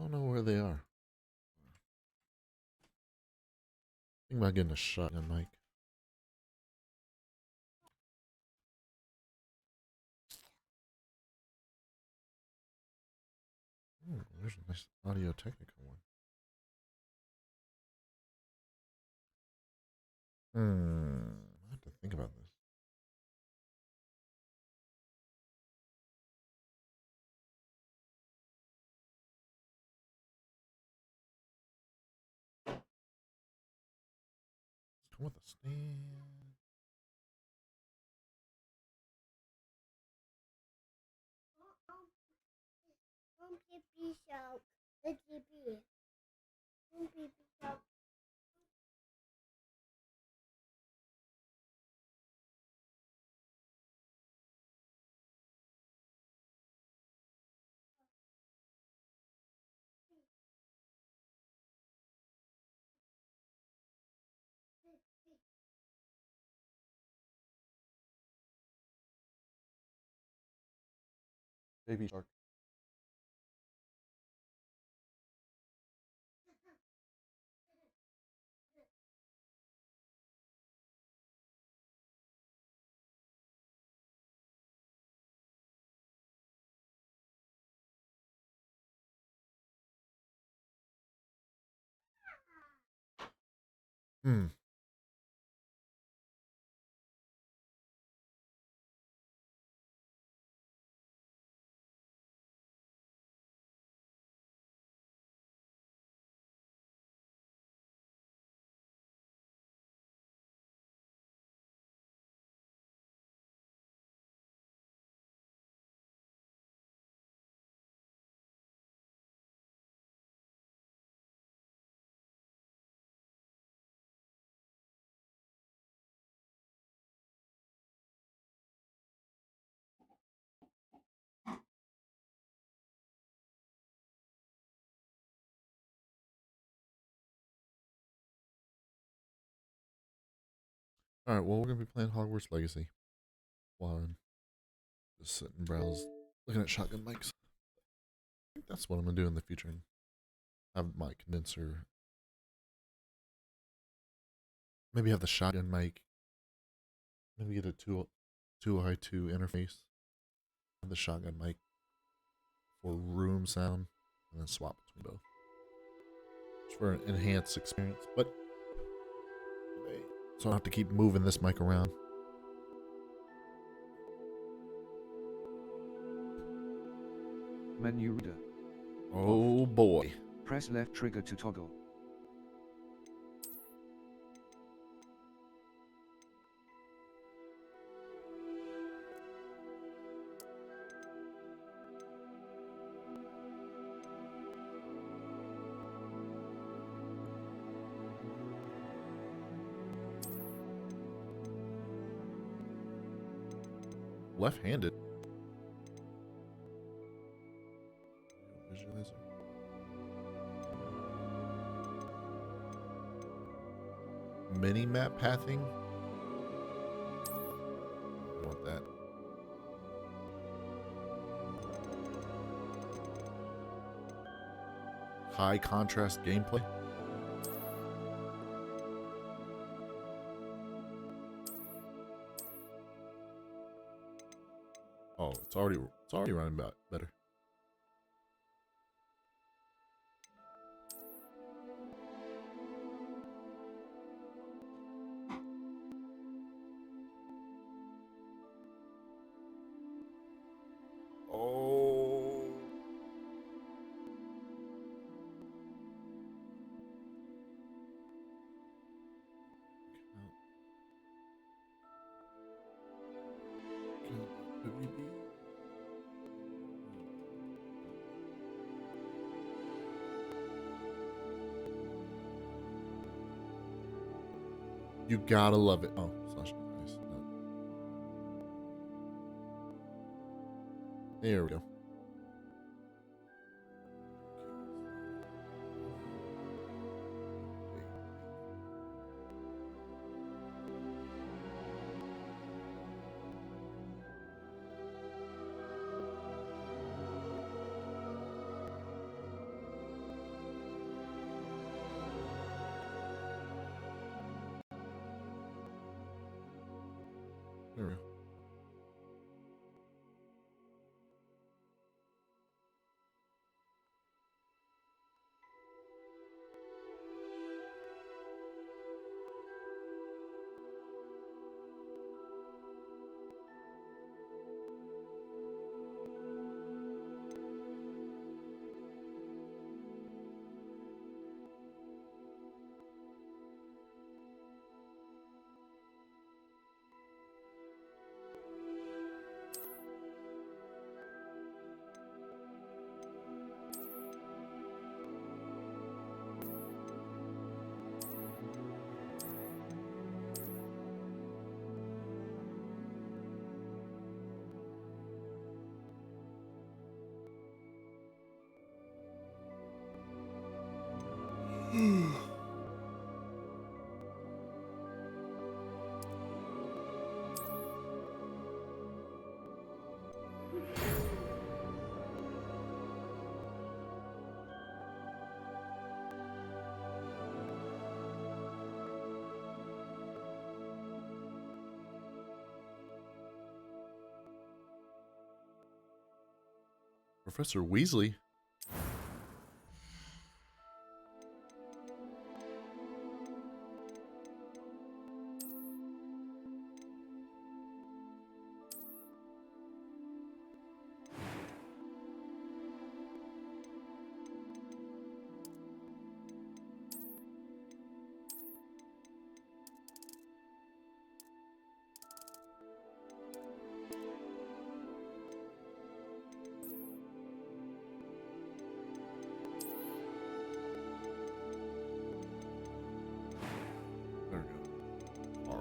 I don't know where they are. Think about getting a shotgun mic. Ooh, there's a nice Audio Technica one. I have to think about this. Come with a stand. Baby shark. Hmm. All right. Well, we're gonna be playing Hogwarts Legacy while I'm just sitting and browse, looking at shotgun mics. I think that's what I'm gonna do in the future. And have my condenser. Maybe have the shotgun mic. Maybe get a two-I-two interface. Have the shotgun mic for room sound, and then swap between both. Just for an enhanced experience. But so I don't have to keep moving this mic around. Menu reader. Oh boy. Press left trigger to toggle. Left-handed. Visualizer. Mini map pathing. I want that. High contrast gameplay. Oh, it's already running better. Oh. You gotta love it. Oh, slash nice. No. There we go. Professor Weasley. There we go. R.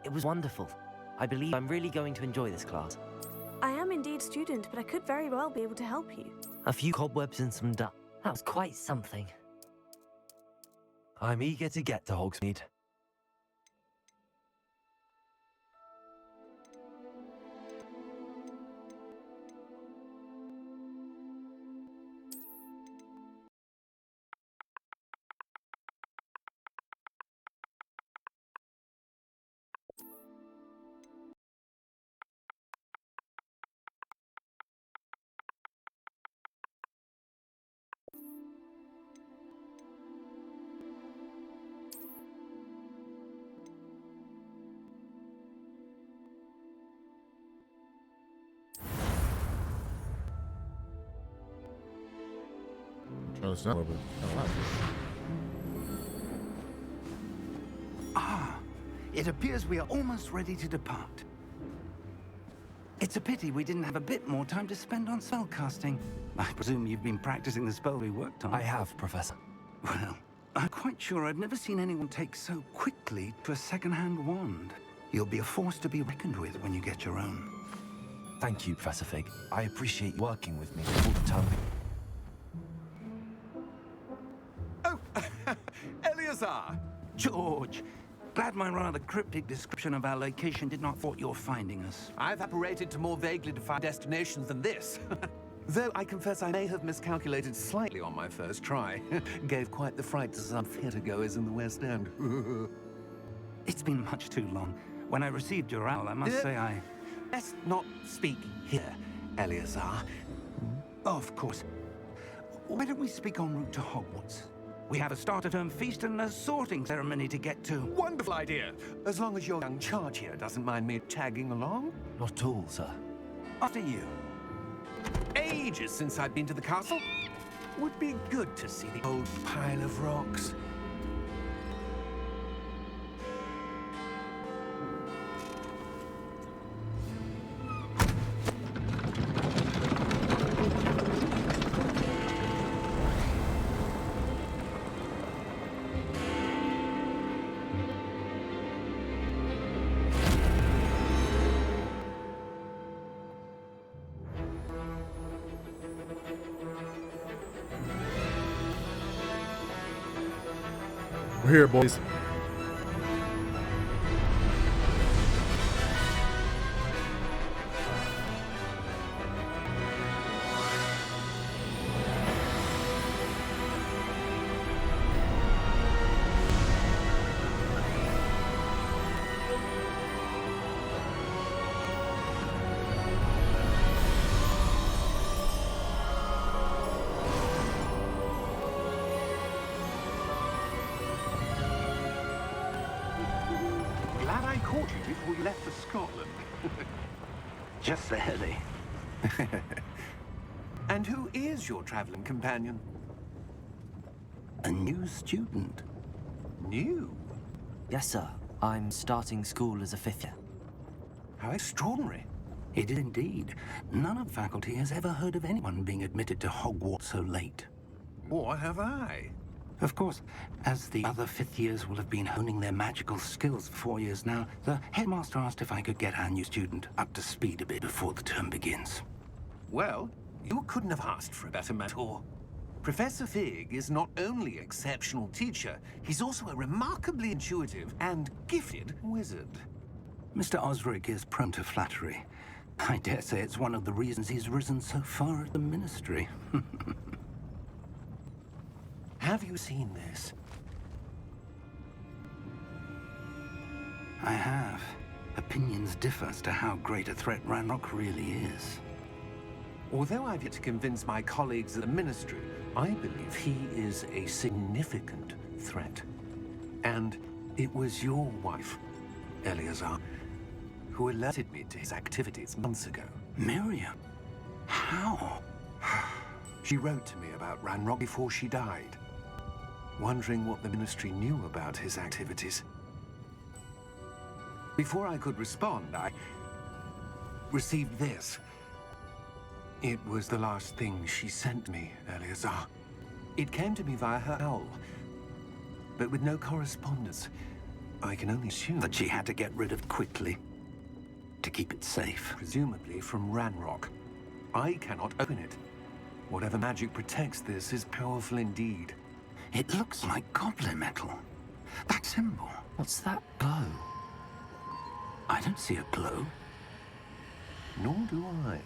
It was wonderful. I believe I'm really going to enjoy this class. I am indeed student, but I could very well be able to help you. A few cobwebs and some dust. That was quite something. I'm eager to get to Hogsmeade. Try this out a little bit. Ah, it appears we are almost ready to depart. It's a pity we didn't have a bit more time to spend on spellcasting. I presume you've been practicing the spell we worked on. I have, Professor. Well, I'm quite sure I've never seen anyone take so quickly to a second-hand wand. You'll be a force to be reckoned with when you get your own. Thank you, Professor Fig. I appreciate working with me all the time. Oh, Eleazar! George! Glad my rather cryptic description of our location did not thwart your finding us. I've apparated to more vaguely defined destinations than this. Though I confess I may have miscalculated slightly on my first try. Gave quite the fright to some theatergoers in the West End. It's been much too long. When I received your owl, I must say I... Let's not speak here, Eleazar. Of course. Why don't we speak en route to Hogwarts? We have a start-of-term feast and a sorting ceremony to get to. Wonderful idea! As long as your young charge here doesn't mind me tagging along. Not at all, sir. After you. Ages since I've been to the castle. Would be good to see the old pile of rocks. We're here, boys. Glad I caught you before you left for Scotland. Just barely. And who is your traveling companion? A new student. New? Yes, sir. I'm starting school as a fifth year. How extraordinary. It is indeed. None of faculty has ever heard of anyone being admitted to Hogwarts so late. Or have I? Of course, as the other fifth years will have been honing their magical skills for 4 years now, the headmaster asked if I could get our new student up to speed a bit before the term begins. Well, you couldn't have asked for a better mentor. Professor Fig is not only an exceptional teacher, he's also a remarkably intuitive and gifted wizard. Mr. Osric is prone to flattery. I dare say it's one of the reasons he's risen so far at the ministry. Have you seen this? I have. Opinions differ as to how great a threat Ranrock really is. Although I've yet to convince my colleagues at the Ministry, I believe he is a significant threat. And it was your wife, Eleazar, who alerted me to his activities months ago. Miriam? How? She wrote to me about Ranrock before she died, wondering what the Ministry knew about his activities. Before I could respond, I received this. It was the last thing she sent me, Eleazar. It came to me via her owl, but with no correspondence. I can only assume That she had to get rid of quickly to keep it safe. presumably from Ranrock. I cannot open it. Whatever magic protects this is powerful indeed. It looks like goblin metal. That symbol. What's that glow? I don't see a glow. Nor do I.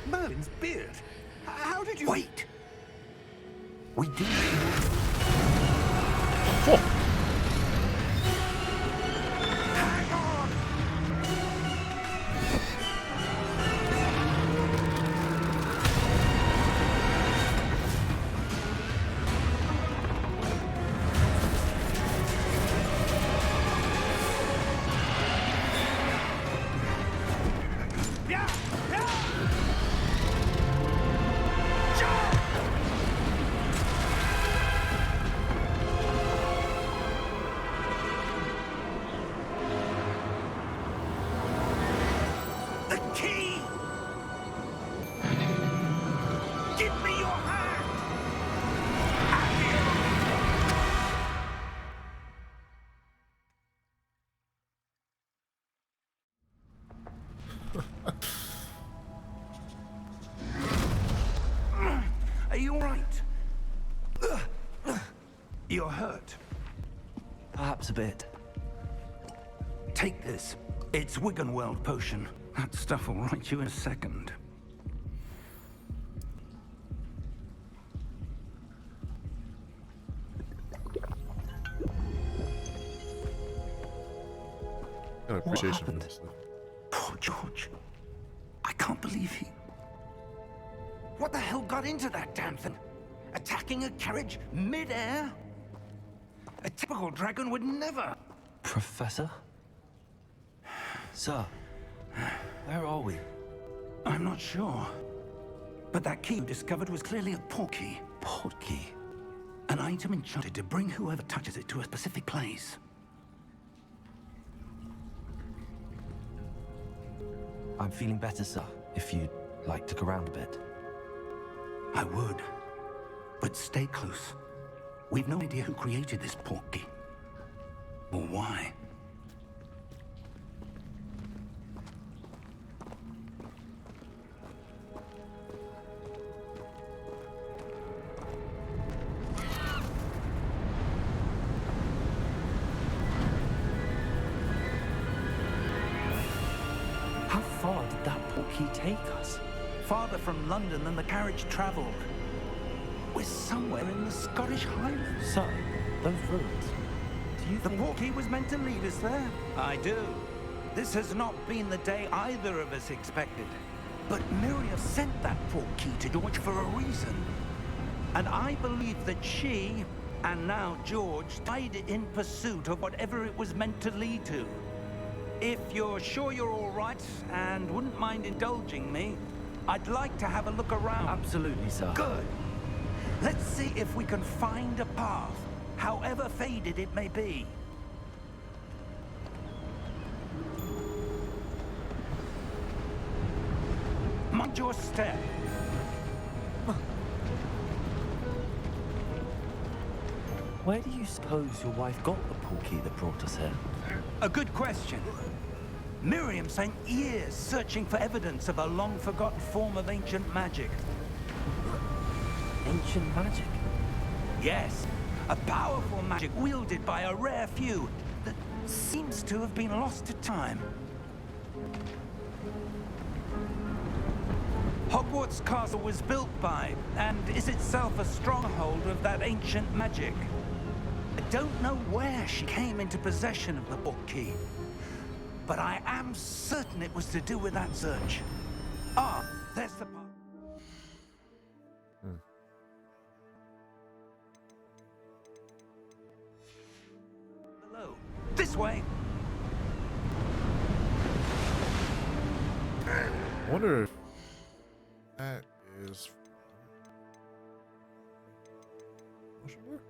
Merlin's beard. How did you... Wait! We did. Hang on! Yeah! Yeah! The key! Give me your hand! Are you all right? You're hurt. Perhaps a bit. Take this. It's Wiggenweld potion. That stuff will right you in a second. Got appreciation for happened? this stuff. Poor George. I can't believe he... What the hell got into that damn thing? Attacking a carriage mid-air? A typical dragon would never... Professor? Sir, where are we? I'm not sure. But that key you discovered was clearly a portkey. Portkey? An item enchanted to bring whoever touches it to a specific place. I'm feeling better, sir, if you'd like to look around a bit. I would. But stay close. We've no idea who created this portkey. Or why. How far did that portkey take us? Farther from London than the carriage travelled. We're somewhere in the Scottish Highlands. So, those ruins. Do you The think... portkey was meant to lead us there? I do. This has not been the day either of us expected. But Miriam sent that portkey to George for a reason. And I believe that she, and now George, died in pursuit of whatever it was meant to lead to. If you're sure you're all right and wouldn't mind indulging me, I'd like to have a look around. Absolutely, sir. Good. Let's see if we can find a path, however faded it may be. Mind your step. Where do you suppose your wife got the portkey that brought us here? A good question. Miriam spent years searching for evidence of a long-forgotten form of ancient magic. Ancient magic? Yes, a powerful magic wielded by a rare few that seems to have been lost to time. Hogwarts Castle was built by, and is itself a stronghold of that ancient magic. I don't know where she came into possession of the portkey, but I am certain it was to do with that search. Ah, there's the part. Below. This way. I wonder if that is. Question mark?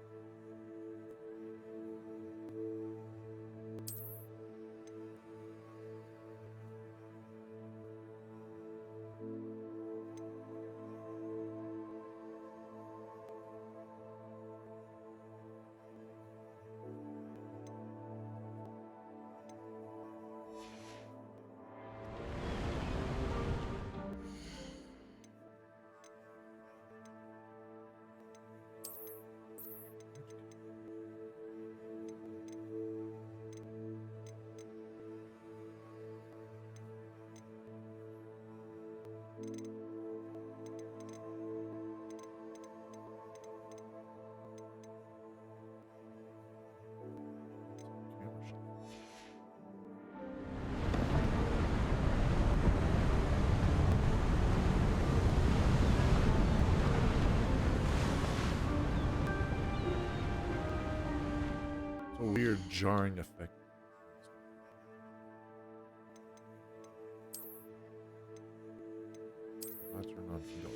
Camera shot. It's a weird jarring effect. Lights are not field.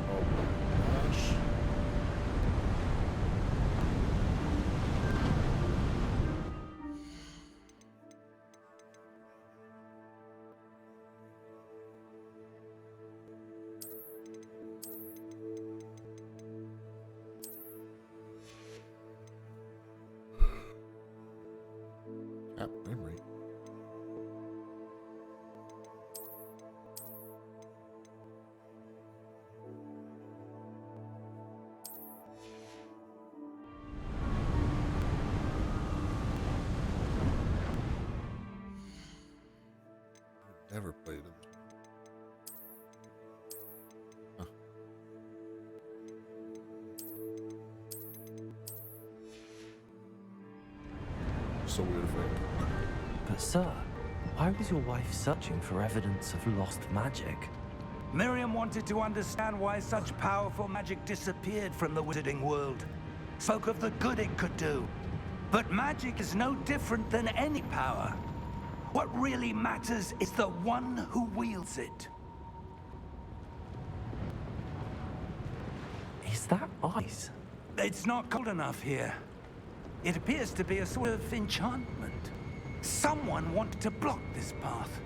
Oh my gosh. Cap frame rate. Never played it. Huh. So weird effect. But sir, why was your wife searching for evidence of lost magic? Miriam wanted to understand why such powerful magic disappeared from the wizarding world. Spoke of the good it could do. But magic is no different than any power. What really matters is the one who wields it. Is that ice? It's not cold enough here. It appears to be a sort of enchantment. Someone wanted to block this path.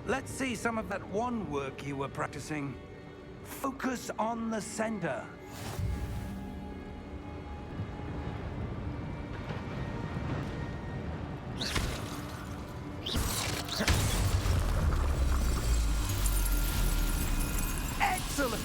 Let's see some of that wand work you were practicing. Focus on the center. Excellent!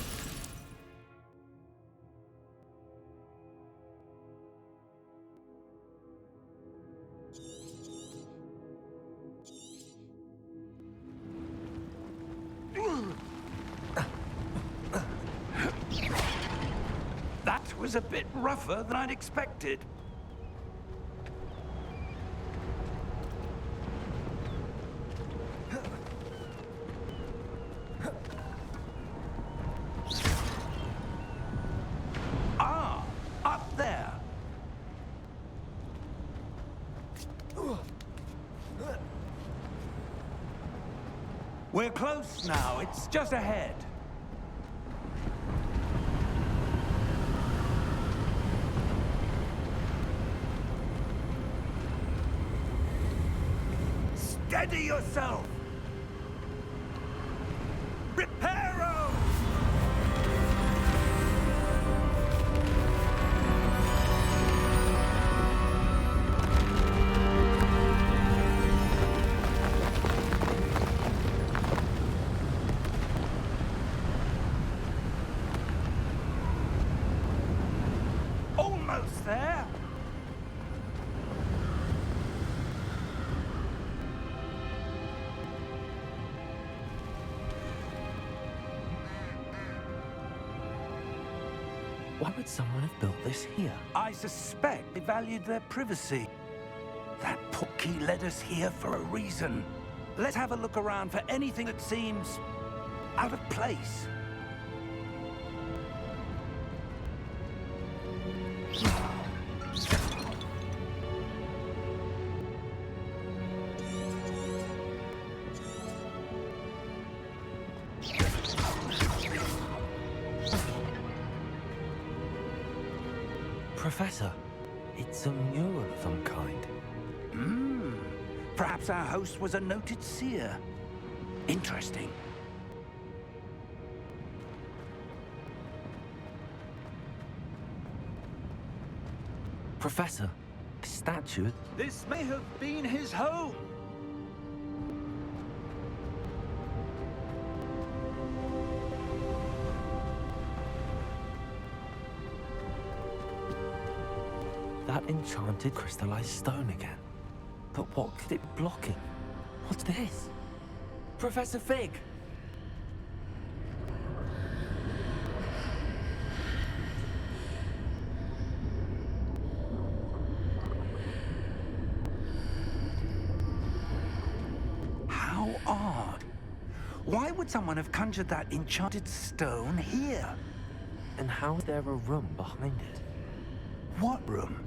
was a bit rougher than I'd expected. Ah, up there. We're close now. It's just ahead. Steady yourself! Reparo! Almost there! Why would someone have built this here? I suspect they valued their privacy. That portkey led us here for a reason. Let's have a look around for anything that seems out of place. Professor, it's a mural of some kind. Perhaps our host was a noted seer. Interesting. Professor, this statue... This may have been his home. That enchanted crystallized stone again. But what could it be blocking? What's this? Professor Fig! How odd. Why would someone have conjured that enchanted stone here? And how is there a room behind it? What room?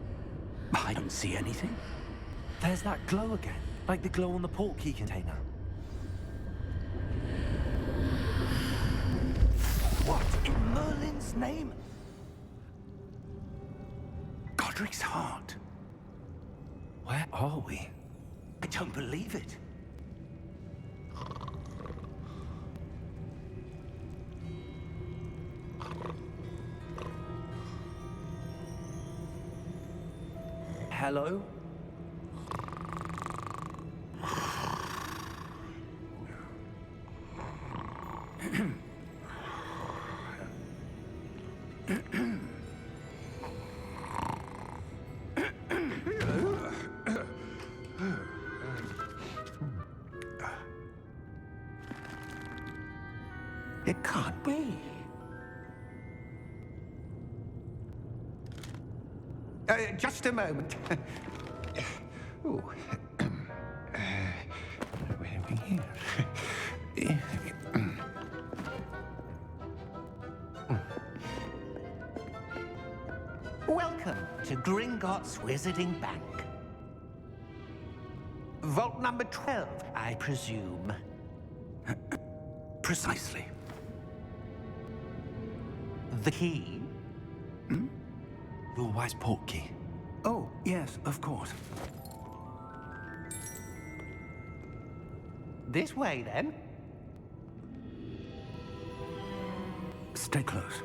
I don't see anything. There's that glow again, like the glow on the portkey container. What in Merlin's name? Godric's heart. Where are we? I don't believe it. Hello? It can't be. Just a moment. Ooh. Where are we here? Welcome to Gringotts Wizarding Bank. Vault number 12, I presume. Precisely. The key? Your wife's portkey. Oh, yes, of course. This way, then. Stay close.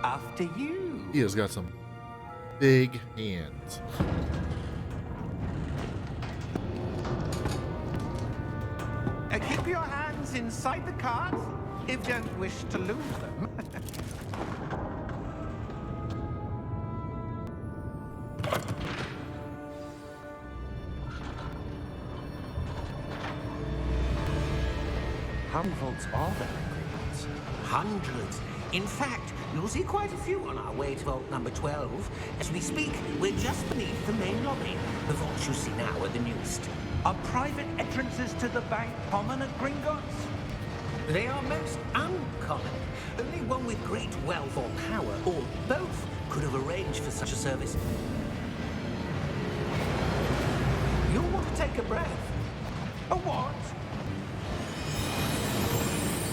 After you. He has got some big hands. Keep your hands inside the cart if you don't wish to lose them. How many vaults are there in Gringotts? Hundreds. In fact, you'll see quite a few on our way to vault number 12. As we speak, we're just beneath the main lobby. The vaults you see now are the newest. Are private entrances to the bank common at Gringotts? They are most uncommon. Only one with great wealth or power, or both, could have arranged for such a service. You'll want to take a breath. A what?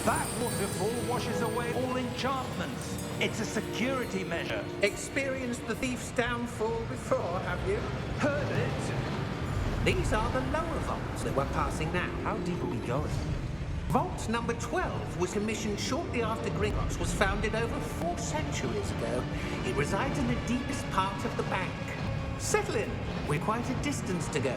That waterfall washes away all enchantments. It's a security measure. Experienced the thief's downfall before, have you? Heard it? These are the lower vaults that we're passing now. How deep are we going? Vault number 12 was commissioned shortly after Gringotts was founded over 4 centuries ago. It resides in the deepest part of the bank. Settle in. We're quite a distance to go.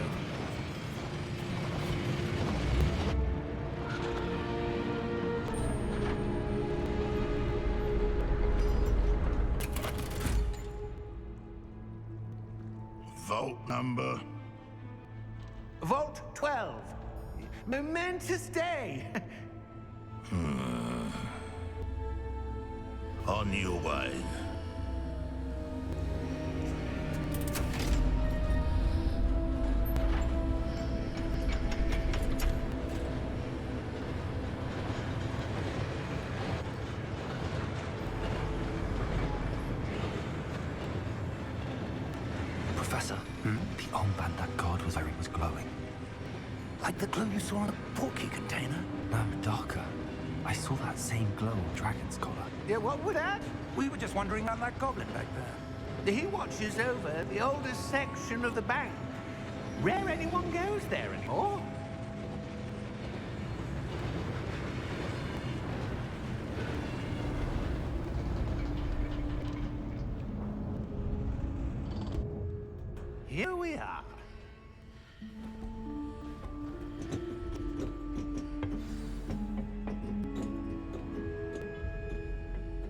Vault number? Vault 12. Momentous day. On your way. Professor, the armband that guard was wearing was glowing. Like the glow you saw on a portkey container? No, darker. I saw that same glow on Dragon's collar. Yeah, what would that? We were just wondering about that goblin back there. He watches over the oldest section of the bank. Rare anyone goes there anymore. Here we are.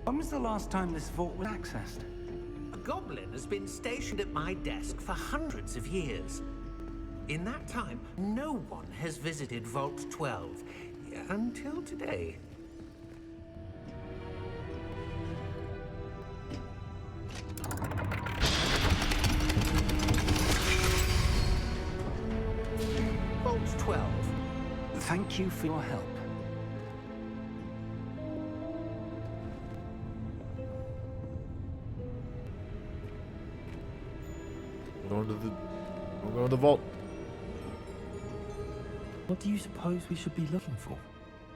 When was the last time this vault was accessed? A goblin has been stationed at my desk for hundreds of years. In that time, no one has visited Vault 12 until today. Vault 12. Thank you for your help. We're going to the vault. What do you suppose we should be looking for?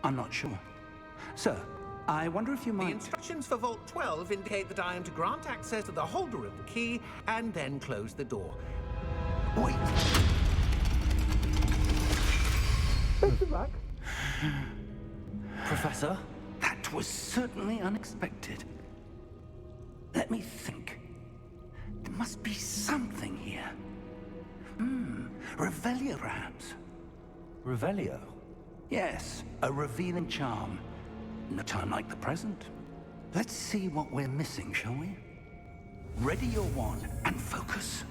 I'm not sure. Sir, I wonder if you The might... instructions for Vault 12 indicate that I am to grant access to the holder of the key and then close the door. Wait! Professor? That was certainly unexpected. Let me think. There must be something here. Revelio, perhaps? Revelio? Yes, a revealing charm. No time like the present. Let's see what we're missing, shall we? Ready your wand and focus.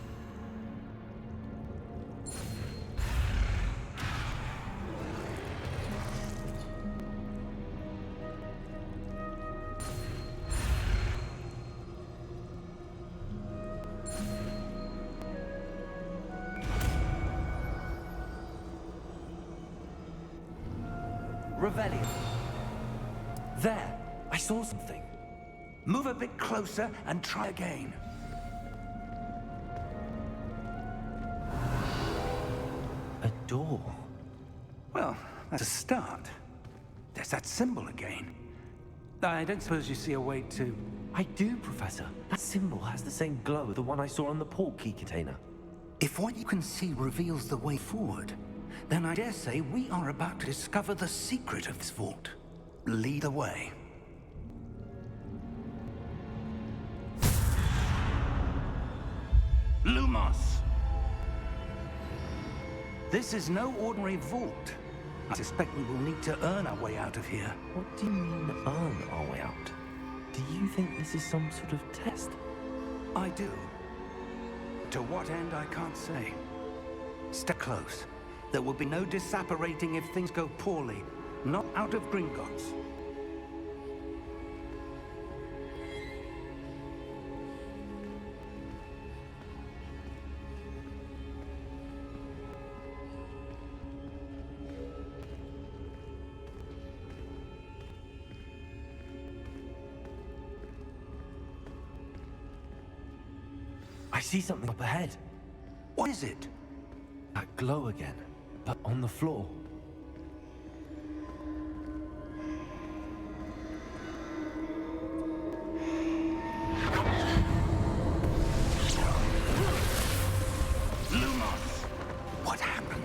Revelio. There! I saw something. Move a bit closer and try again. A door. Well, that's a start. There's that symbol again. I don't suppose you see a way to... I do, Professor. That symbol has the same glow as the one I saw on the portkey container. If what you can see reveals the way forward, then I dare say we are about to discover the secret of this vault. Lead the way. Lumos! This is no ordinary vault. I suspect we will need to earn our way out of here. What do you mean, earn our way out? Do you think this is some sort of test? I do. To what end, I can't say. Step close. There will be no disapparating if things go poorly. not out of Gringotts. I see something up ahead. What is it? That glow again, but on the floor. Lumos! What happened?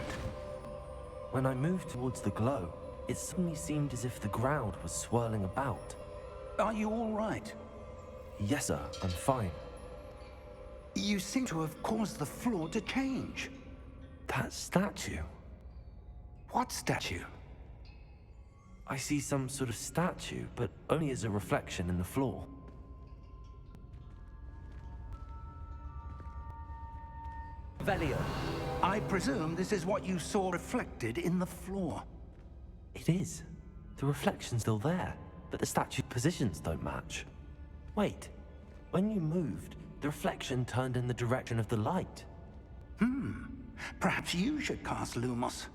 When I moved towards the glow, it suddenly seemed as if the ground was swirling about. Are you all right? Yes, sir, I'm fine. You seem to have caused the floor to change. That statue. What statue? I see some sort of statue, but only as a reflection in the floor. Velio. I presume this is what you saw reflected in the floor. It is. The reflection's still there, but the statue's positions don't match. Wait, when you moved, the reflection turned in the direction of the light. Perhaps you should cast Lumos.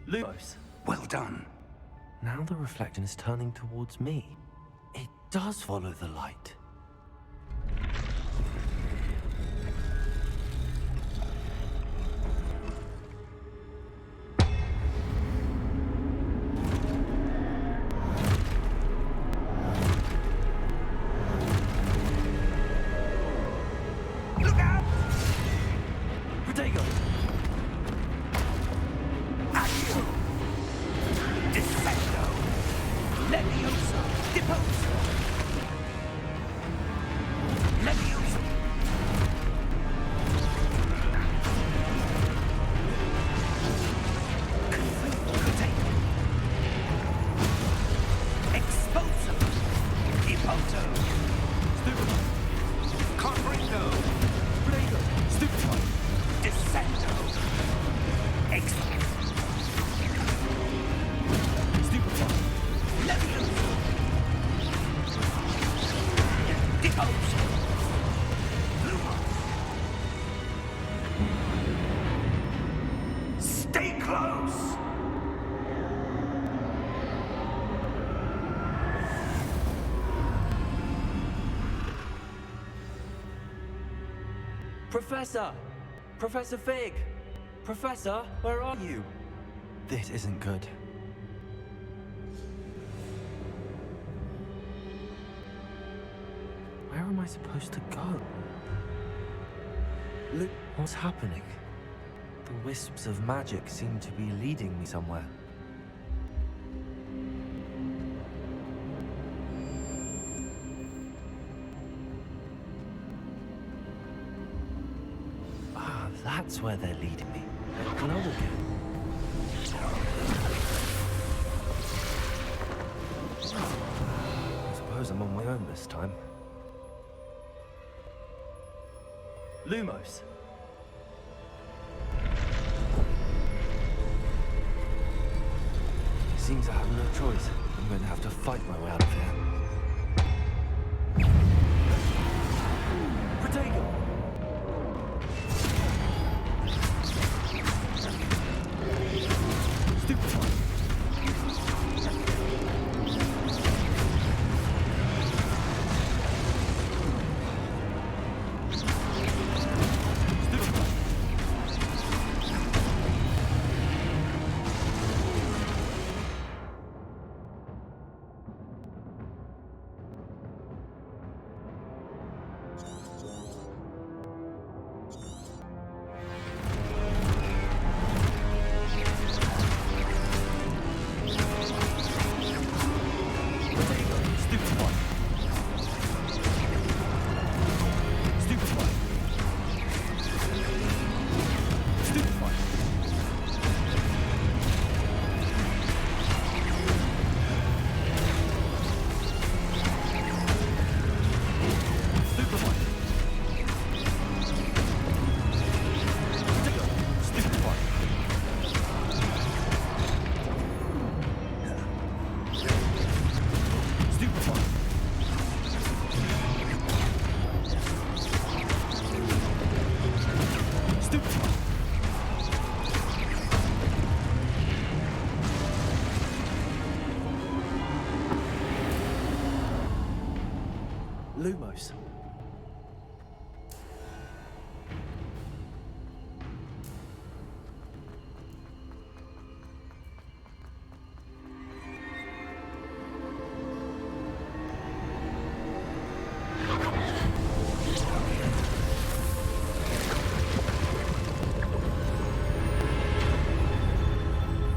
Lumos. Well done. Now the reflection is turning towards me. It does follow the light. Look out! Protego! Accio! Defendo! Levioso! Deposo! Levioso! Protego! Exposo! Deposo! Stupefy! Confringo! Protego! Stupefy! Descendo! Exposo! Stupefy! Levioso! Deposo! Stay close! Professor! Professor Fig! Professor, where are you? This isn't good. Where am I supposed to go? Look, what's happening? The wisps of magic seem to be leading me somewhere. Ah, that's where they're leading me. That glow again. I suppose I'm on my own this time. Lumos. Seems I have no choice. I'm going to have to fight my way out of here. Protego! Stupefy! Lumos.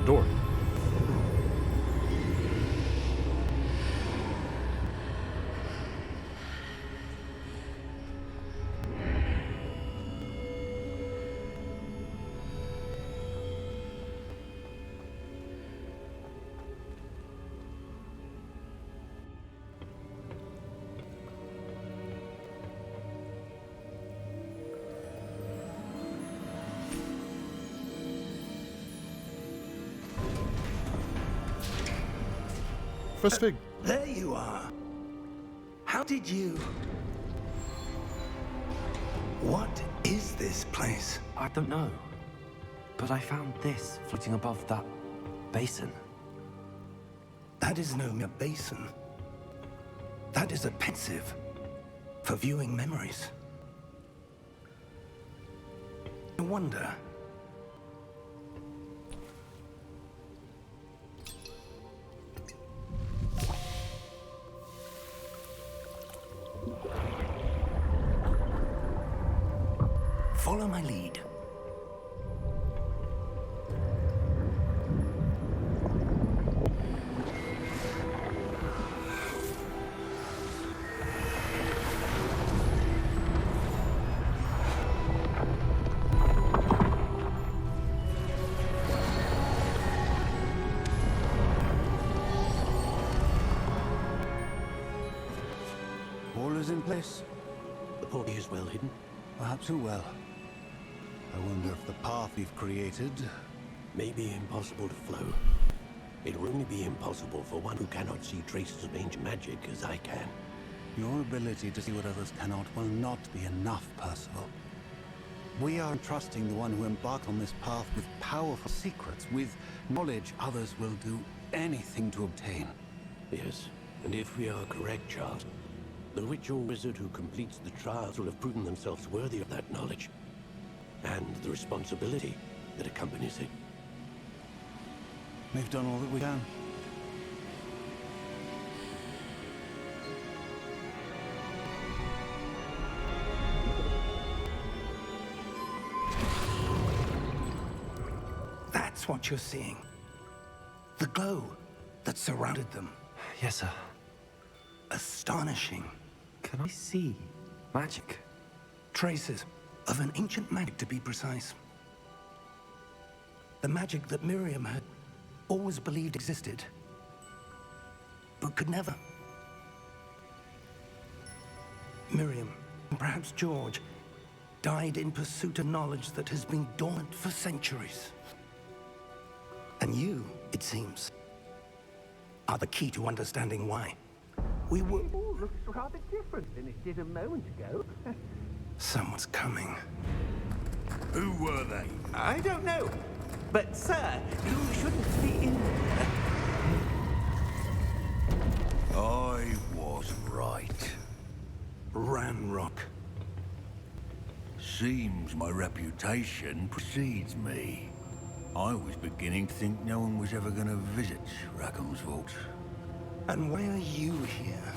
Door. First fig. There you are. How did you... What is this place? I don't know. But I found this floating above that basin. That is no mere basin. That is a pensive for viewing memories. I wonder... Follow my lead. All is in place. The portal is well hidden. Perhaps too well. I wonder if the path we've created... May be impossible to flow. It will only be impossible for one who cannot see traces of ancient magic as I can. Your ability to see what others cannot will not be enough, Percival. We are entrusting the one who embarked on this path with powerful secrets, with knowledge others will do anything to obtain. Yes, and if we are correct, Charles, the witch or wizard who completes the trials will have proven themselves worthy of that knowledge, and the responsibility that accompanies it. We've done all that we can. That's what you're seeing. The glow that surrounded them. Yes, sir. Astonishing. Can I see magic? Traces of an ancient magic, to be precise. The magic that Miriam had always believed existed, but could never. Miriam, and perhaps George, died in pursuit of knowledge that has been dormant for centuries. And you, it seems, are the key to understanding why. We were... It all looks rather different than it did a moment ago. Someone's coming. Who were they? I don't know. But, sir, you shouldn't be in there. I was right. Ranrock. Seems my reputation precedes me. I was beginning to think no one was ever going to visit Rackham's vault. And why are you here?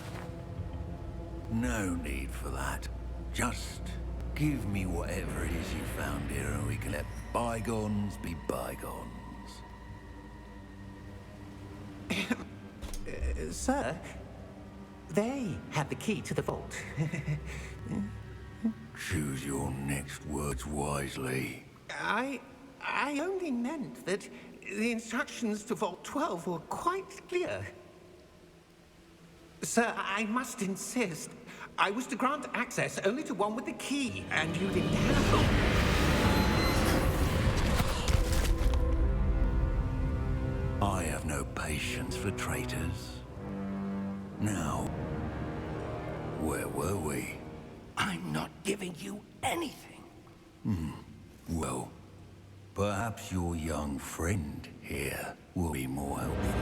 No need for that. Just give me whatever it is you found here and we can let bygones be bygones. Sir, they have the key to the vault. Choose your next words wisely. I only meant that the instructions to Vault 12 were quite clear. Sir, I must insist. I was to grant access only to one with the key, and you didn't have one. I have no patience for traitors. Now, where were we? I'm not giving you anything. Well, perhaps your young friend here will be more helpful.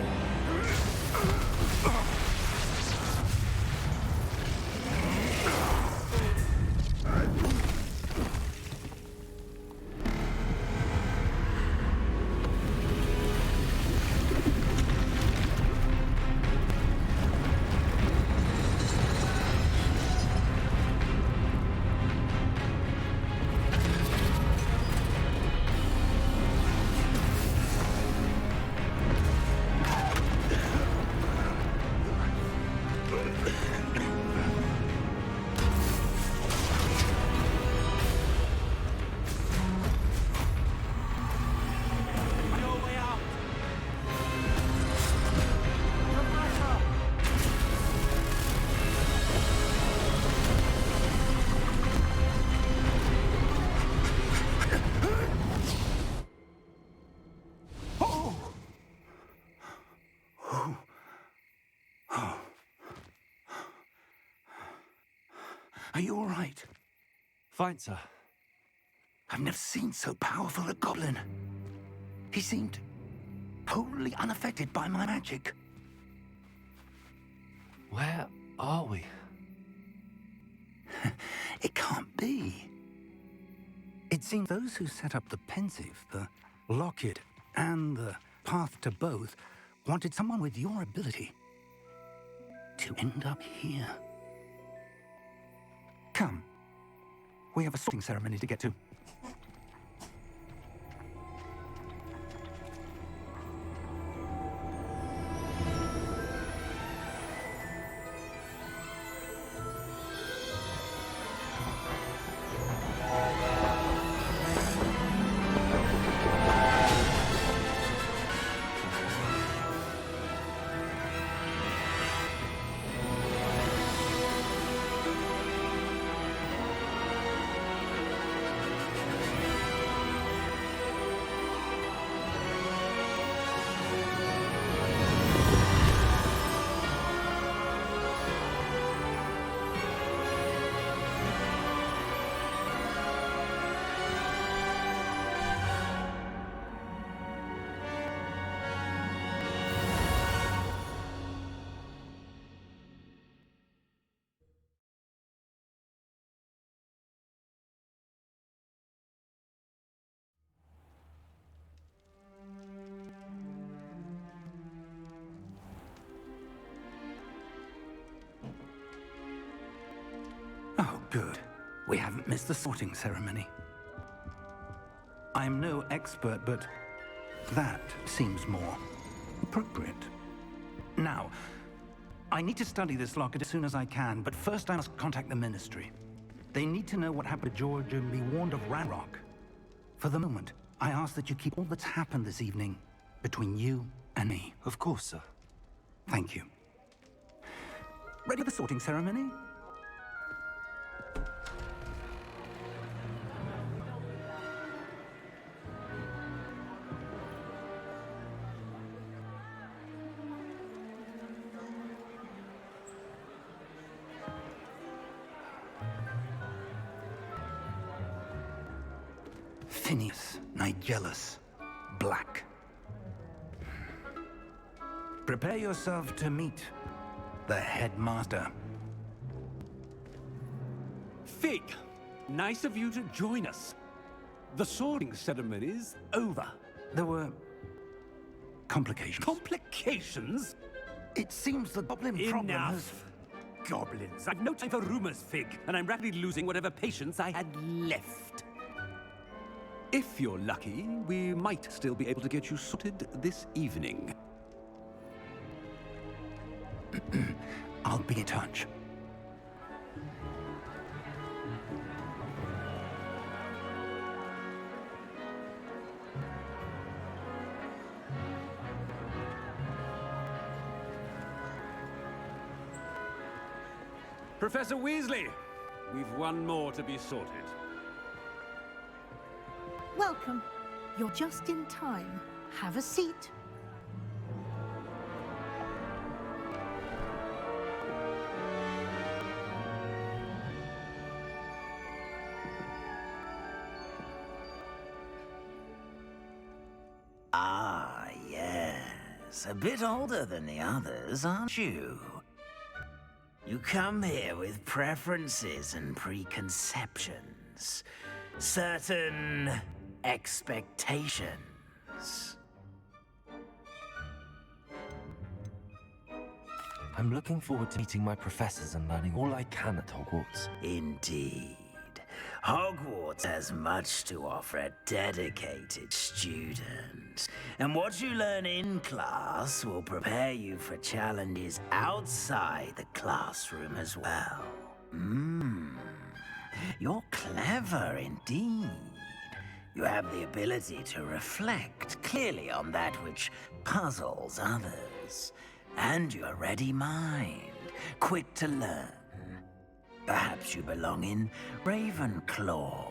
Are you all right? Fine, sir. I've never seen so powerful a goblin. He seemed wholly unaffected by my magic. Where are we? It can't be. It seems those who set up the pensive, the locket, and the path to both wanted someone with your ability to end up here. Come. We have a sorting ceremony to get to. Oh, good. We haven't missed the sorting ceremony. I'm no expert, but that seems more appropriate. Now, I need to study this locket as soon as I can, but first I must contact the Ministry. They need to know what happened to George and be warned of Ranrock. For the moment, I ask that you keep all that's happened this evening between you and me. Of course, sir. Thank you. Ready for the sorting ceremony? Phineas Nigellus Black. Prepare yourself to meet the headmaster. Fig, nice of you to join us. The sorting ceremony's over. There were complications. Complications? It seems the goblin problem has... Enough. Goblins. I've no time for rumors, Fig, and I'm rapidly losing whatever patience I had left. If you're lucky, we might still be able to get you sorted this evening. I'll be in touch. Professor Weasley, we've one more to be sorted. Welcome. You're just in time. Have a seat. Ah, yes. A bit older than the others, aren't you? You come here with preferences and preconceptions. Certain expectations. I'm looking forward to meeting my professors and learning all I can at Hogwarts. Indeed. Hogwarts has much to offer a dedicated student. And what you learn in class will prepare you for challenges outside the classroom as well. You're clever indeed. You have the ability to reflect clearly on that which puzzles others. And you're a ready mind, quick to learn. Perhaps you belong in Ravenclaw.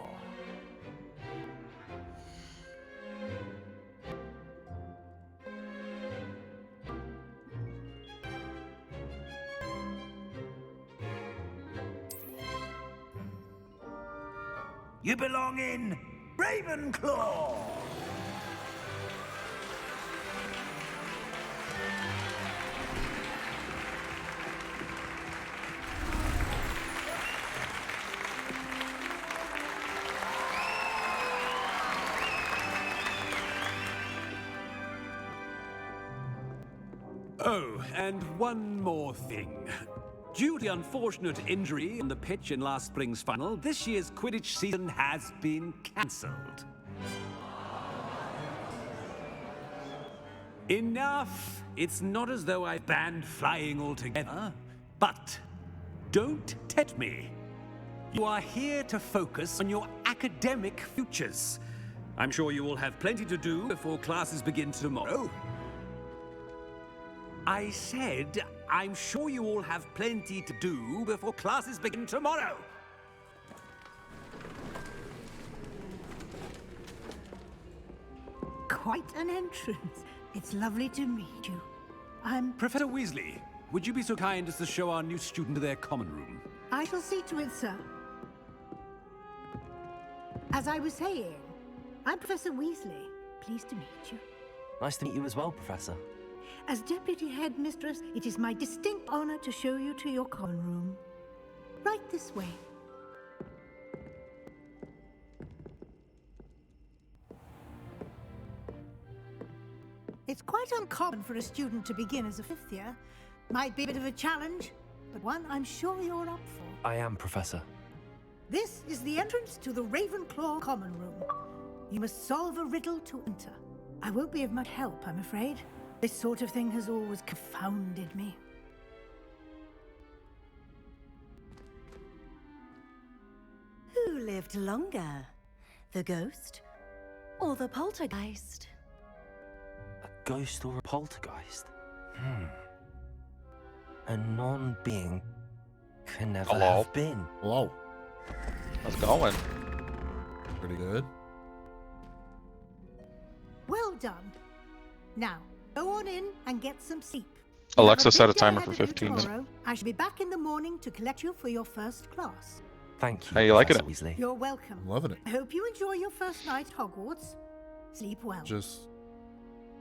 You belong in Ravenclaw! Oh, and one more thing. Due to the unfortunate injury on the pitch in last spring's final, this year's Quidditch season has been cancelled. Enough! It's not as though I banned flying altogether, but don't tempt me. You are here to focus on your academic futures. I'm sure you will have plenty to do before classes begin tomorrow. I said, I'm sure you all have plenty to do before classes begin tomorrow. Quite an entrance. It's lovely to meet you. I'm... Professor Weasley, would you be so kind as to show our new student to their common room? I shall see to it, sir. As I was saying, I'm Professor Weasley. Pleased to meet you. Nice to meet you as well, Professor. As Deputy Headmistress, it is my distinct honor to show you to your common room. Right this way. It's quite uncommon for a student to begin as a fifth year. Might be a bit of a challenge, but one I'm sure you're up for. I am, Professor. This is the entrance to the Ravenclaw common room. You must solve a riddle to enter. I won't be of much help, I'm afraid. This sort of thing has always confounded me. Who lived longer? The ghost or the poltergeist? A ghost or a poltergeist? A non-being can never have been. Hello. How's it going? Pretty good. Well done. Now, go on in and get some sleep. Alexa set a Have big day timer ahead for of you 15 minutes. tomorrow. I shall be back in the morning to collect you for your first class. Thank you, How you liking Professor it? Weasley. You're welcome. I'm loving it. I hope you enjoy your first night at Hogwarts. Sleep well. Just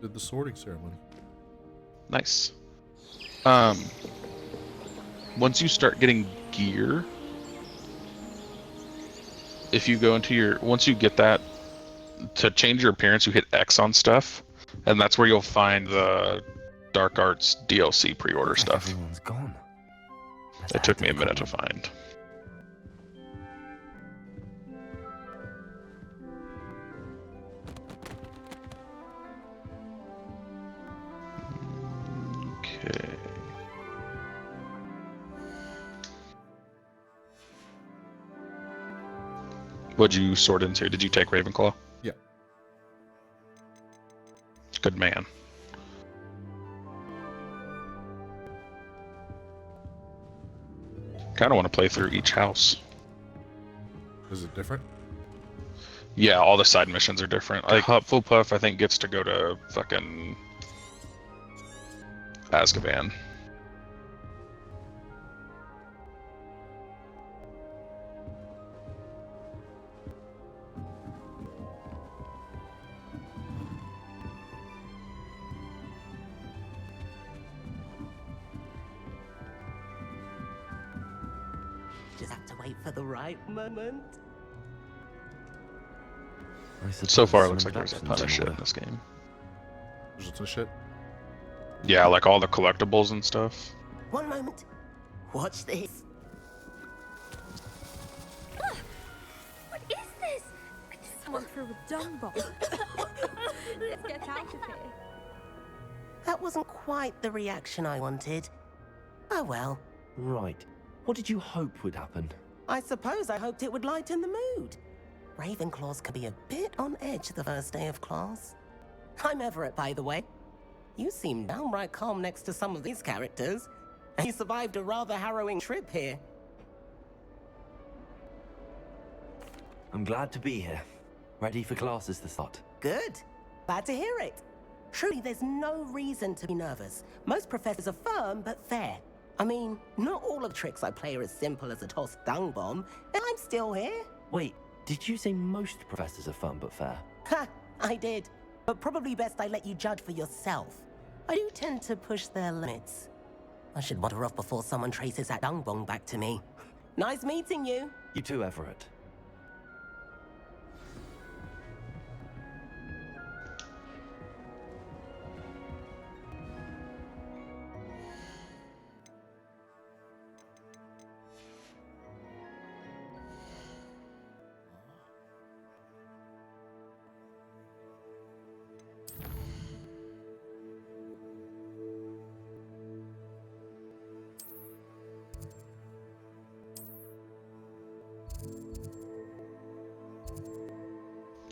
did the sorting ceremony. Nice. Once you start getting gear, if you go into once you get that, to change your appearance, you hit X on stuff, and that's where you'll find the Dark Arts DLC pre-order stuff. Everyone's gone. It took me a minute to find. Okay. What'd you sort into? Did you take Ravenclaw? Yeah. Good man. Kind of want to play through each house. Is it different? Yeah, all the side missions are different. Like Hufflepuff, I think, gets to go to fucking Azkaban. Just have to wait for the right moment. So far, it looks like there's a ton of shit in this game. There's a ton of shit. Yeah, like all the collectibles and stuff. One moment. Watch this. What is this? Someone threw a dung bomb. Let's get out of here. That wasn't quite the reaction I wanted. Oh well. Right. What did you hope would happen? I suppose I hoped it would lighten the mood. Ravenclaws can be a bit on edge the first day of class. I'm Everett, by the way. You seem downright calm next to some of these characters, and you survived a rather harrowing trip here. I'm glad to be here. Ready for classes to start. Good. Glad to hear it. Truly, there's no reason to be nervous. Most professors are firm but fair. I mean, not all of the tricks I play are as simple as a tossed dung bomb, and I'm still here. Wait, Did you say most professors are fun but fair? Ha! I did. But probably best I let you judge for yourself. I do tend to push their limits. I should wander off before someone traces that dung bong back to me. Nice meeting you. You too, Everett.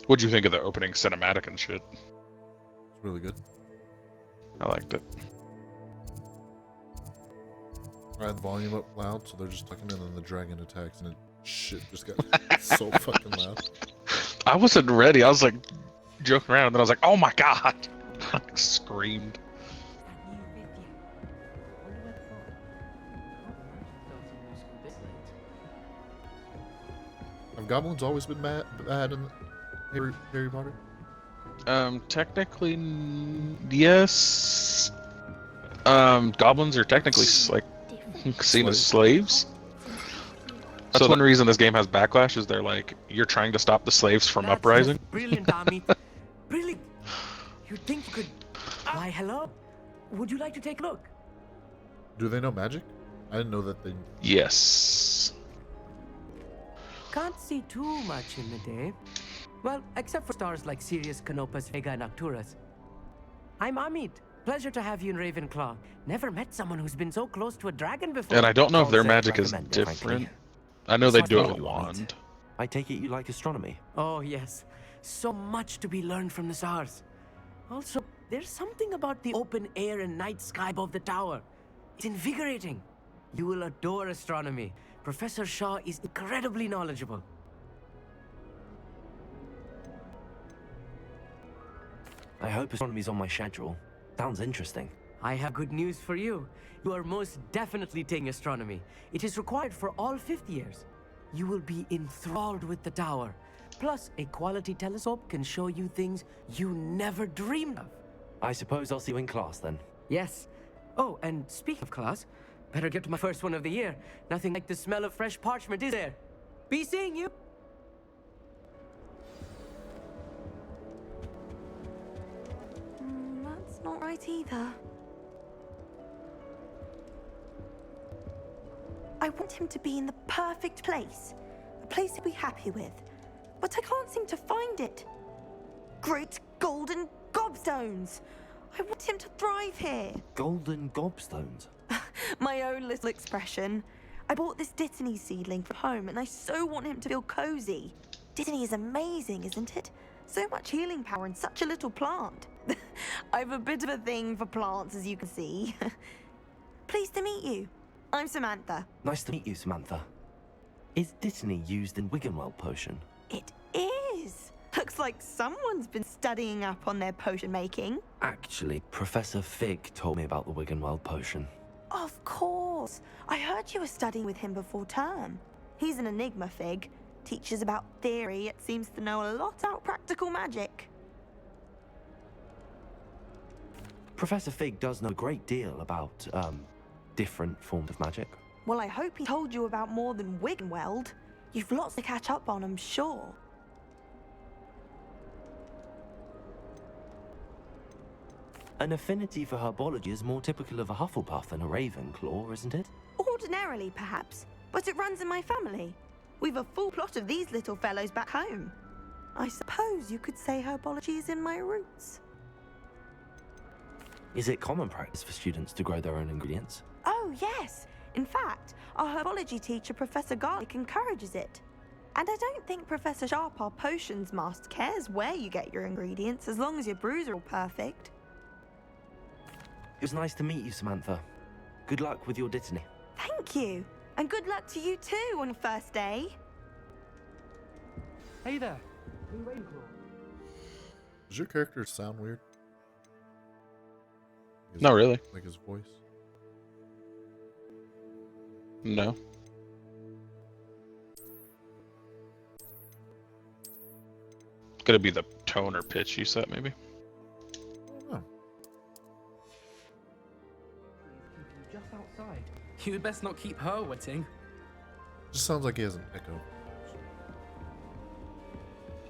What'd you think of the opening cinematic and shit? It's really good. I liked it. I had the volume up loud, so they're just talking, and then the dragon attacks, and shit just got so fucking loud. I wasn't ready. I was like joking around, and then I was like, "Oh my god!" I screamed. Have goblins always been bad in Harry Potter? Technically, yes. Goblins are technically like seen as slaves. That's one reason this game has backlash. Is they're like, you're trying to stop the slaves from uprising. Brilliant, Army. Brilliant. You think you could... Why, hello. Would you like to take a look? Do they know magic? I didn't know that they... Yes. Can't see too much in the day. Well, except for stars like Sirius, Canopus, Vega, and Arcturus. I'm Amit. Pleasure to have you in Ravenclaw. Never met someone who's been so close to a dragon before. And I don't know if their magic is different. I know they do it with wand. I take it you like astronomy? Oh, yes. So much to be learned from the stars. Also, there's something about the open air and night sky above the tower. It's invigorating. You will adore astronomy. Professor Shaw is incredibly knowledgeable. I hope astronomy's on my schedule. Sounds interesting. I have good news for you. You are most definitely taking astronomy. It is required for all 5th years. You will be enthralled with the tower. Plus, a quality telescope can show you things you never dreamed of. I suppose I'll see you in class then. Yes. Oh, and speaking of class, better get to my first one of the year. Nothing like the smell of fresh parchment, is there? Be seeing you. That's not right either. I want him to be in the perfect place. A place he'll be happy with. But I can't seem to find it. Great golden gobstones! I want him to thrive here. Golden gobstones? My own little expression. I bought this Dittany seedling from home, and I so want him to feel cozy. Dittany is amazing, isn't it? So much healing power in such a little plant. I have a bit of a thing for plants, as you can see. Pleased to meet you. I'm Samantha. Nice to meet you, Samantha. Is Dittany used in Wiggenweld potion? It is. Looks like someone's been studying up on their potion making. Actually, Professor Fig told me about the Wiggenweld potion. Of course. I heard you were studying with him before term. He's an enigma, Fig. Teaches about theory, yet seems to know a lot about practical magic. Professor Fig does know a great deal about, different forms of magic. Well, I hope he told you about more than Wiggenweld. You've lots to catch up on, I'm sure. An affinity for herbology is more typical of a Hufflepuff than a Ravenclaw, isn't it? Ordinarily, perhaps, but it runs in my family. We've a full plot of these little fellows back home. I suppose you could say herbology is in my roots. Is it common practice for students to grow their own ingredients? Oh, yes. In fact, our herbology teacher, Professor Garlick, encourages it. And I don't think Professor Sharp, our potions master, cares where you get your ingredients, as long as your brews are all perfect. It was nice to meet you, Samantha. Good luck with your Dittany. Thank you. And good luck to you too on your first day. Hey there. Does your character sound weird? Not really. Like his voice? No. Could it be the tone or pitch you set, maybe? Just outside. You'd best not keep her waiting. Just sounds like he has an echo.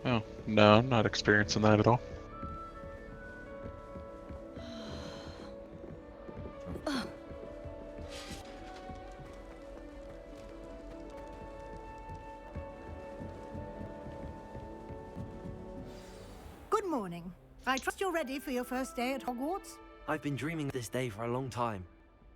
Oh, no, I'm not experiencing that at all. Good morning. I trust you're ready for your first day at Hogwarts? I've been dreaming of this day for a long time.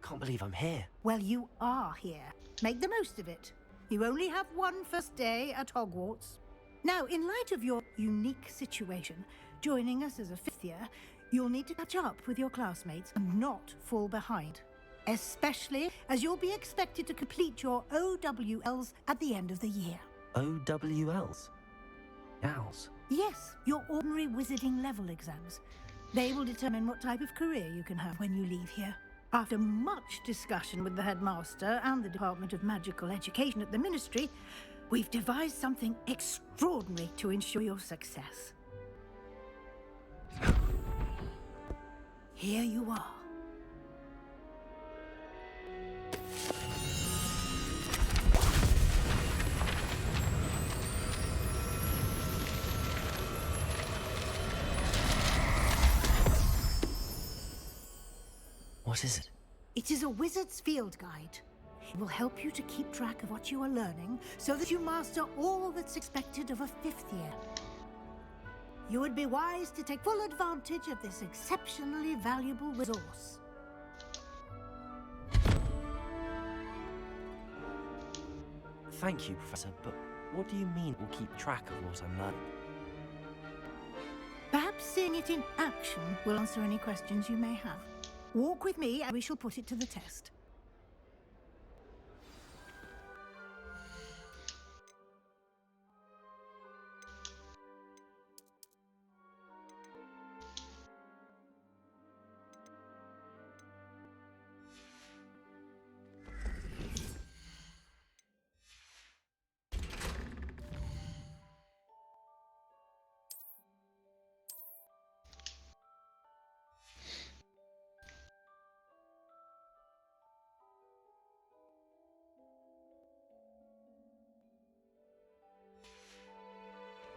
Can't believe I'm here. Well, you are here. Make the most of it. You only have one first day at Hogwarts. Now, in light of your unique situation, joining us as a fifth year, you'll need to catch up with your classmates and not fall behind. Especially as you'll be expected to complete your OWLs at the end of the year. OWLs? Owls? Yes, your ordinary wizarding level exams. They will determine what type of career you can have when you leave here. After much discussion with the headmaster and the Department of Magical Education at the Ministry, we've devised something extraordinary to ensure your success. Here you are. What is it? It is a wizard's field guide. It will help you to keep track of what you are learning so that you master all that's expected of a fifth year. You would be wise to take full advantage of this exceptionally valuable resource. Thank you, Professor, but what do you mean we'll keep track of what I'm learning? Perhaps seeing it in action will answer any questions you may have. Walk with me and we shall put it to the test.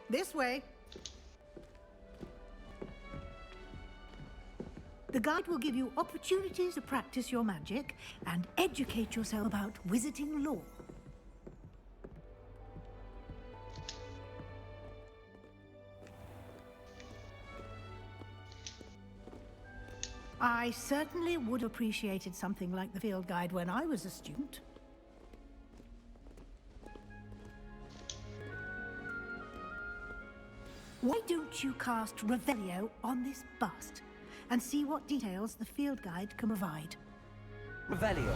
This way. The guide will give you opportunities to practice your magic and educate yourself about wizarding lore. I certainly would have appreciated something like the field guide when I was a student. Why don't you cast Revelio on this bust and see what details the field guide can provide? Revelio.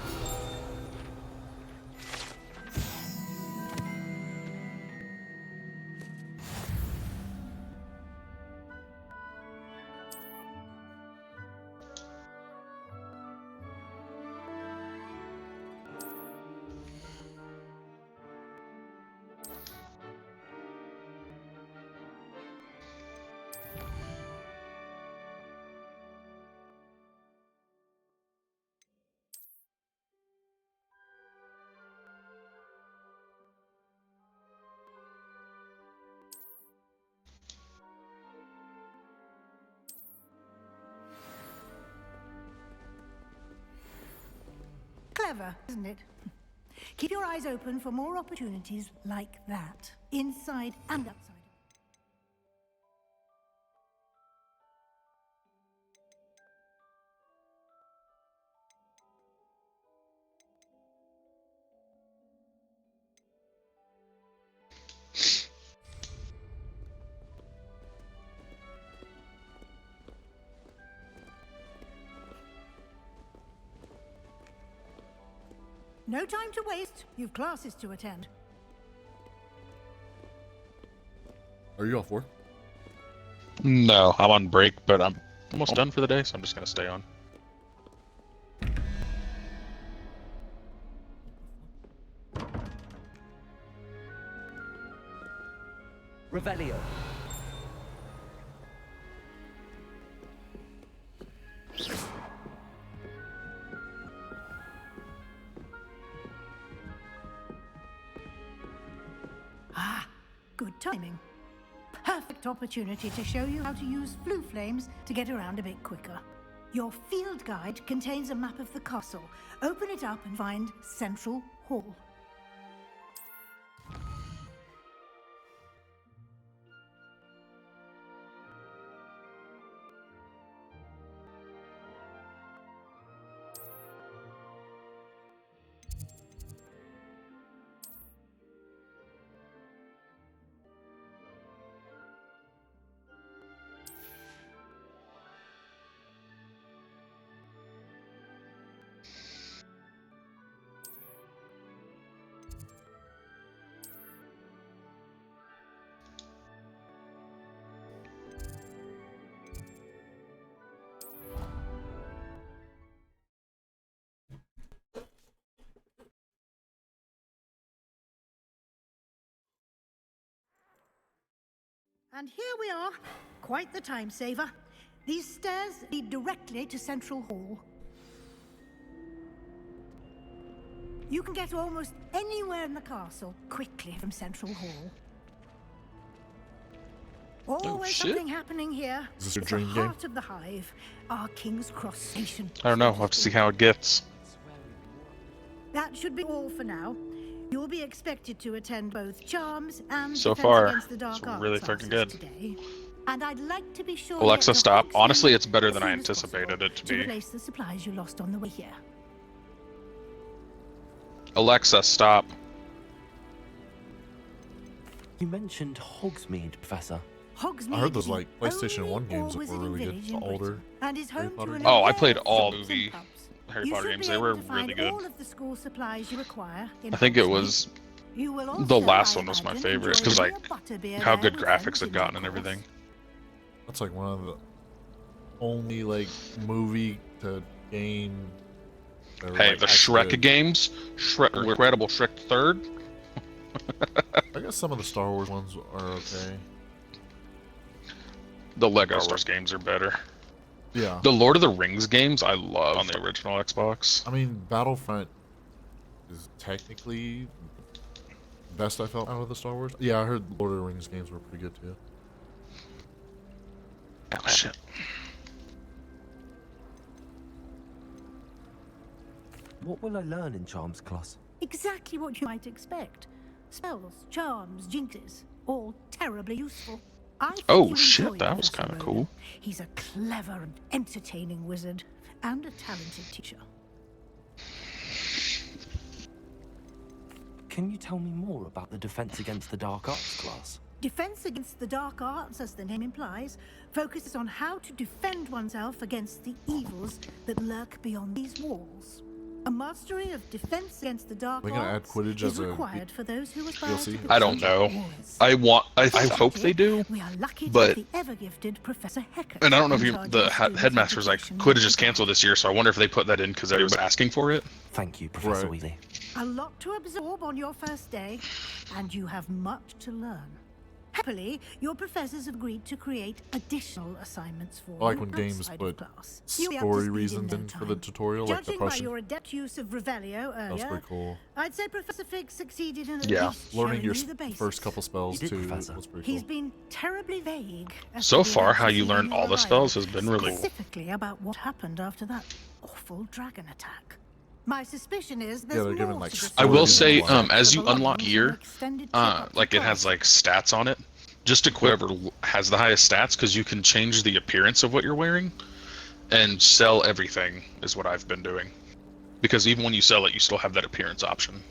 Clever, isn't it? Keep your eyes open for more opportunities like that, inside and outside. No time to waste. You've classes to attend. Are you off work? No, I'm on break, but I'm almost done for the day, so I'm just gonna stay on. Revelio. timing. Perfect opportunity to show you how to use flue flames to get around a bit quicker. Your field guide contains a map of the castle. Open it up and find Central Hall. And here we are. Quite the time saver. These stairs lead directly to Central Hall. You can get almost anywhere in the castle quickly from Central Hall. Always something happening here. Is this your It's dream the game? heart of the Hive, our King's Cross station. I don't know. We'll have to see how it gets. That should be all for now. You'll be expected to attend both Charms and So Defense far, Against the Dark it's Arts really classes freaking good. today. And I'd like to be sure Alexa, that your stop. Hog's Honestly, in it's better as than I soon as possible anticipated it to to be. replace the supplies you lost on the way here. Alexa, stop. You mentioned Hogsmeade, Professor. Hogsmeade I heard those is the like PlayStation only 1 games that were all-wizarding really good. village The in older Britain, and is Harry home Potter to an games. Oh, I array played of all shops and movie pubs. Harry You Potter should games. be They were able to really find good. all of the school supplies you require in I think it Hogsmeade. was You will the also, last I one was my imagine, favorite enjoy because real like butterbeer how there good with graphics friends had in gotten due and course. everything. That's like one of the only like movie to game. that were, Hey, like, the actually Shrek good. games, Incredible Shrek 3rd. I guess some of the Star Wars ones are okay. The Lego Star Wars games are better. Yeah. The Lord of the Rings games I love on the original Xbox. I mean, Battlefront is technically the best I felt out of the Star Wars. Yeah, I heard Lord of the Rings games were pretty good too. Oh shit. What will I learn in Charms class? Exactly what you might expect. Spells, charms, jinxes, all terribly useful. I think Oh you'll shit, enjoy that was Professor kind of Rogan. cool. He's a clever and entertaining wizard, and a talented teacher. Can you tell me more about the Defense Against the Dark Arts class? Defense Against the Dark Arts, as the name implies, focuses on how to defend oneself against the evils that lurk beyond these walls. A mastery of Defense Against the Dark Are they gonna add Arts Quidditch is as a required for those who aspire to DLC? become I don't know. warriors. I hope they do, We are lucky to but have the ever-gifted Professor Heckert. and I don't know if in you charge the of students' headmaster was like education. Quidditch is canceled this year, so I wonder if they put that in because everybody was asking for it. Thank you, Professor Right. Weasley. A lot to absorb on your first day, and you have much to learn. Happily, your professors have agreed to create additional assignments for I like you when games outside put of class. You'll be up to story speed reasons no in for the time. tutorial, like the Judging by Prussian. your adept use of Revelio That was earlier, pretty cool. I'd say Professor Fig succeeded in at Yeah. least Learning showing your you the basics. first couple spells You did, too Professor. was pretty He's cool. been terribly vague. as So to the far, how events you of learned your all the arrival, spells has been really cool. specifically about what happened after that awful dragon attack. My suspicion is there's they're more giving, to like, the I story will than say, just as the you unlock belongings of gear, an extended trip up to like it class. has like stats on it. Just equip whoever has the highest stats because you can change the appearance of what you're wearing and sell everything is what I've been doing. Because even when you sell it, you still have that appearance option.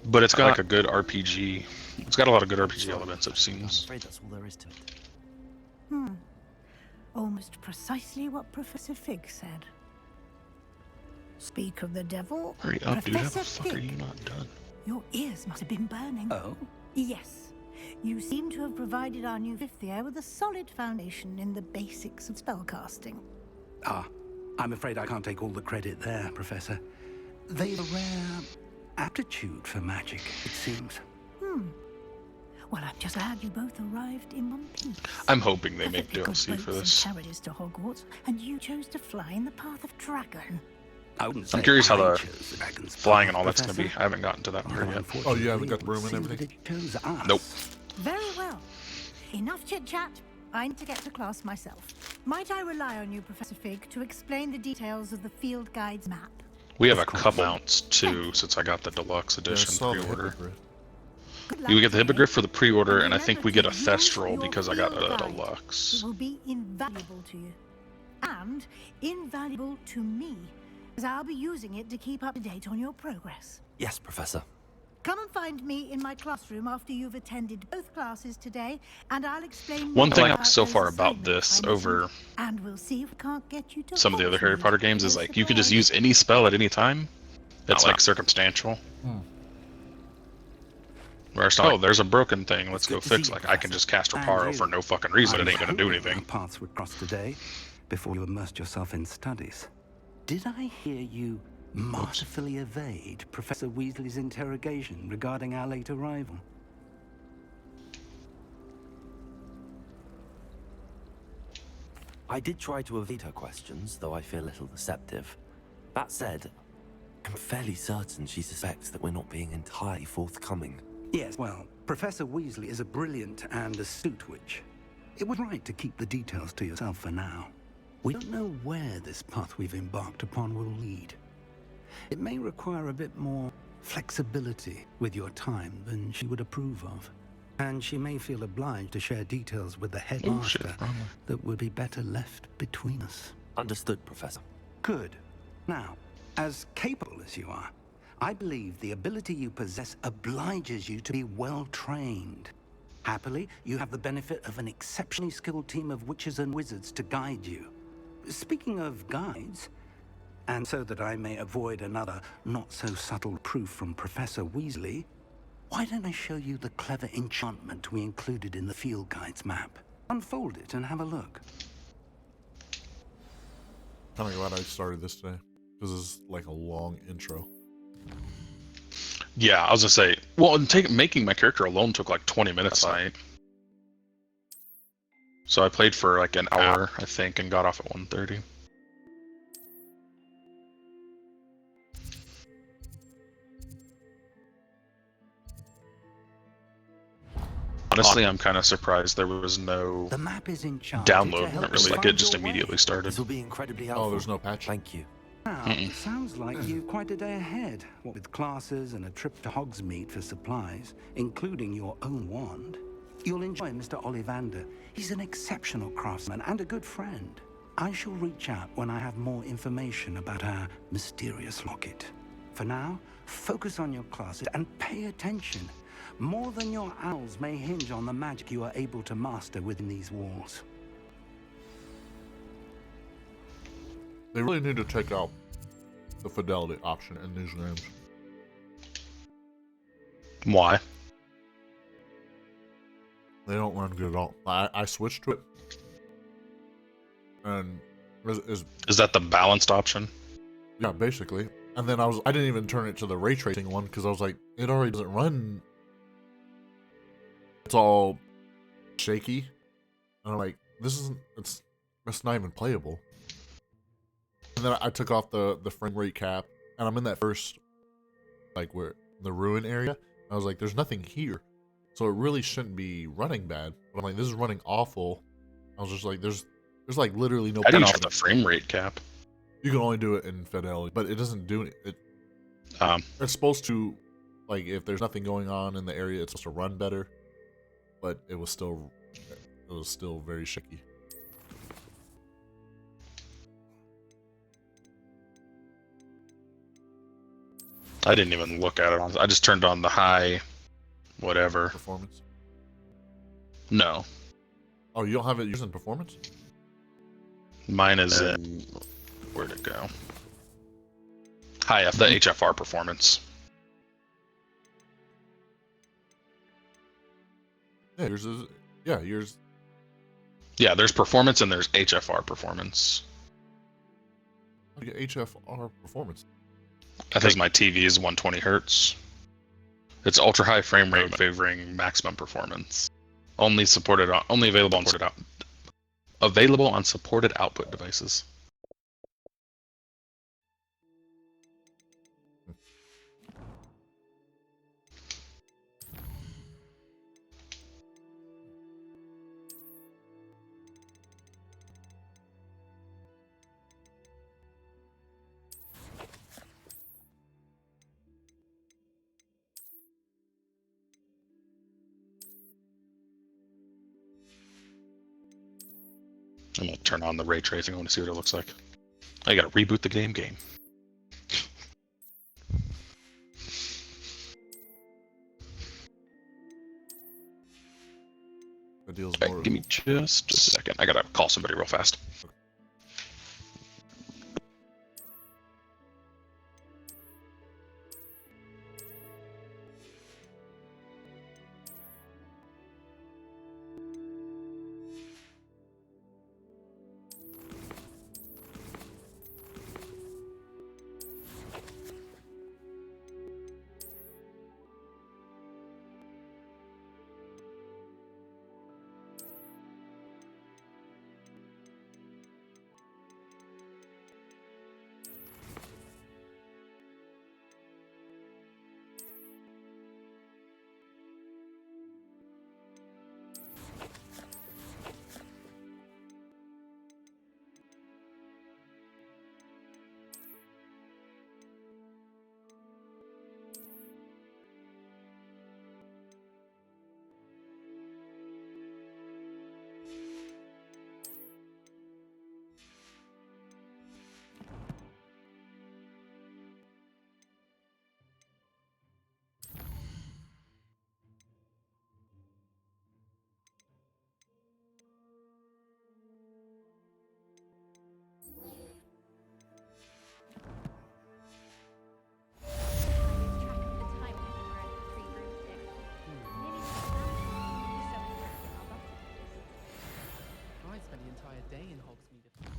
But it's got like a good RPG. It's got a lot of good RPG elements, it I'm seems. afraid that's all there is to it. Almost precisely what Professor Fig said. Speak of the devil. Hurry up, dude. How the Professor fuck are you Fig, not done? your ears must have been burning. Oh? Yes. You seem to have provided our new fifth year with a solid foundation in the basics of spellcasting. Ah, I'm afraid I can't take all the credit there, Professor. They've a rare aptitude for magic, it seems. Well, I'm just glad you both arrived in one piece. I'm hoping they make Perfectly good DLC for boats this. and carriages to Hogwarts, and you chose to fly in the path of dragon. I wouldn't I'm say curious how I the chose the dragon's flying path, and all that's going to be. Professor. I haven't gotten to that part yet. Oh, you haven't got the broom and Seems that everything? it chose us. Nope. Very well. Enough chit-chat. I need to get to class myself. Might I rely on you, Professor Fig, to explain the details of the field guide's map? We have a couple mounts too, since I got the deluxe edition saw the pre-order. hippogriff. You get the hippogriff for the pre-order, and I think remember we get to a use thestral your because I got field the guide. deluxe. It will be invaluable to you. And invaluable to me, as I'll be using it to keep up to date on your progress. Yes, Professor. Come and find me in my classroom after you've attended both classes today, and I'll explain One more thing about so those far about assignments this I mentioned, over and we'll see if we can't get you to some of the other Harry Hogsmeade Potter games is as a like you can just surprise. use any spell at any time. It's like circumstantial. Where it's not, oh, there's a broken thing, let's go fix. Like I can just cast Reparo for no fucking reason. It ain't gonna do anything. Our paths would cross today before you immersed yourself in studies. Did I hear you masterfully evade Professor Weasley's interrogation regarding our late arrival? I did try to evade her questions, though I feel a little deceptive. That said, I'm fairly certain she suspects that we're not being entirely forthcoming. Yes, well, Professor Weasley is a brilliant and astute witch. It was right to keep the details to yourself for now. We don't know where this path we've embarked upon will lead. It may require a bit more flexibility with your time than she would approve of. And she may feel obliged to share details with the headmaster that would be better left between us. Understood, Professor. Good. Now, as capable as you are, I believe the ability you possess obliges you to be well trained. Happily, you have the benefit of an exceptionally skilled team of witches and wizards to guide you. Speaking of guides, and so that I may avoid another not-so-subtle proof from Professor Weasley, why don't I show you the clever enchantment we included in the field guide's map? Unfold it and have a look. Kind of glad I started this today, because it's like a long intro. Yeah, I was gonna say, well, and making my character alone took like 20 minutes tonight. So I played for like an hour, I think, and got off at 1:30. Honestly, I'm kind of surprised there was no The map is enchanted download. to help Not really, you like find it just your way. immediately started. This will be incredibly helpful. Oh, there's no patch? Thank you. Now, sounds like you're quite a day ahead. What with classes and a trip to Hogsmeade for supplies, including your own wand. You'll enjoy Mr. Ollivander. He's an exceptional craftsman and a good friend. I shall reach out when I have more information about our mysterious locket. For now, focus on your classes and pay attention. More than your owls may hinge on the magic you are able to master within these walls. They really need to take out the fidelity option in these games. Why? They don't run good at all. I switched to it, and is that the balanced option? Yeah, basically. And then I didn't even turn it to the ray tracing one because I was like, it already doesn't run. It's all shaky, and I'm like, it's not even playable. And then I took off the frame rate cap, and I'm in that first, like, where the ruin area. I was like, there's nothing here, so it really shouldn't be running bad. But I'm like, this is running awful. I was just like, there's like literally no. I didn't off the frame rate cap. You can only do it in fidelity, but it doesn't do it. It's supposed to, like, if there's nothing going on in the area, it's supposed to run better. But it was still very shaky. I didn't even look at it. I just turned on the high, whatever. Performance? No. Oh, you don't have it using performance? Mine is in... Where'd it go? High F, the HFR performance. Yeah, yours is... Yeah, yours... Yeah, there's performance and there's HFR performance. How do you get HFR performance? I think my TV is 120 hertz. It's ultra high frame rate favoring maximum performance. Only available on supported output devices. I'm gonna turn on the ray tracing. I want to see what it looks like. I gotta reboot the game. The deal's Right, more. give me just a second. I gotta call somebody real fast. I spent the entire day in Hogsmeade.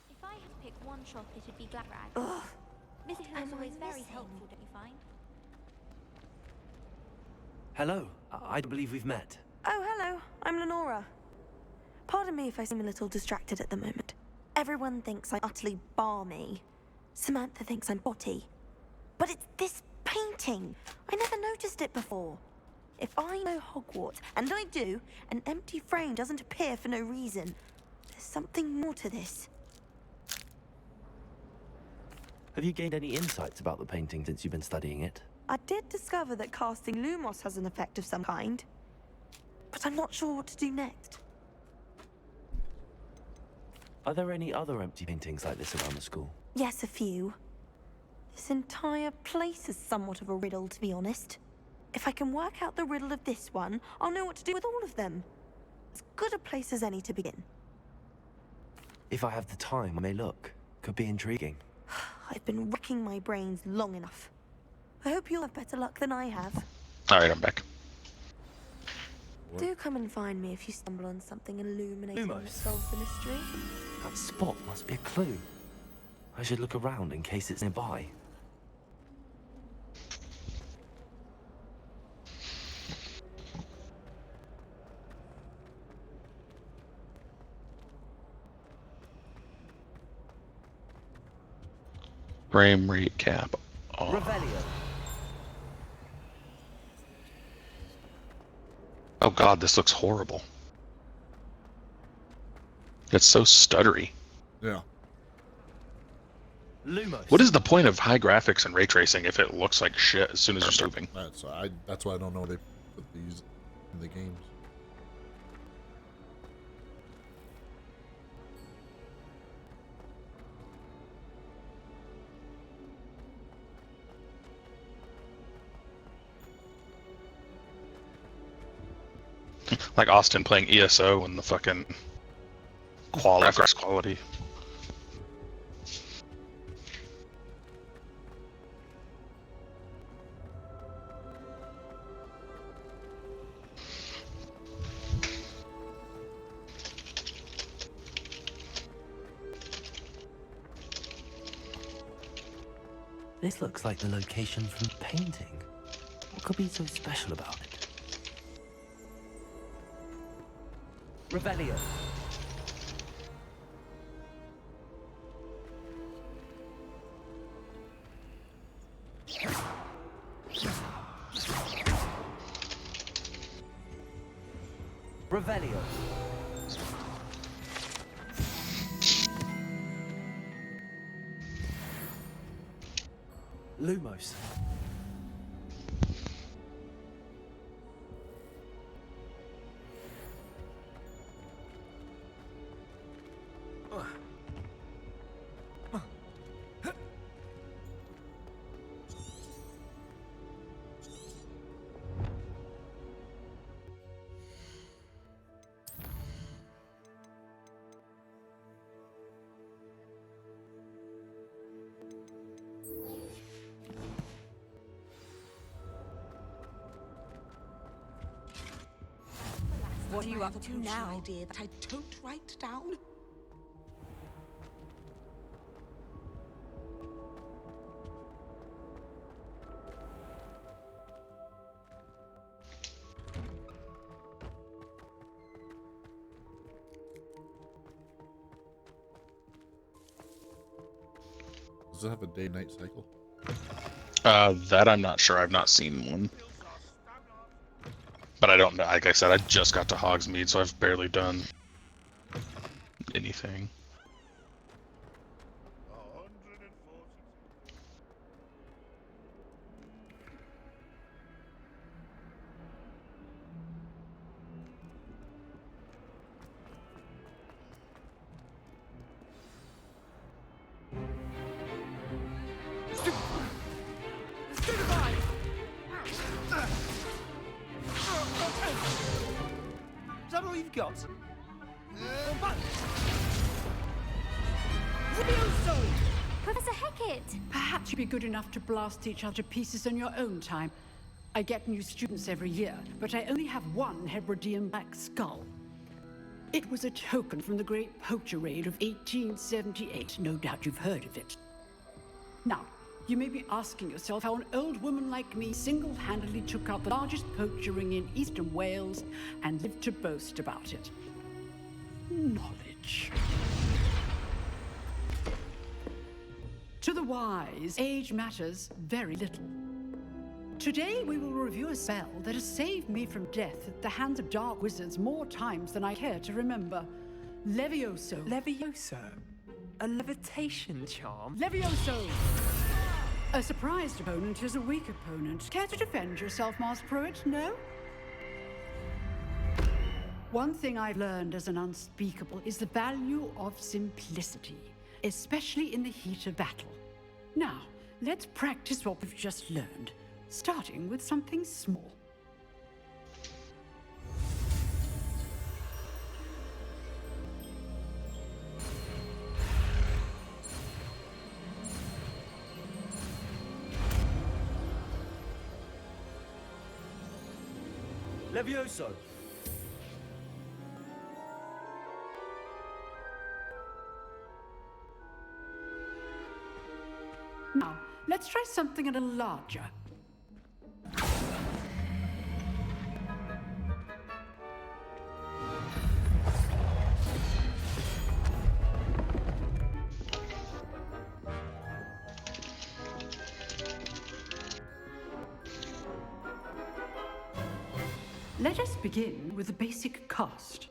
If I had to pick one shop, it'd be Glackrag. Ugh. Mrs. What is am I always very missing? helpful, don't you find? Hello. I believe we've met. Oh, hello. I'm Lenora. Pardon me if I seem a little distracted at the moment. Everyone thinks I'm utterly balmy. Samantha thinks I'm potty. But it's this painting. I never noticed it before. If I know Hogwarts, and I do, an empty frame doesn't appear for no reason. There's something more to this. Have you gained any insights about the painting since you've been studying it? I did discover that casting Lumos has an effect of some kind. But I'm not sure what to do next. Are there any other empty paintings like this around the school? Yes, a few. This entire place is somewhat of a riddle, to be honest. If I can work out the riddle of this one, I'll know what to do with all of them. As good a place as any to begin. If I have the time, I may look. Could be intriguing. I've been racking my brains long enough. I hope you'll have better luck than I have. Alright, I'm back. Do come and find me if you stumble on something illuminating that Lumos. solves the mystery. That spot must be a clue. I should look around in case it's nearby. Frame rate cap. Oh. Revelio. Oh god, this looks horrible. It's so stuttery. Yeah. Lumos. What is the point of high graphics and ray tracing if it looks like shit as soon as you're starting? That's why I don't know they put these in the games. Like Austin playing ESO and the fucking quality. This looks like the location from the painting. What could be so special about it? Revelio. Revelio. Lumos. What are you up to now? Idea that I don't write down. Does it have a day-night cycle? That I'm not sure. I've not seen one. But I don't know. Like I said, I just got to Hogsmeade, so I've barely done anything. Is that all you've got? Professor Hecat! Perhaps you'd be good enough to blast each other to pieces in your own time. I get new students every year, but I only have one Hebridean black skull. It was a token from the Great Poacher Raid of 1878. No doubt you've heard of it. Now, you may be asking yourself how an old woman like me single-handedly took out the largest poacher ring in eastern Wales and lived to boast about it. Knowledge. To the wise, age matters very little. Today we will review a spell that has saved me from death at the hands of dark wizards more times than I care to remember. Levioso. Levioso? A levitation charm? Levioso! A surprised opponent is a weak opponent. Care to defend yourself, Master Pruitt? No? One thing I've learned as an unspeakable is the value of simplicity, especially in the heat of battle. Now, let's practice what we've just learned, starting with something small. Levioso! Now, let's try something a little larger. Let us begin with the basic cast.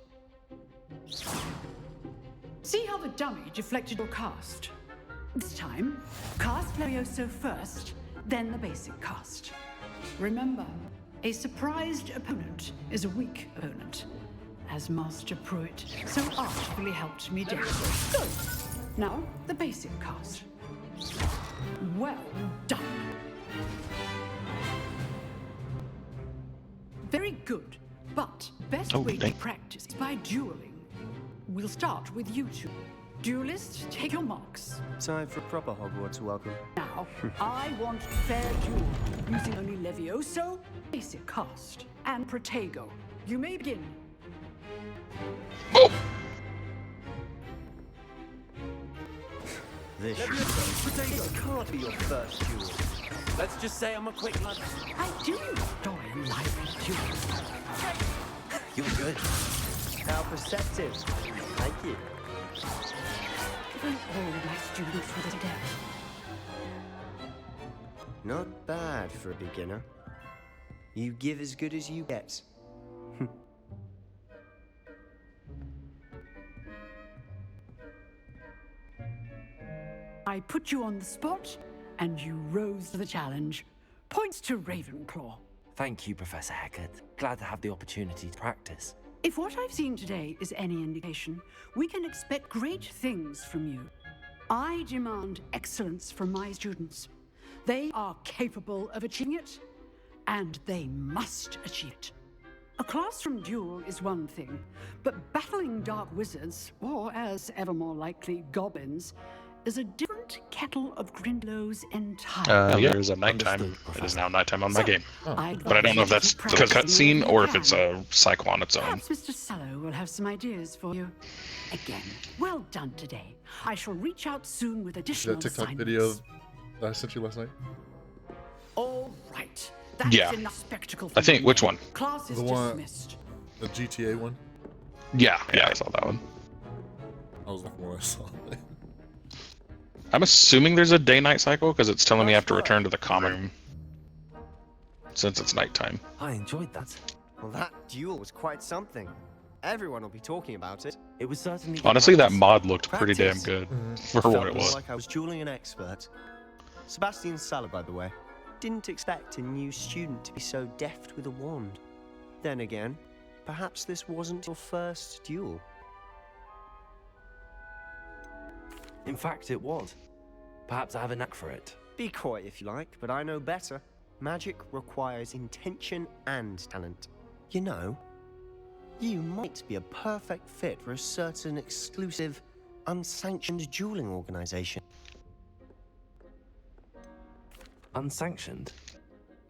See how the dummy deflected your cast? This time, cast Levioso first, then the basic cast. Remember, a surprised opponent is a weak opponent, as Master Pruitt so artfully helped me do. Good. Now, the basic cast. Well done. Very good, but best way to practice is by dueling. We'll start with you two. Duelists, take your marks. Time for a proper Hogwarts welcome. Now, I want fair duel, using only Levioso, basic cast, and Protego. You may begin. This can't be your first duel. Let's just say I'm a quick lunch. I do enjoy lively duels. You're good. How perceptive. Thank you. Giving all my students with a death. Not bad for a beginner. You give as good as you get. I put you on the spot, and you rose to the challenge. Points to Ravenclaw. Thank you, Professor Hecat. Glad to have the opportunity to practice. If what I've seen today is any indication, we can expect great things from you. I demand excellence from my students. They are capable of achieving it, and they must achieve it. A classroom duel is one thing, but battling dark wizards, or as ever more likely, goblins, is a different kettle of Grindlow's entirely. Yeah, there's a nighttime. It is now nighttime on my game. I'd But I don't know if that's the cutscene or if it's a cycle on its own. Perhaps Mr. Sallow will have some ideas for you. Again, well done today. I shall reach out soon with additional That TikTok assignments. video that I sent you last night? All right. That's Yeah. enough spectacle for I think, me. which one? Class is The one, dismissed. the GTA one? Yeah, I saw that one. That was the one I saw. I'm assuming there's a day-night cycle because it's telling me I have to return to the common room since it's nighttime. I enjoyed that. Well, that duel was quite something. Everyone will be talking about it. It was certainly. Honestly, that mod looked pretty damn Practice. good for Felt what it was. like I was dueling an expert. Sebastian Sala, by the way, didn't expect a new student to be so deft with a wand. Then again, perhaps this wasn't your first duel. In fact, it was. Perhaps I have a knack for it. Be coy if you like, but I know better. Magic requires intention and talent. You know, you might be a perfect fit for a certain exclusive, unsanctioned dueling organization. Unsanctioned?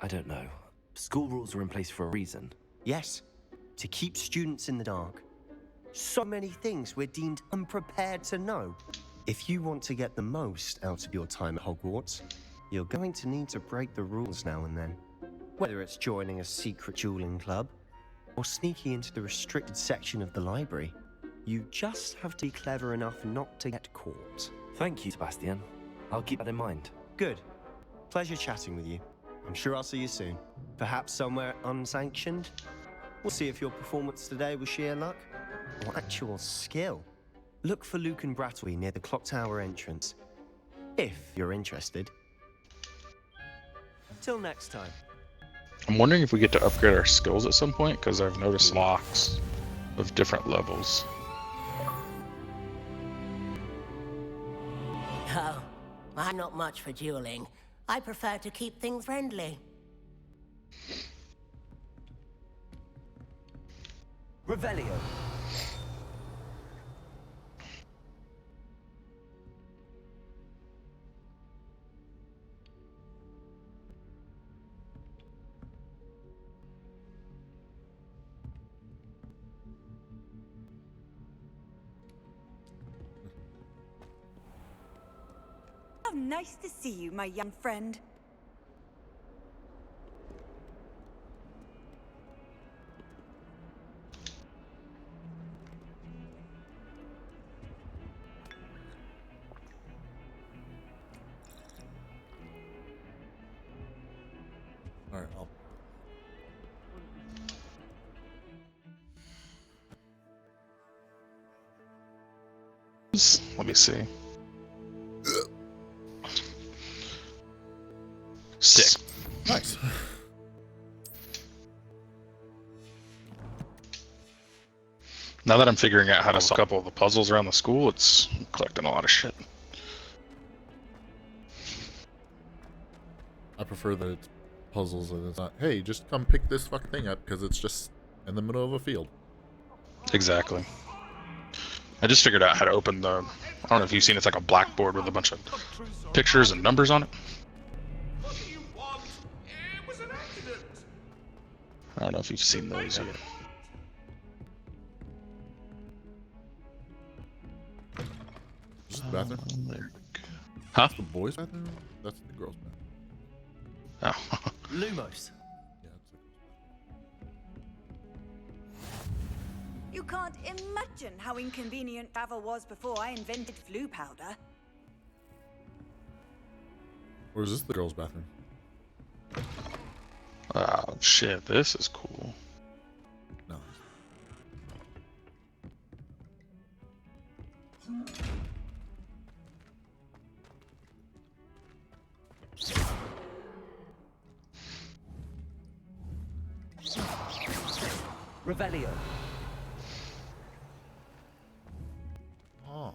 I don't know. School rules are in place for a reason. Yes, to keep students in the dark. So many things we're deemed unprepared to know. If you want to get the most out of your time at Hogwarts, you're going to need to break the rules now and then. Whether it's joining a secret dueling club, or sneaking into the restricted section of the library, you just have to be clever enough not to get caught. Thank you, Sebastian. I'll keep that in mind. Good. Pleasure chatting with you. I'm sure I'll see you soon. Perhaps somewhere unsanctioned? We'll see if your performance today was sheer luck, or actual skill. Look for Luke and Brattleby near the clock tower entrance, if you're interested. Till next time. I'm wondering if we get to upgrade our skills at some point because I've noticed locks of different levels. Oh, I'm not much for dueling. I prefer to keep things friendly. Revelio. How nice to see you, my young friend. All right, I'll... Let me see. Sick. Nice. Now that I'm figuring out how to solve a couple of the puzzles around the school, it's collecting a lot of shit. I prefer that it's puzzles and it's not, hey, just come pick this fucking thing up because it's just in the middle of a field. Exactly. I just figured out how to open the... I don't know if you've seen it's like a blackboard with a bunch of pictures and numbers on it. I don't know if you've seen those yet. Is this the bathroom? There we go. Huh? That's the boys' bathroom? That's the girls' bathroom. Oh. Lumos. You can't imagine how inconvenient travel was before I invented flu powder. Or is this the girls' bathroom? Oh shit, this is cool. No. Revelio. Oh.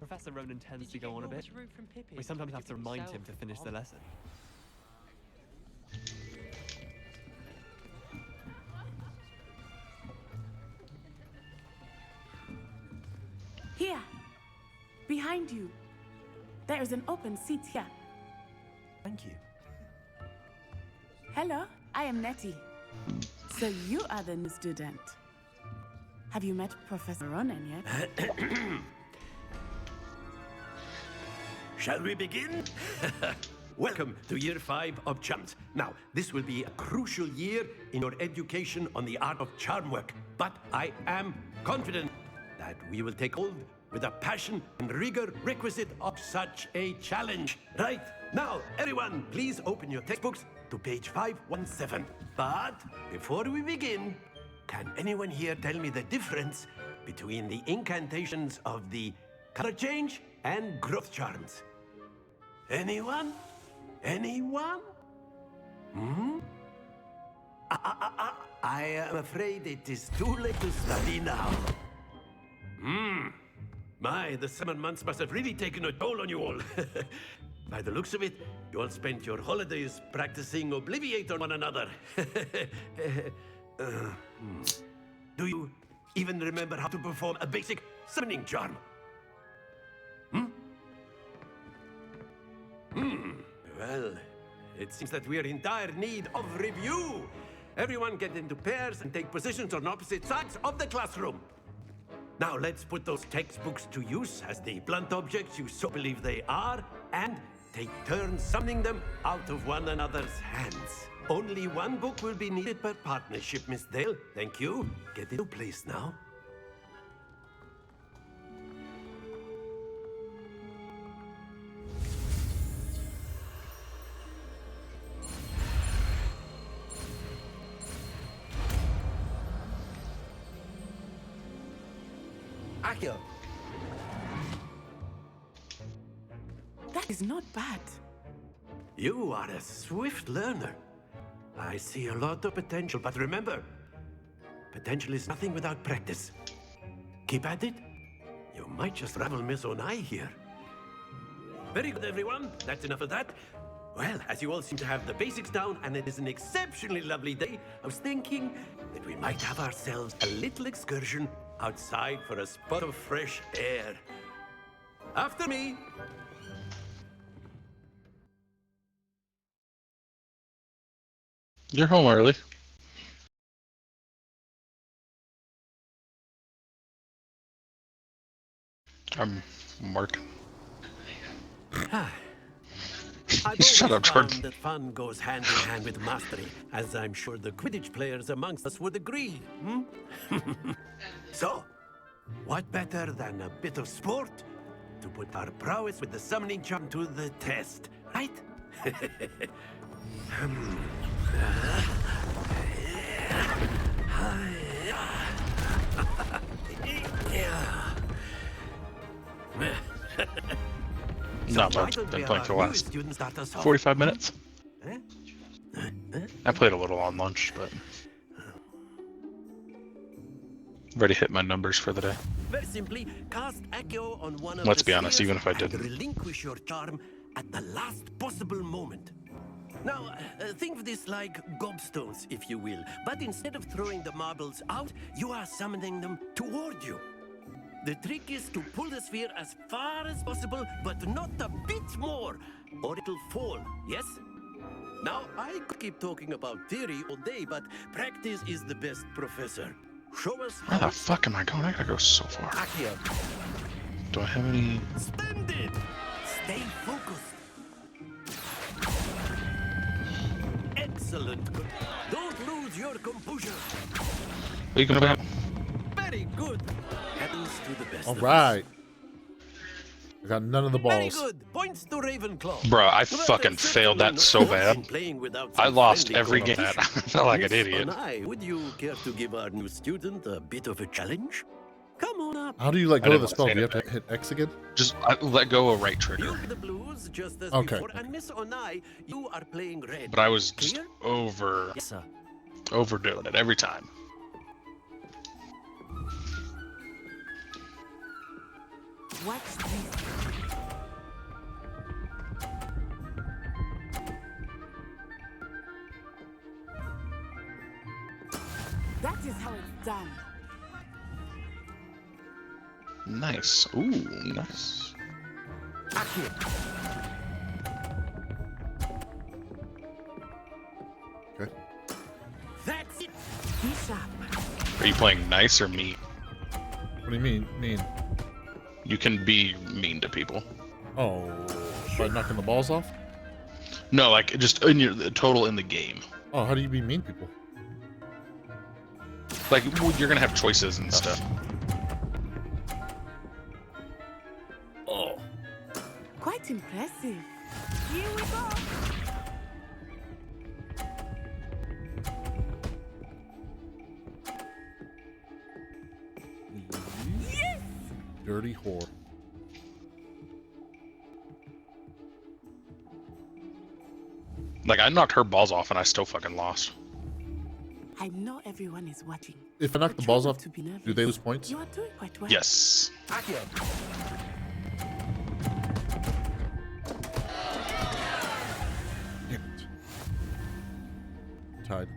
Professor Ronan tends to go on a bit. We sometimes have to remind him to finish the lesson. Here, behind you. There is an open seat here. Thank you. Hello, I am Nettie. So you are the new student. Have you met Professor Ronan yet? Shall we begin? Welcome to Year 5 of Charms. Now, this will be a crucial year in your education on the art of charm work, but I am confident that we will take hold with the passion and rigor requisite of such a challenge. Right, now, everyone, please open your textbooks to page 517. But before we begin, can anyone here tell me the difference between the incantations of the color change and growth charms? Anyone? Anyone? Hmm? I am afraid it is too late to study now. My, the summer months must have really taken a toll on you all. By the looks of it, you all spent your holidays practicing Obliviate on one another. Do you even remember how to perform a basic summoning charm? Well, it seems that we are in dire need of review. Everyone get into pairs and take positions on opposite sides of the classroom. Now let's put those textbooks to use as the blunt objects you so believe they are, and take turns summoning them out of one another's hands. Only one book will be needed per partnership, Miss Dale. Thank you. Get into place now. Akio. That is not bad. You are a swift learner. I see a lot of potential, but remember, potential is nothing without practice. Keep at it. You might just rival Miss Onai here. Very good, everyone. That's enough of that. Well, as you all seem to have the basics down, and it is an exceptionally lovely day, I was thinking that we might have ourselves a little excursion outside for a spot of fresh air. After me. You're home early. I'm working. I've Shut up, always found Jordan. that fun goes hand in hand with mastery, as I'm sure the Quidditch players amongst us would agree. So, what better than a bit of sport to put our prowess with the summoning charm to the test, right? No, I've been playing for the last 45 minutes. I played a little on lunch, but I've already hit my numbers for the day. Very simply, cast Accio on one of Let's the be honest, spheres even if I and didn't. relinquish your charm at the last possible moment. Now, think of this like gobstones, if you will. But instead of throwing the marbles out, you are summoning them toward you. The trick is to pull the sphere as far as possible, but not a bit more, or it'll fall, yes? Now, I could keep talking about theory all day, but practice is the best professor. Show us Where how the fuck am I going? I gotta go so far. Accio. Do I have any? Splendid! Stay focused. Excellent. Don't lose your composure. Are you gonna back? Very good. Happens to the best All of right. I got none of the Very balls. good. Points to Ravenclaw. Bro, I fucking failed that so bad. I lost every game. I felt like an idiot. Would you care to give our new student a bit of a challenge? Come on up. How do you let I go of didn't the spell? Do say you have it. to hit X again? Just let go of right trigger. You're the blues just as Okay. before, and Miss Onai, you are playing red. But I was just Clear? overdoing it every time. Watch these That is how it's done. Nice. Ooh, nice. Okay. That's it. Be sharp. Are you playing nice or mean? What do you mean? You can be mean to people. Oh, by knocking the balls off? No, like just in your total in the game. Oh, how do you be mean to people? Like well, you're gonna have choices and stuff. Oh. Quite impressive. Here we go. Yes! Dirty whore. Like I knocked her balls off and I still fucking lost. I know everyone is watching. If I knock the Try balls not off, to be nervous. do they lose points? You are doing quite well. Yes. Damn it. Tied.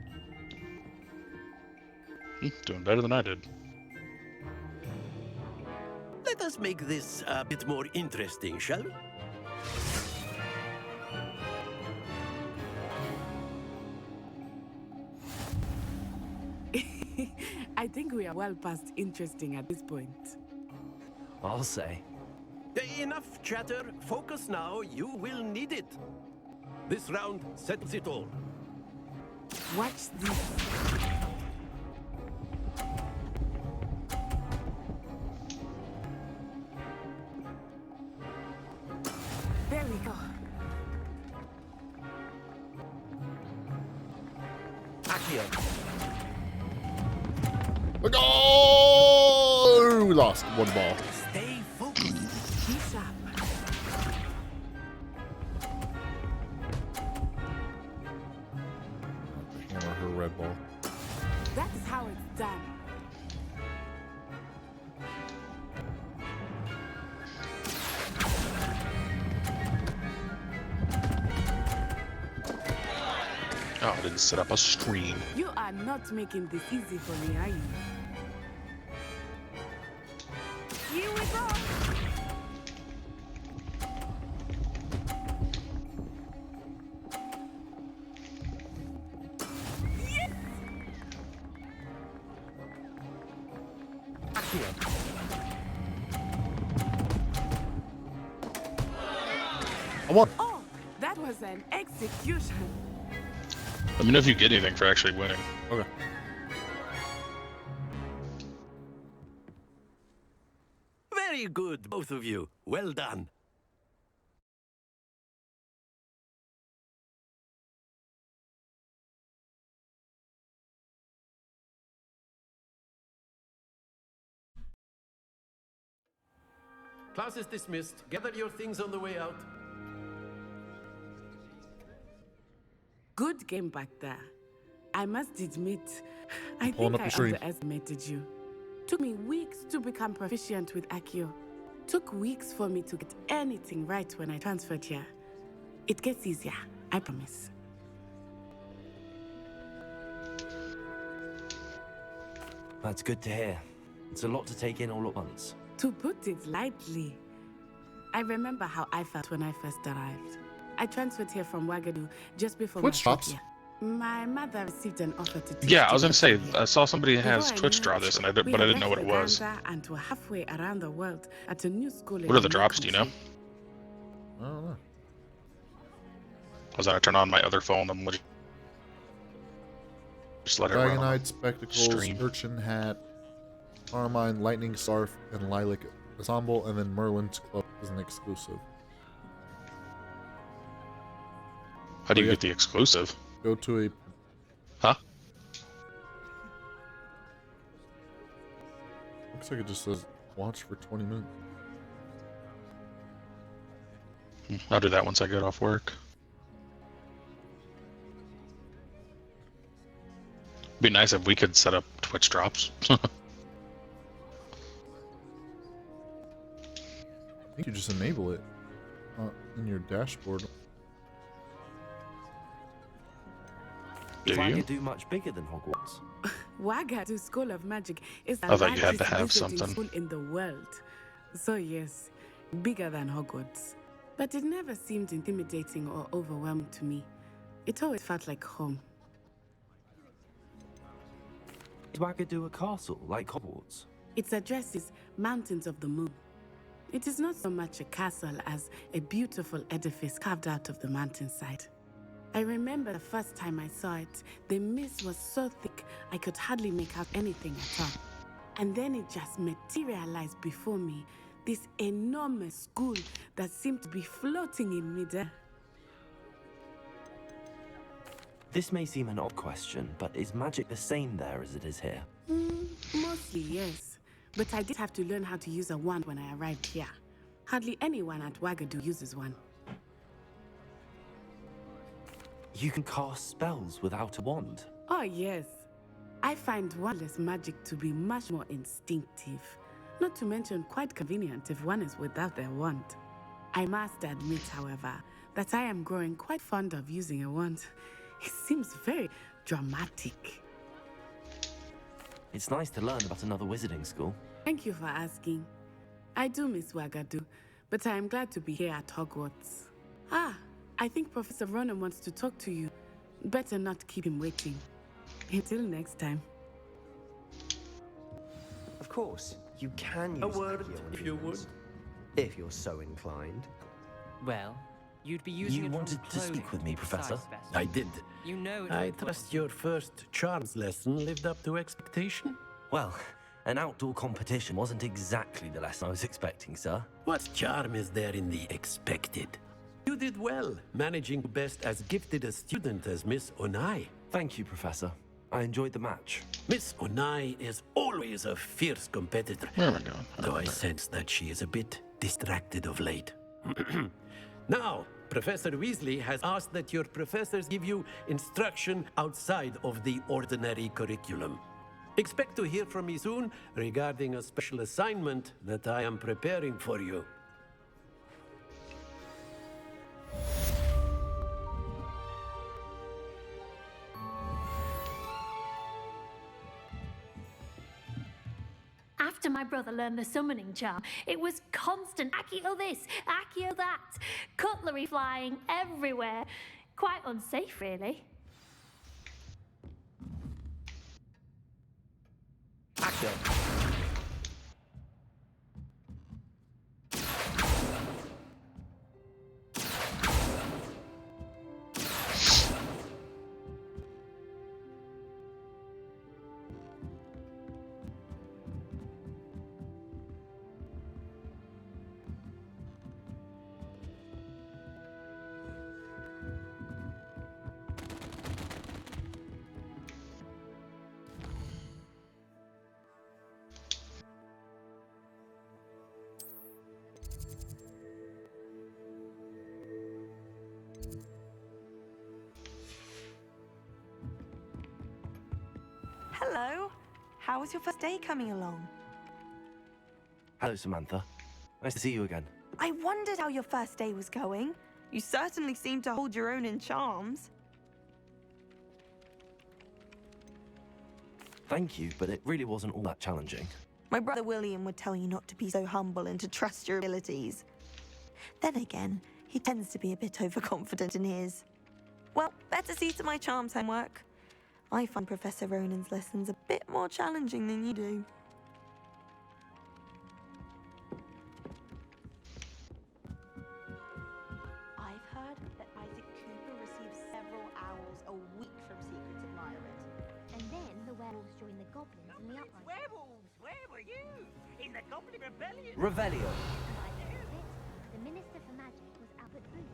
Doing better than I did. Let us make this a bit more interesting, shall we? I think we are well past interesting at this point. I'll say. Enough chatter. Focus now. You will need it. This round settles it all. Watch this. There we go. Look! Oh! We lost one ball. Stay focused. Be sharp. Hammer her red ball. That is how it's done. Oh, I didn't set up a stream. You are not making this easy for me, are you? Here we go. Yes! I won. Oh, that was an execution. Let me know if you get anything for actually winning. Okay. Very good, both of you. Well done. Class is dismissed. Gather your things on the way out. Good game back there. I must admit, I Pulling think up I the stream. underestimated you. Took me weeks to become proficient with Accio. Took weeks for me to get anything right when I transferred here. It gets easier, I promise. That's good to hear. It's a lot to take in all at once. To put it lightly, I remember how I felt when I first arrived. I transferred here from Wagadu just before Twitch my drops? first year. My mother received an offer to teach. Yeah, I was in gonna say Ethiopia. I saw somebody Before has I Twitch knew draw it, this, and we but I had didn't know what it left was. Uganda and were halfway around the world at a new school. What are the drops? Do you know? I don't know. I was gonna turn on my other phone and just let it run. Dragonite, Spectacles, Stream. Urchin Hat, Carmine, Lightning Scarf, and Lilac Ensemble, and then Merlin's Cloak is an exclusive. How do you yeah. get the exclusive? Go to a... Huh? Looks like it just says watch for 20 minutes. I'll do that once I get off work. Be nice if we could set up Twitch drops. I think you just enable it in your dashboard. If Do I you? could do much bigger than Hogwarts. Wagadu School of Magic is the I thought you had to largest have wizarding something. school in the world. So yes, bigger than Hogwarts. But it never seemed intimidating or overwhelming to me. It always felt like home. Is Wagadu a castle like Hogwarts? Its address is Mountains of the Moon. It is not so much a castle as a beautiful edifice carved out of the mountainside. I remember the first time I saw it, the mist was so thick I could hardly make out anything at all. And then it just materialized before me, this enormous school that seemed to be floating in midair. This may seem an odd question, but is magic the same there as it is here? Mostly, yes. But I did have to learn how to use a wand when I arrived here. Hardly anyone at Wagadu uses one. You can cast spells without a wand. Oh, yes. I find wandless magic to be much more instinctive. Not to mention quite convenient if one is without their wand. I must admit, however, that I am growing quite fond of using a wand. It seems very dramatic. It's nice to learn about another wizarding school. Thank you for asking. I do miss Wagadu, but I am glad to be here at Hogwarts. Ah, I think Professor Ronan wants to talk to you. Better not keep him waiting. Until next time. Of course, you can use A word, Accio on if you humans, if you're so inclined. Well, you'd be using You it wanted from to speak clothing with me, besides Professor? vestments. I did. You know it I would trust your first charms lesson lived up to expectation. Well, an outdoor competition wasn't exactly the lesson I was expecting, sir. What charm is there in the expected? You did well, managing to best as gifted a student as Miss Onai. Thank you, Professor. I enjoyed the match. Miss Onai is always a fierce competitor. There we go. Though I sense that she is a bit distracted of late. Now, Professor Weasley has asked that your professors give you instruction outside of the ordinary curriculum. Expect to hear from me soon regarding a special assignment that I am preparing for you. After my brother learned the summoning charm, it was constant Accio this, Accio that, cutlery flying everywhere. Quite unsafe, really. Accio. Hello. How was your first day coming along? Hello, Samantha. Nice to see you again. I wondered how your first day was going. You certainly seem to hold your own in charms. Thank you, but it really wasn't all that challenging. My brother William would tell you not to be so humble and to trust your abilities. Then again, he tends to be a bit overconfident in his. Well, better see to my charms homework. I find Professor Ronan's lessons a bit more challenging than you do. I've heard that Isaac Cooper receives several owls a week from secret admirers. And then the werewolves joined the goblins in the uprising. Werewolves! Where were you? In the Goblin Rebellion? Revelio. And by the end of it, the Minister for Magic was Albert Booth.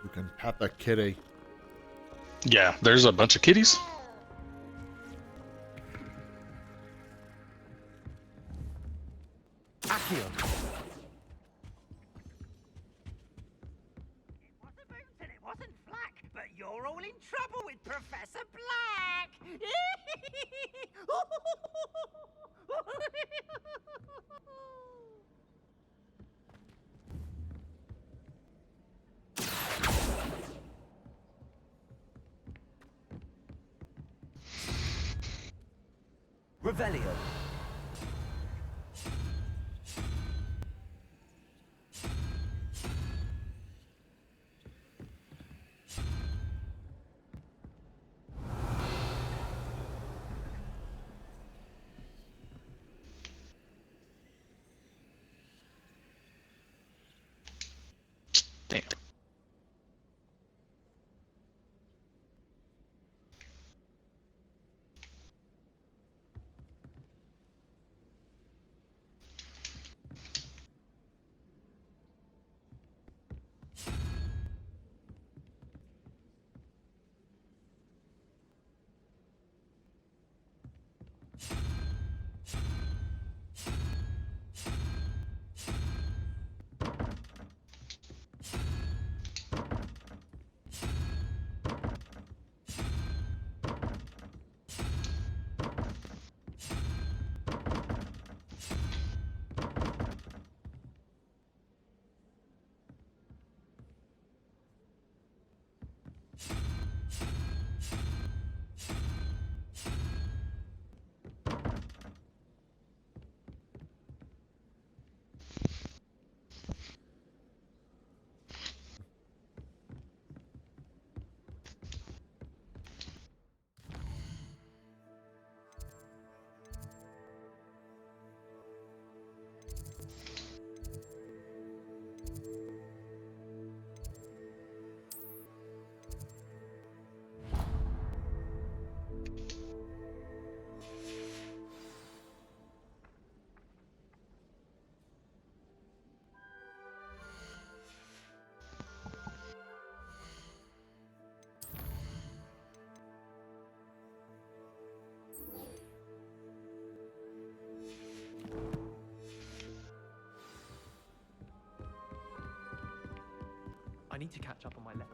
You can pat that kitty. Yeah, there's a bunch of kitties. Accio. It wasn't flak, but you're you're all in trouble with Professor Black. Revelio. Damn. I need to catch up on my left.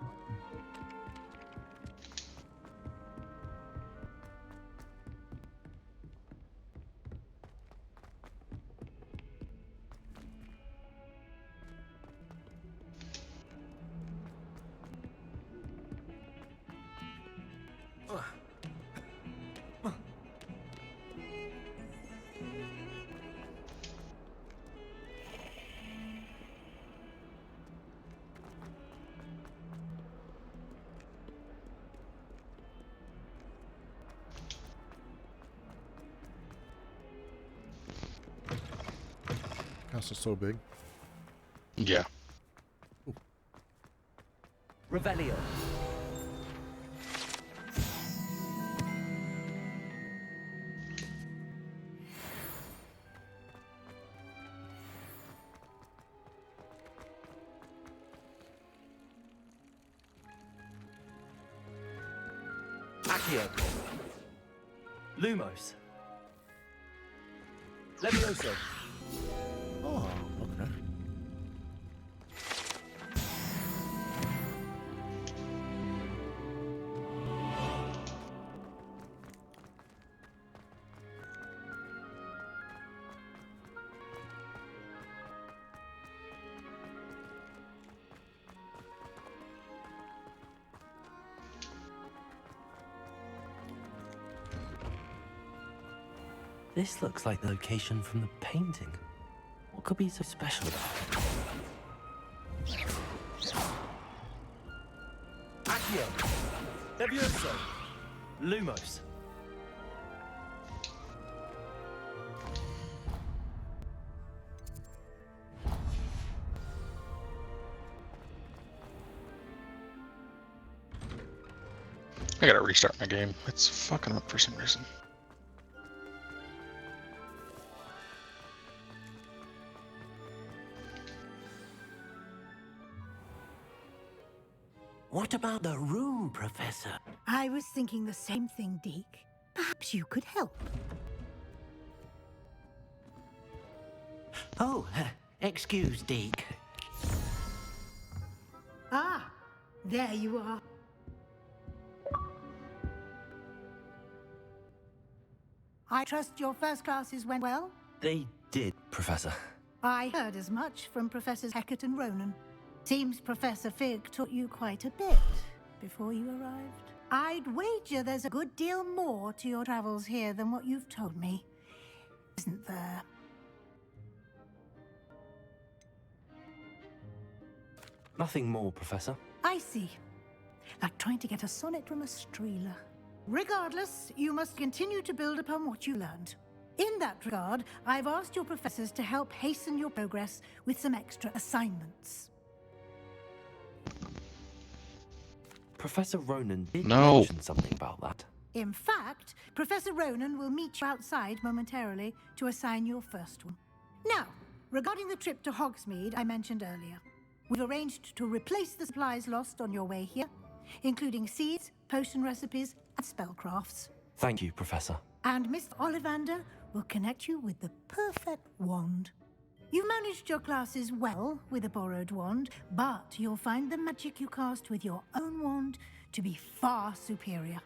Castle's so big. Yeah. Ooh. Revelio. Accio. Lumos. Levioso. Oh, okay. This looks like the location from the painting. What could be so special about it? Accio. Levioso. Lumos. I gotta restart my game. It's fucking up for some reason. What about the room, Professor? I was thinking the same thing, Deke. Perhaps you could help. Oh, excuse, Deke. Ah, there you are. I trust your first classes went well? They did, Professor. I heard as much from Professors Hecat and Ronan. Seems Professor Fig taught you quite a bit before you arrived. I'd wager there's a good deal more to your travels here than what you've told me. Isn't there? Nothing more, Professor. I see. Like trying to get a sonnet from a streeler. Regardless, you must continue to build upon what you learned. In that regard, I've asked your professors to help hasten your progress with some extra assignments. Professor Ronan did No. mention something about that. In fact, Professor Ronan will meet you outside momentarily to assign your first one. Now, regarding the trip to Hogsmeade I mentioned earlier, we've arranged to replace the supplies lost on your way here, including seeds, potion recipes, and spellcrafts. Thank you, Professor. And Mr. Ollivander will connect you with the perfect wand. You managed your classes well with a borrowed wand, but you'll find the magic you cast with your own wand to be far superior.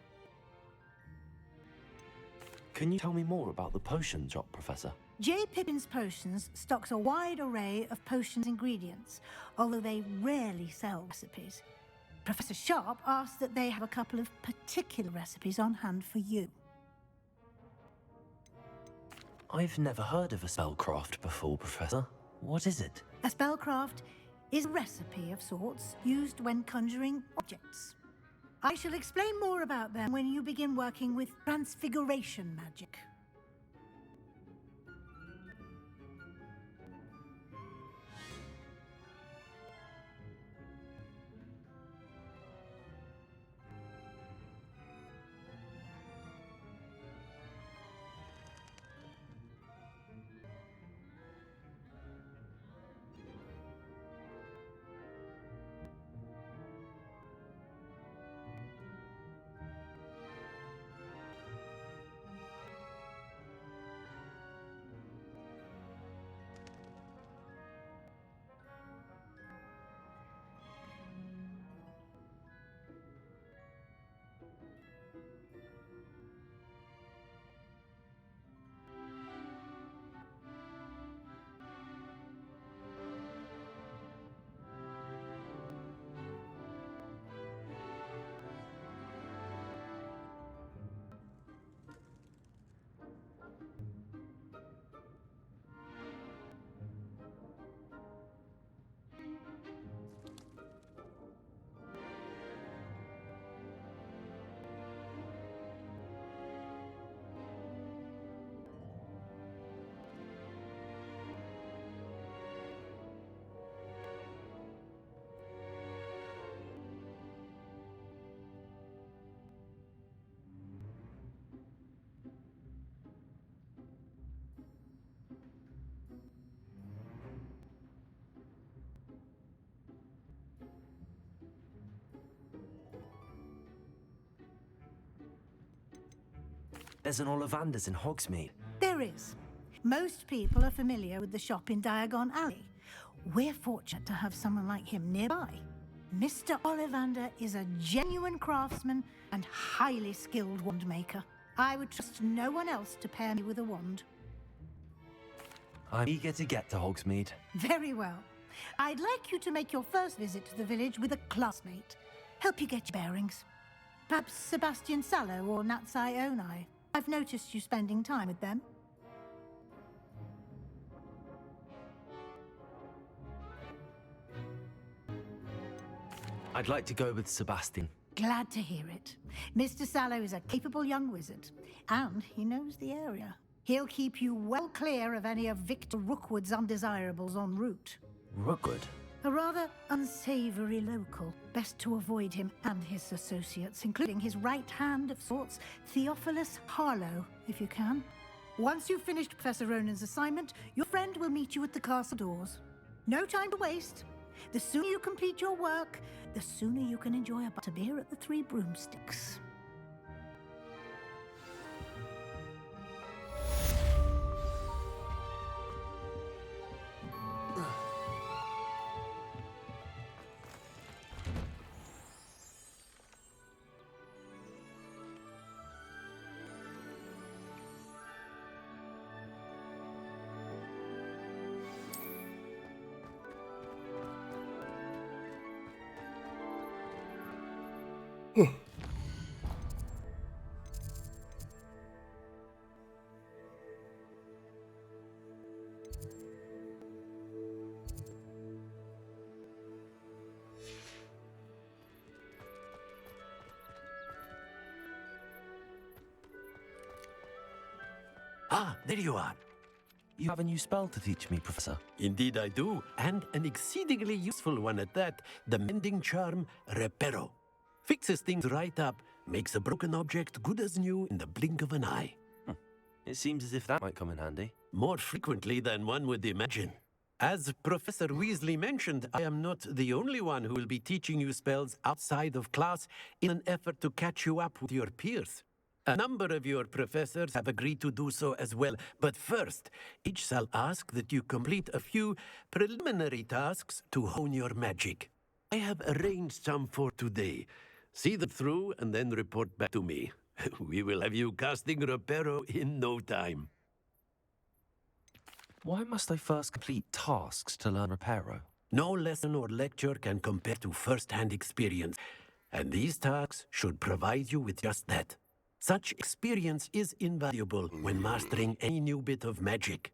Can you tell me more about the potion shop, Professor? J. Pippin's Potions stocks a wide array of potions ingredients, although they rarely sell recipes. Professor Sharp asked that they have a couple of particular recipes on hand for you. I've never heard of a spellcraft before, Professor. What is it? A spellcraft is a recipe of sorts used when conjuring objects. I shall explain more about them when you begin working with transfiguration magic. There's an Ollivander's in Hogsmeade. There is. Most people are familiar with the shop in Diagon Alley. We're fortunate to have someone like him nearby. Mr. Ollivander is a genuine craftsman and highly skilled wand maker. I would trust no one else to pair me with a wand. I'm eager to get to Hogsmeade. Very well. I'd like you to make your first visit to the village with a classmate. Help you get your bearings. Perhaps Sebastian Sallow or Natsai Onai. I've noticed you spending time with them. I'd like to go with Sebastian. Glad to hear it. Mr. Sallow is a capable young wizard, and he knows the area. He'll keep you well clear of any of Victor Rookwood's undesirables en route. Rookwood? A rather unsavory local. Best to avoid him and his associates, including his right hand of sorts, Theophilus Harlow, if you can. Once you've finished Professor Ronan's assignment, your friend will meet you at the castle doors. No time to waste. The sooner you complete your work, the sooner you can enjoy a butterbeer at the Three Broomsticks. Ah, there you are. You have a new spell to teach me, Professor. Indeed I do, and an exceedingly useful one at that, the mending charm Reparo. Fixes things right up, makes a broken object good as new in the blink of an eye. It seems as if that might come in handy. More frequently than one would imagine. As Professor Weasley mentioned, I am not the only one who will be teaching you spells outside of class in an effort to catch you up with your peers. A number of your professors have agreed to do so as well, but first, each shall ask that you complete a few preliminary tasks to hone your magic. I have arranged some for today. See them through and then report back to me. We will have you casting Reparo in no time. Why must I first complete tasks to learn Reparo? No lesson or lecture can compare to first-hand experience, and these tasks should provide you with just that. Such experience is invaluable when mastering any new bit of magic.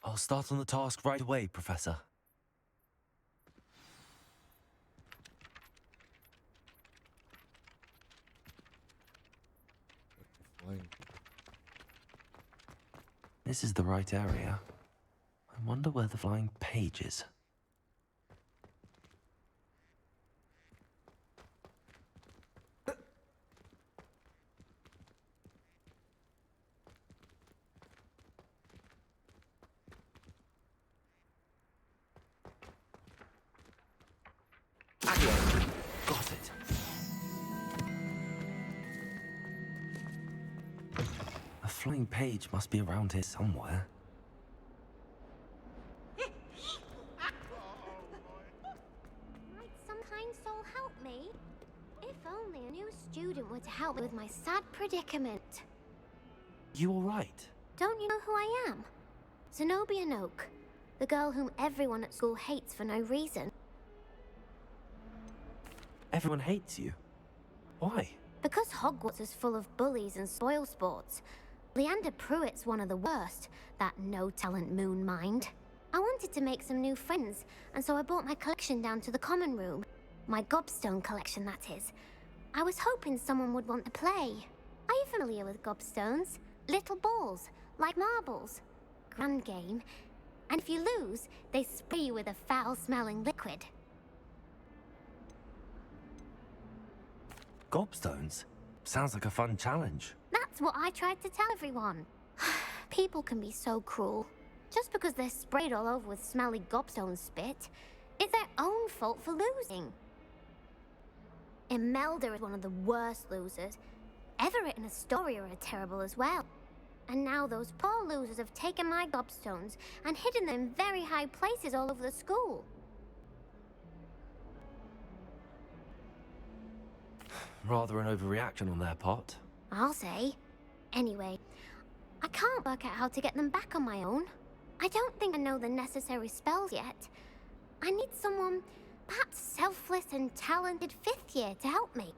I'll start on the task right away, Professor. This is the right area. I wonder where the flying page is. Got it. A flying page must be around here somewhere. Might some kind soul help me? If only a new student were to help me with my sad predicament. You all right? Don't you know who I am? Zenobia Noak, the girl whom everyone at school hates for no reason. Everyone hates you. Why? Because Hogwarts is full of bullies and spoil sports. Leander Pruitt's one of the worst, that no-talent moon mind. I wanted to make some new friends, and so I brought my collection down to the common room. My gobstone collection, that is. I was hoping someone would want to play. Are you familiar with gobstones? Little balls, like marbles. Grand game. And if you lose, they spray you with a foul-smelling liquid. Gobstones? Sounds like a fun challenge. That's what I tried to tell everyone. People can be so cruel. Just because they're sprayed all over with smelly gobstone spit, it's their own fault for losing. Imelda is one of the worst losers. Everett and Astoria are terrible as well. And now those poor losers have taken my gobstones and hidden them in very high places all over the school. Rather an overreaction on their part. I'll say. Anyway, I can't work out how to get them back on my own. I don't think I know the necessary spells yet. I need someone, perhaps selfless and talented 5th year to help me.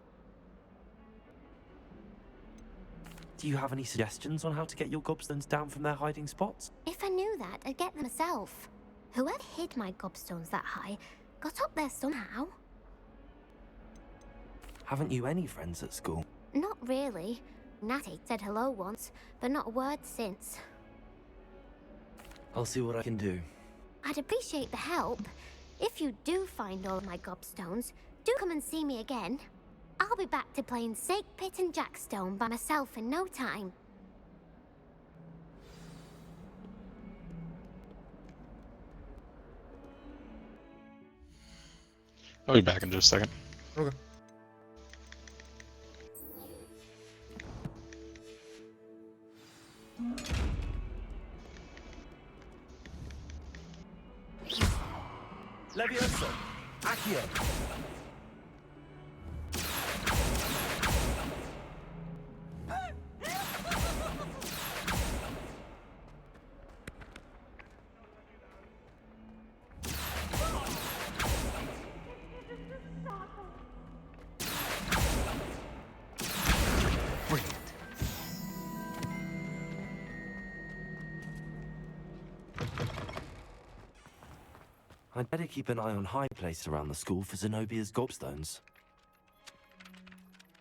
Do you have any suggestions on how to get your gobstones down from their hiding spots? If I knew that, I'd get them myself. Whoever hid my gobstones that high got up there somehow. Haven't you any friends at school? Not really. Natty said hello once, but not a word since. I'll see what I can do. I'd appreciate the help. If you do find all of my gobstones, do come and see me again. I'll be back to playing Snake Pit and Jackstone by myself in no time. I'll be back in just a second. Okay. Levioso! Accio! I'd better keep an eye on high places around the school for Zenobia's gobstones.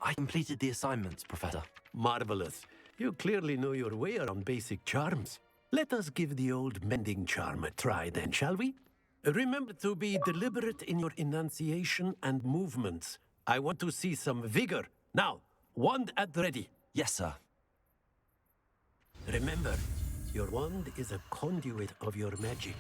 I completed the assignments, Professor. Marvelous. You clearly know your way around basic charms. Let us give the old mending charm a try then, shall we? Remember to be deliberate in your enunciation and movements. I want to see some vigor. Now, wand at the ready. Yes, sir. Remember, your wand is a conduit of your magic.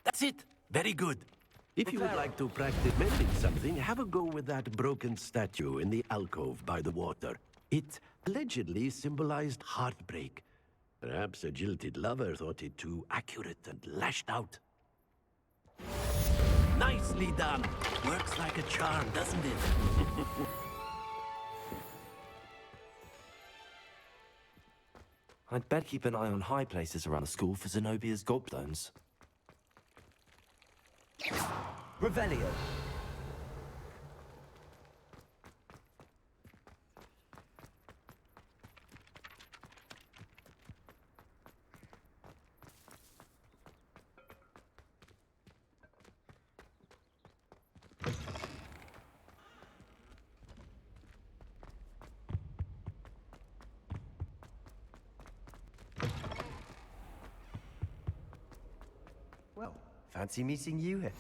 That's it. Very good. If you would like to practice mending something, have a go with that broken statue in the alcove by the water. It allegedly symbolized heartbreak. Perhaps a jilted lover thought it too accurate and lashed out. Nicely done. Works like a charm, doesn't it? I'd better keep an eye on high places around the school for Zenobia's gobstones. Revelio. Well, fancy meeting you here.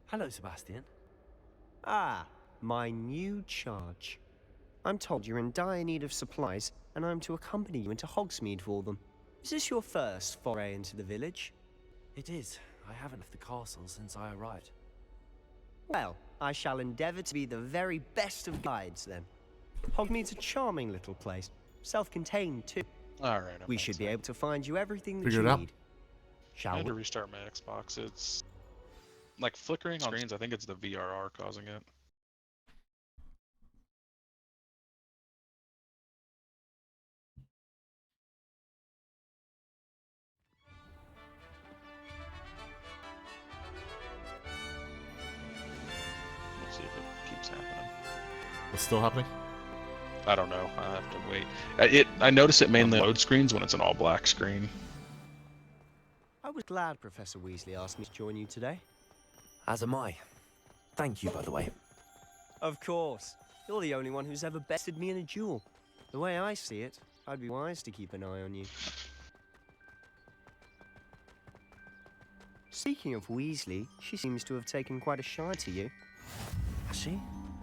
Hello, Sebastian. Ah, my new charge. I'm told you're in dire need of supplies, and I'm to accompany you into Hogsmeade for them. Is this your first foray into the village? It is. I haven't left the castle since I arrived. Well, I shall endeavour to be the very best of guides, then. Hogsmeade's a charming little place. Self-contained, too. Alright, we should be able to find you everything that Figure you it out. need. I Shall had we? to restart my Xbox. It's like flickering on screens. I think it's the VRR causing it. We'll see if it keeps happening. What's still happening? I don't know. I have to wait. I notice it mainly load screens when it's an all black screen. I was glad Professor Weasley asked me to join you today. As am I. Thank you, by the way. Of course. You're the only one who's ever bested me in a duel. The way I see it, I'd be wise to keep an eye on you. Speaking of Weasley, she seems to have taken quite a shy to you. Has she?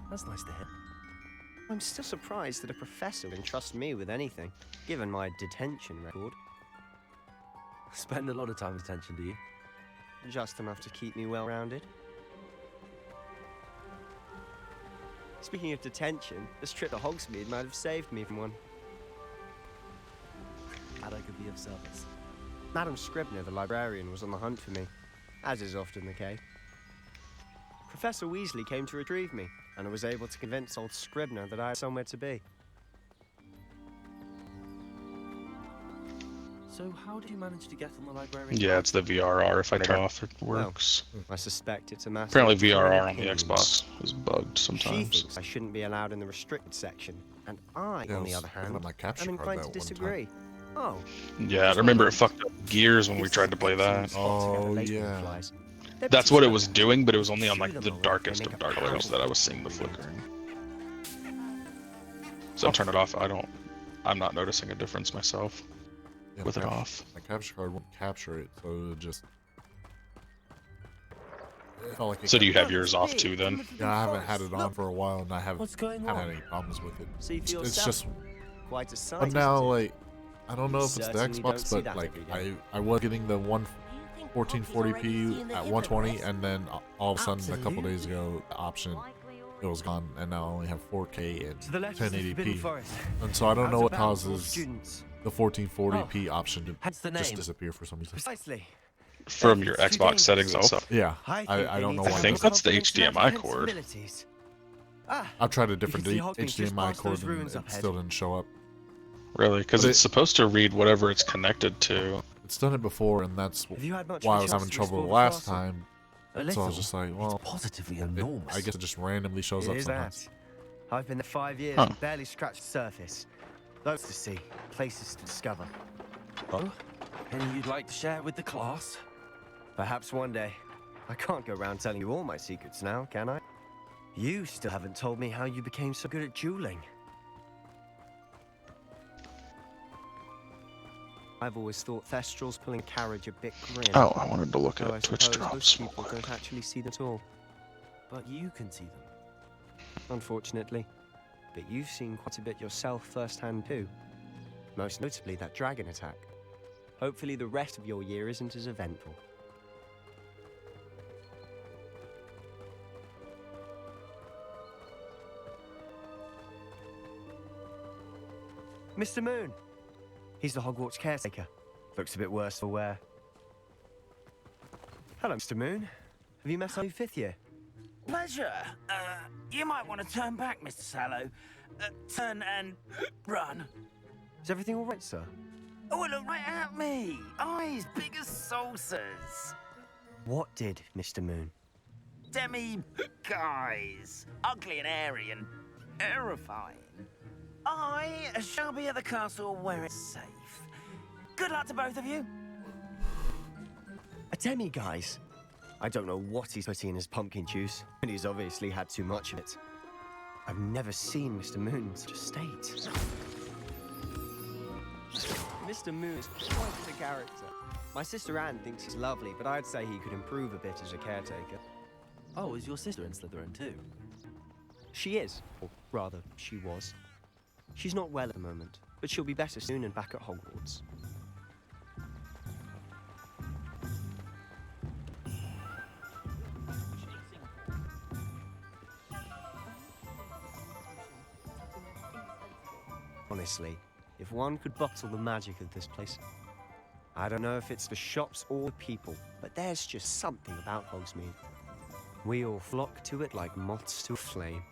That's nice to hear. I'm still surprised that a professor would entrust me with anything, given my detention record. Spend a lot of time in detention, do you? Just enough to keep me well-rounded. Speaking of detention, this trip to Hogsmeade might have saved me from one. Glad I could be of service. Madam Scribner, the librarian, was on the hunt for me, as is often the case. Professor Weasley came to retrieve me, and I was able to convince old Scribner that I had somewhere to be. So how did you manage to get on the librarian? Yeah, it's the VRR. If I turn it off, it works. Well, I suspect it's a matter Apparently of VRR on the opinions. Xbox is bugged She sometimes. thinks I shouldn't be allowed in the restricted section, and I, Yeah, on I the was other looking hand, at my capture am card inclined that to one time. disagree. Oh. Yeah, I remember it fucked up gears when we tried to play that. Oh, yeah. That's what it was doing, but it was only on like the darkest of dark colors that I was seeing the flickering. So I'll turn it off. I'm not noticing a difference myself with it off. My capture card won't capture it, so it'll just. It felt like it So do you kept- have yours off too then? Yeah, I haven't had it on for a while, and I haven't going had on? any problems with it. See for It's yourself. just. Quite a sight. But now, isn't it? like, I don't know You if it's the certainly don't Xbox, see but that like, every day. I was getting the 1440p at 120, and then all of a sudden, a couple days ago, the option it was gone, and now I only have 4K and To the left is the Forbidden 1080p. Forest. And so I don't know what Roundabout for causes students. the 1440p option to hence the just name. disappear for some reason. Precisely. From your Xbox settings itself. Yeah, I don't know I why. think that's the HDMI cord. I've tried a different You can see Hogwarts just HDMI past cord those and ruins it up ahead. still didn't show up. Really? Because But it's supposed to read whatever it's connected to. It's done it before, and that's Have you had much why of a I was chance having to trouble explore the last castle? time. A So I little. was just like, well, positively I guess it just randomly shows It up is sometimes. that. I've been there 5 years Huh. and barely scratched the surface. Loads to see, places to discover. Oh? Any you'd like to share with the class? Perhaps one day. I can't go around telling you all my secrets now, can I? You still haven't told me how you became so good at dueling. I've always thought Thestrals pulling carriage a bit grim. Oh, I wanted to look Though I at Twitch suppose drops. most people don't actually see them at all. But you can see them. Unfortunately. But you've seen quite a bit yourself firsthand too. Most notably that dragon attack. Hopefully the rest of your year isn't as eventful. Mr. Moon! He's the Hogwarts caretaker. Looks a bit worse for wear. Hello, Mr. Moon. Have you met our new 5th year? Pleasure. You might want to turn back, Mr. Sallow. Turn and run. Is everything all right, sir? Oh, look right at me. Eyes big as saucers. What did, Mr. Moon? Guys. Ugly and airy and terrifying. I shall be at the castle where it's safe. Good luck to both of you. A demi-guise? I don't know what he's putting in his pumpkin juice, and he's obviously had too much of it. I've never seen Mr. Moon in such a state. Mr. Moon is quite the character. My sister Anne thinks he's lovely, but I'd say he could improve a bit as a caretaker. Oh, is your sister in Slytherin too? She is, or rather, she was. She's not well at the moment, but she'll be better soon and back at Hogwarts. Honestly, if one could bottle the magic of this place. I don't know if it's the shops or the people, but there's just something about Hogsmeade. We all flock to it like moths to a flame.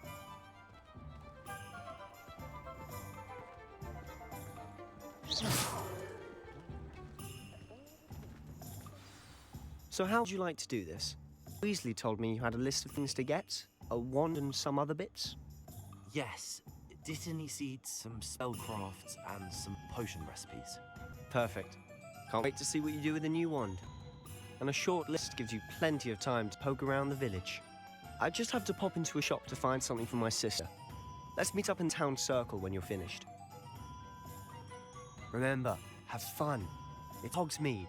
So how would you like to do this? Weasley told me you had a list of things to get, a wand and some other bits. Yes. Dittany seeds, some spellcrafts, and some potion recipes. Perfect. Can't wait to see what you do with the new wand. And a short list gives you plenty of time to poke around the village. I just have to pop into a shop to find something for my sister. Let's meet up in Town Circle when you're finished. Remember, have fun. It's Hogsmeade.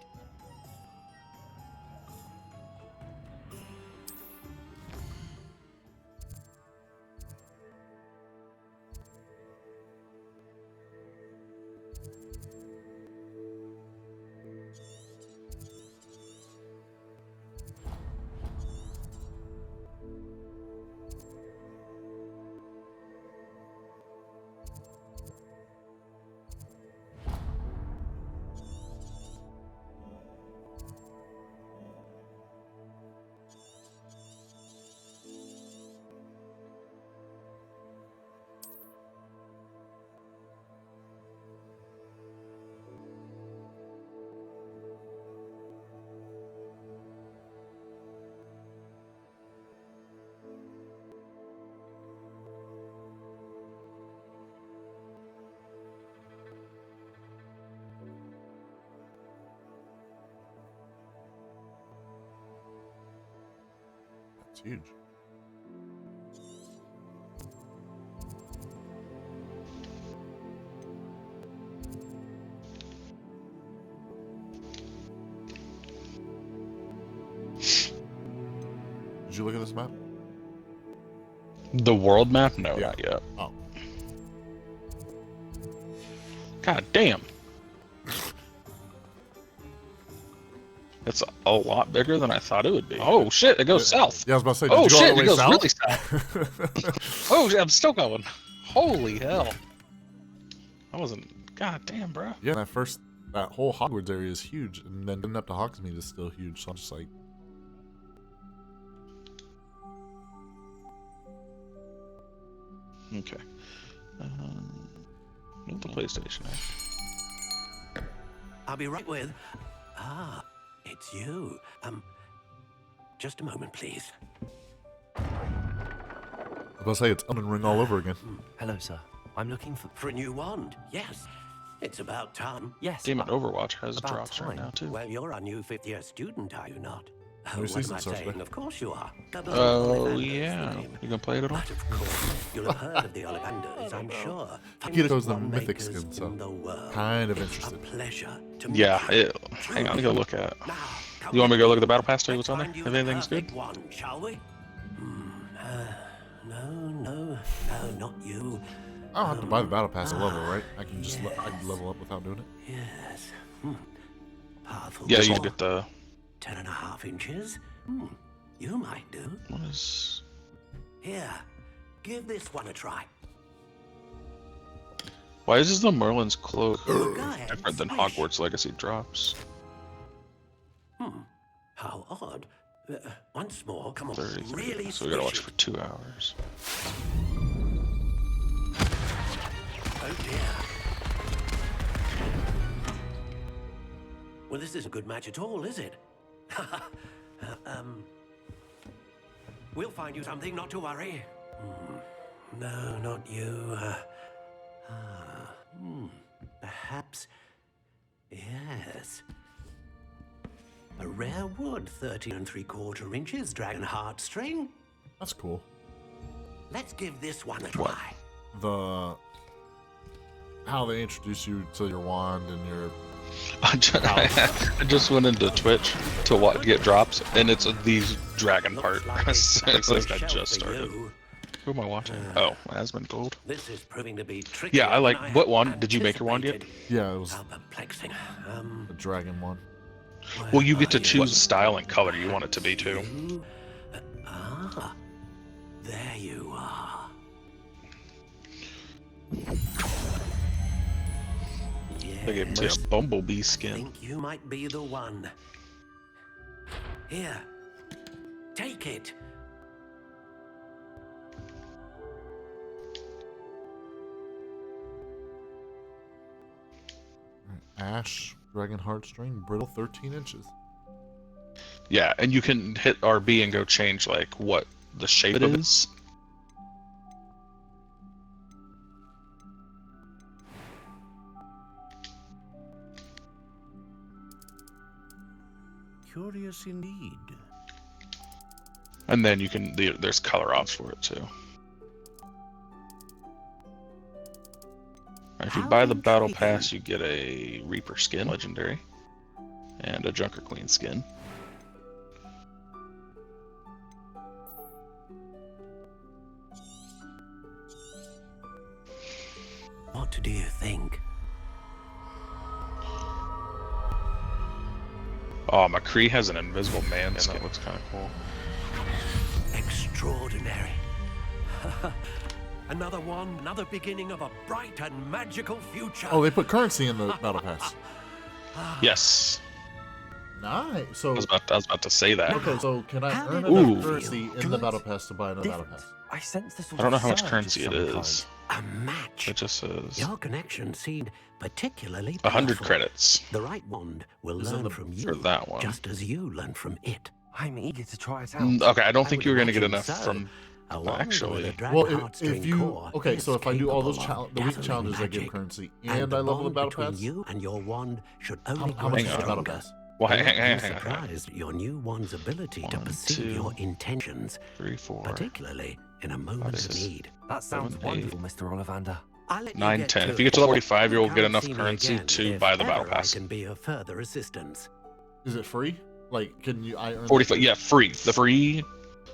It's huge. Did you look at this map? The world map? No, Yeah. not yet. Oh. God damn. It's a lot bigger than I thought it would be. Oh shit, it goes south. Yeah, I was about to say, oh did you go all shit, the it way goes south? really south. Oh, I'm still going. Holy hell. I wasn't. God damn, bro. Yeah, that whole Hogwarts area is huge, and then getting up to Hogsmeade is still huge. So I'm just like, okay. Not the PlayStation. I'll be right with. Ah, it's you. Just a moment, please. I was about to say, it's Elden Ring all over again. Hello, sir. I'm looking for a new wand. Yes, it's about time. Yes. Demon Overwatch has About drops right time. now too. Well, you're a new fifth-year student, are you not? New What am season I starts saying? back. Of course you are. Oh yeah. You gonna play it at all? But of course, you'll have heard of the Ollivanders, I'm sure. Kiddo's the Wand mythic makers skin, so in the world. kind of interested. Pleasure to Yeah. Hang on, let me go look at. You want me to go look at the battle pass? Tell you what's on there? If anything's good. One, shall we? No, not you. I don't have to buy the battle pass to level, right? I can just I can level up without doing it. Yes. Powerful. Yeah, you get the 10.5 inches. You might do. What is? Here, give this one a try. Why is the Merlin's cloak Go ahead, different than swish. Hogwarts Legacy drops? How odd. Once more, come on. 33. Really So we gotta watch swish for 2 hours. Oh dear. Well, this isn't a good match at all, is it? We'll find you something, not to worry. No, not you. Perhaps. Yes. A rare wood, 13 3/4 inches, dragon heartstring. That's cool. Let's give this one a try. How they introduce you to your wand and your. I just went into Twitch to get drops, and it's these dragon part. It's like I just started. Who am I watching? Oh, Asmongold. This is proving to be tricky. Yeah, I like. What wand? Did you make your wand yet? Yeah, it was How perplexing. the dragon one. Well, you get to choose the style and color you want it to be too. There you are. They gave me a bumblebee skin. Think you might be the one. Here, take it. Ash, dragon heartstring, brittle, 13 inches. Yeah, and you can hit RB and go change like what the shape it is. Curious indeed. And then you can there's color options for it too. If you buy the battle pass, you get a Reaper skin, legendary, and a Junker Queen skin. What do you think? Oh, McCree has an invisible man skin. That looks kind of cool. Extraordinary. Another one, another beginning of a bright and magical future. Oh, they put currency in the battle pass. Yes. Nice. So I was about to say that. Okay, so can I earn Ooh. enough currency in the battle pass to buy another battle pass? I sense this. I don't know how much currency it is. A match. It just says Your connection seemed particularly 100 powerful. credits. The right wand will Is it learn the- from for you, that one? just as you learn from it. I'm eager to try it out. Okay, I don't think would you were going to get imagine enough so. from A wand with actually. a dragon Well, heartstring if you core okay, is so if I do all those capable of the week gathering challenges, I get magic. currency, And and I level the bond battle between pass. you and your wand should only How grow much is the battle stronger. pass? Well, Do hang not on. be surprised your new wand's ability to One, perceive two, your intentions, 3, 4, particularly in a moment of 6, need. That sounds 7, wonderful, Mr. Ollivander. I'll let you 9, get 10. to If you get it. to level 45, you'll Come get enough see me currency again to if buy the battle ever pass. I can be of further assistance. Is it free? Like, can you? I earn 45, yeah, free. The free.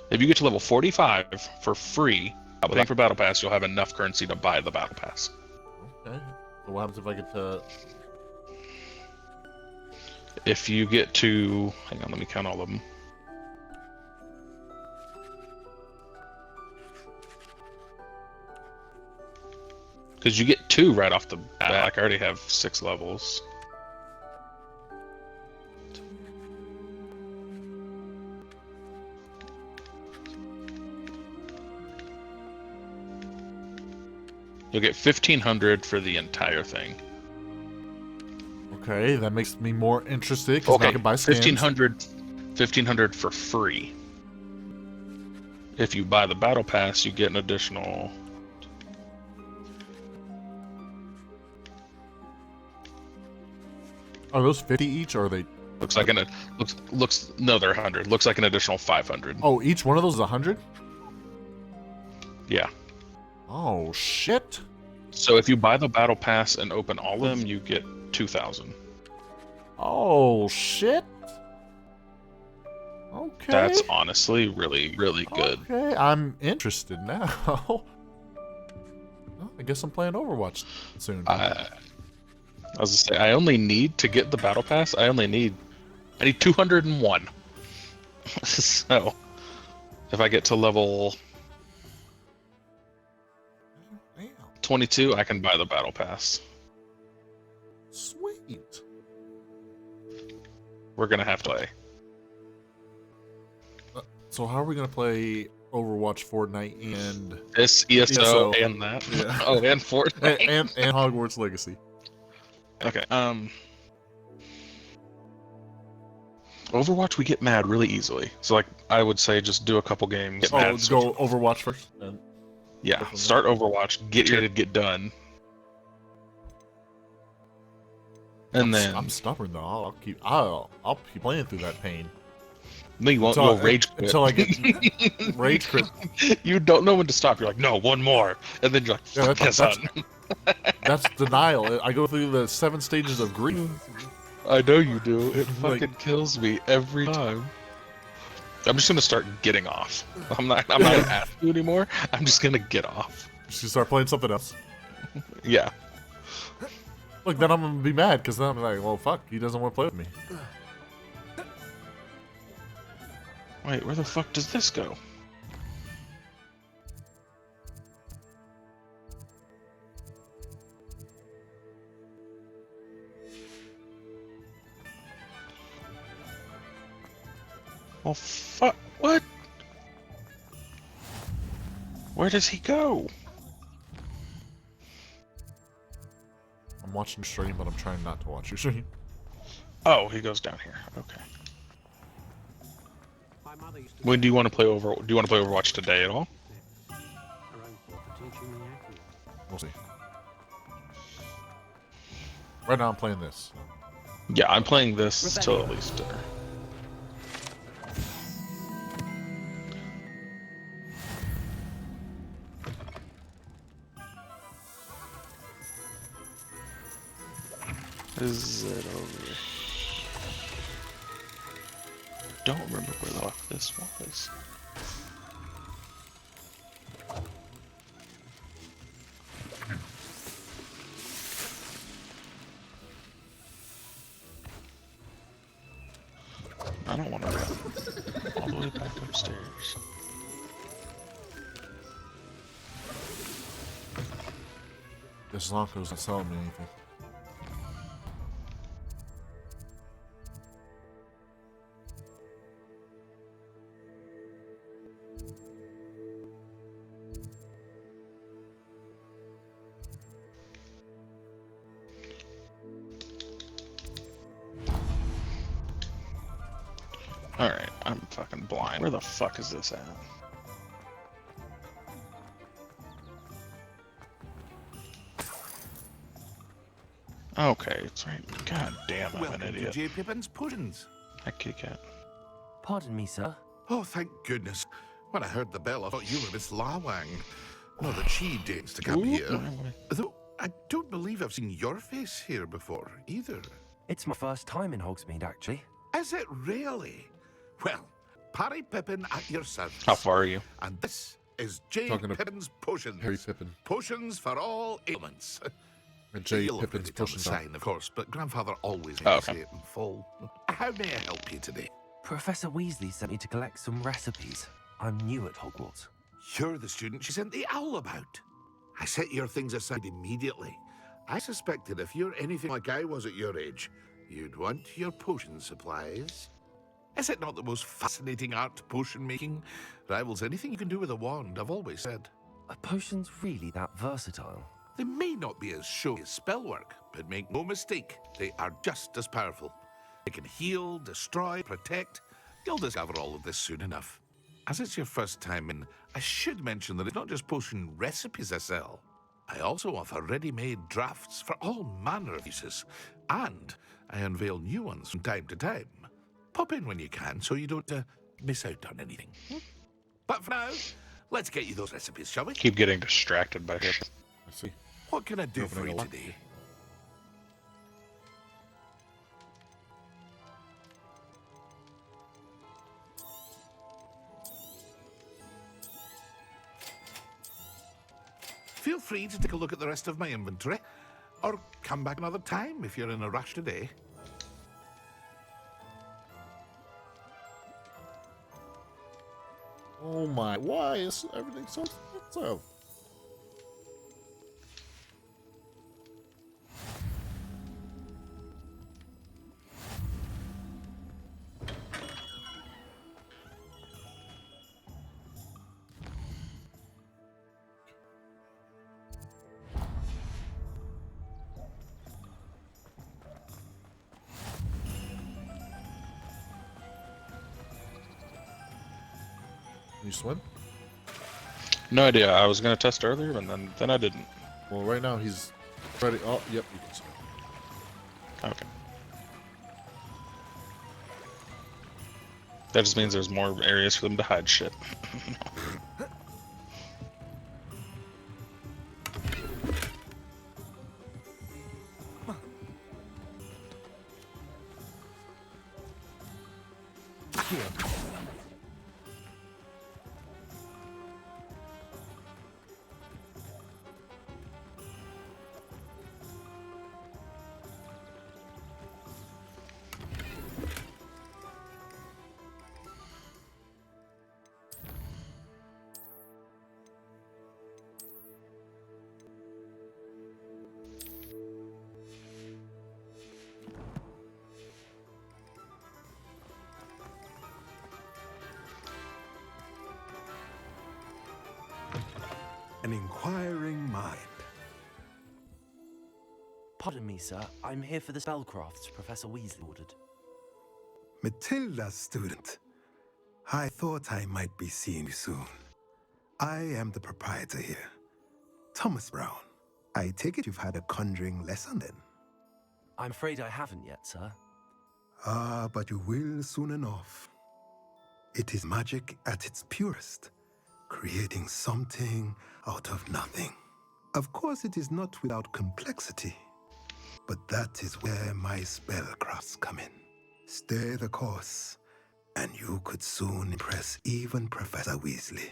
If you get to level 45 for free, paying for battle pass, you'll have enough currency to buy the battle pass. Okay. So what happens if I get to? If you get to, hang on, let me count all of them. Because you get 2 right off the bat. I already have 6 levels. You'll get 1,500 for the entire thing. Okay, that makes me more interested because Okay, I can buy skins. 1,500 for free. If you buy the battle pass, you get an additional. Are those 50 each, or are they? Looks like looks no, they're 100. Looks like an additional 500. Oh, each one of those is 100. Yeah. Oh shit. So if you buy the battle pass and open all of them, you get 2,000. Oh shit. Okay. That's honestly really, really good. Okay, I'm interested now. Well, I guess I'm playing Overwatch soon. I was gonna say, I only need to get the battle pass. I need 201. So if I get to level 22, I can buy the battle pass. Sweet. We're gonna have to play. So how are we gonna play Overwatch, Fortnite, and this ESO and that? Yeah. Oh, and Fortnite and Hogwarts Legacy. Okay. Overwatch, we get mad really easily. So, like, I would say just do a couple games. Get mad, go Overwatch first. And yeah, start Overwatch, get rated, get done. And then I'm stubborn though. I'll keep playing through that pain. No, you won't. You'll rage quit. Until I get rage quit. You don't know when to stop. You're like, no, one more, and then you're like, fuck this up. That's denial. I go through the 7 stages of grief. I know you do. It fucking kills me every time. I'm just gonna start getting off. I'm not gonna ask you anymore. I'm just gonna get off. Just start playing something else. Yeah. Look, then I'm gonna be mad because then I'm like, well, fuck, he doesn't want to play with me. Wait, where the fuck does this go? Well, fuck, what? Where does he go? I'm watching stream, but I'm trying not to watch your stream. Oh, he goes down here. Okay. When do you want to play Do you want to play Overwatch today at all? We'll see. Right now, I'm playing this. Yeah, I'm playing this till at least dinner. Is it over here? Don't remember where the fuck this was. I don't want to go all the way back upstairs. This Lonko's not selling me anything. Alright, I'm fucking blind. Where the fuck is this at? Okay, it's right. God damn, I'm an idiot. J. Pippin's Puddings. Hi, kitty cat. Pardon me, sir. Oh, thank goodness. When I heard the bell, I thought you were Miss Lawang. Not that she dates to come here. Though, I don't believe I've seen your face here before, either. It's my first time in Hogsmeade, actually. Is it really? Well, Parry Pippin at your service. How far are you? And this is J. Talking to Pippin's Potions. Harry Pippin. Potions for all ailments. And Jay You'll have Pippin's written it on the pushing down. sign, of course, but Grandfather always Oh, makes okay. it in full. How may I help you today? Professor Weasley sent me to collect some recipes. I'm new at Hogwarts. You're the student she sent the owl about. I set your things aside immediately. I suspected if you're anything like I was at your age, you'd want your potion supplies. Is it not the most fascinating art, potion making? Rivals anything you can do with a wand, I've always said. Are potions really that versatile? They may not be as showy as spellwork, but make no mistake, they are just as powerful. They can heal, destroy, protect. You'll discover all of this soon enough. As it's your first time in, I should mention that it's not just potion recipes I sell. I also offer ready-made drafts for all manner of uses, and I unveil new ones from time to time. Pop in when you can so you don't miss out on anything. But for now, let's get you those recipes, shall we? Keep getting distracted by it. I see. What can I do for Opening you a lock. today? Feel free to take a look at the rest of my inventory, or come back another time if you're in a rush today. Oh my, why is everything so expensive? Can you swim? No idea. I was gonna test earlier, and then I didn't. Well, right now he's ready. Oh, yep, you can swim. Okay. That just means there's more areas for them to hide shit. An inquiring mind. Pardon me, sir. I'm here for the spellcrafts Professor Weasley ordered. Matilda's student. I thought I might be seeing you soon. I am the proprietor here, Thomas Brown. I take it you've had a conjuring lesson then? I'm afraid I haven't yet, sir. Ah, but you will soon enough. It is magic at its purest, creating something out of nothing. Of course, it is not without complexity, but that is where my spellcrafts come in. Stay the course, and you could soon impress even Professor Weasley.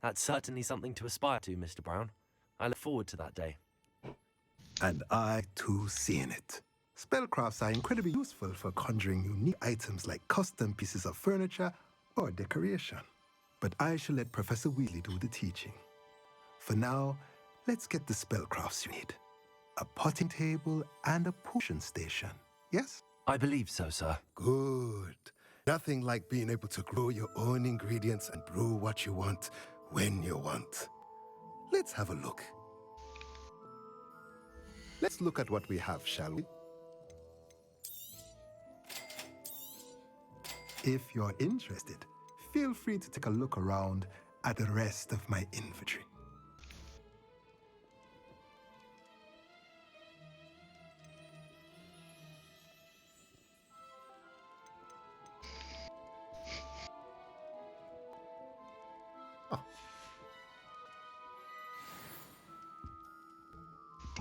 That's certainly something to aspire to, Mr. Brown. I look forward to that day. And I, too, see in it. Spellcrafts are incredibly useful for conjuring unique items like custom pieces of furniture or decoration. But I shall let Professor Weasley do the teaching. For now, let's get the spellcrafts you need. A potting table and a potion station, yes? I believe so, sir. Good. Nothing like being able to grow your own ingredients and brew what you want when you want. Let's have a look. Let's look at what we have, shall we? If you're interested, feel free to take a look around at the rest of my inventory.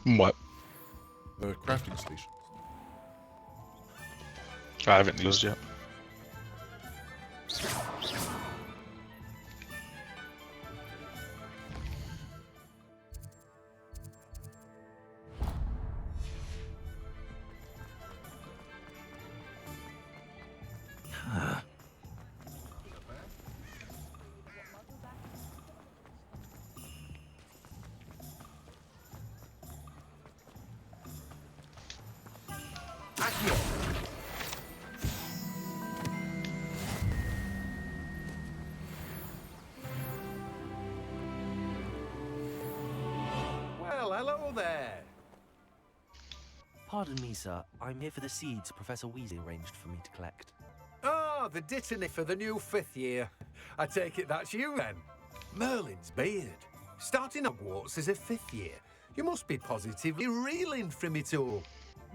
What? The crafting stations. I haven't used yet. Well, hello there. Pardon me, sir. I'm here for the seeds Professor Weasley arranged for me to collect. Oh, the dittany for the new 5th year. I take it that's you then. Merlin's beard. Starting Hogwarts as a 5th year. You must be positively reeling from it all.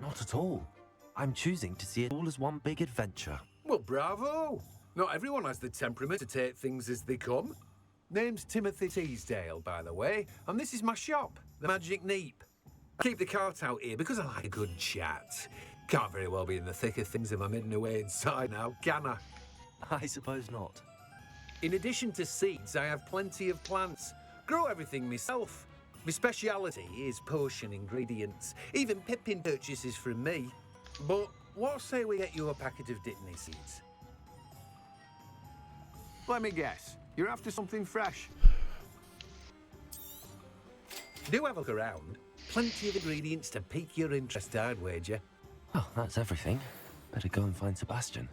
Not at all. I'm choosing to see it all as one big adventure. Well, bravo. Not everyone has the temperament to take things as they come. Name's Timothy Teasdale, by the way, and this is my shop, the Magic Neep. I keep the cart out here because I like a good chat. Can't very well be in the thick of things if I'm hidden away inside now, can I? I suppose not. In addition to seeds, I have plenty of plants. Grow everything myself. My speciality is potion ingredients. Even Pippin purchases from me. But what say we get you a packet of Dittany seeds? Let me guess. You're after something fresh. Do have a look around. Plenty of ingredients to pique your interest, I'd wager. Oh, that's everything. Better go and find Sebastian.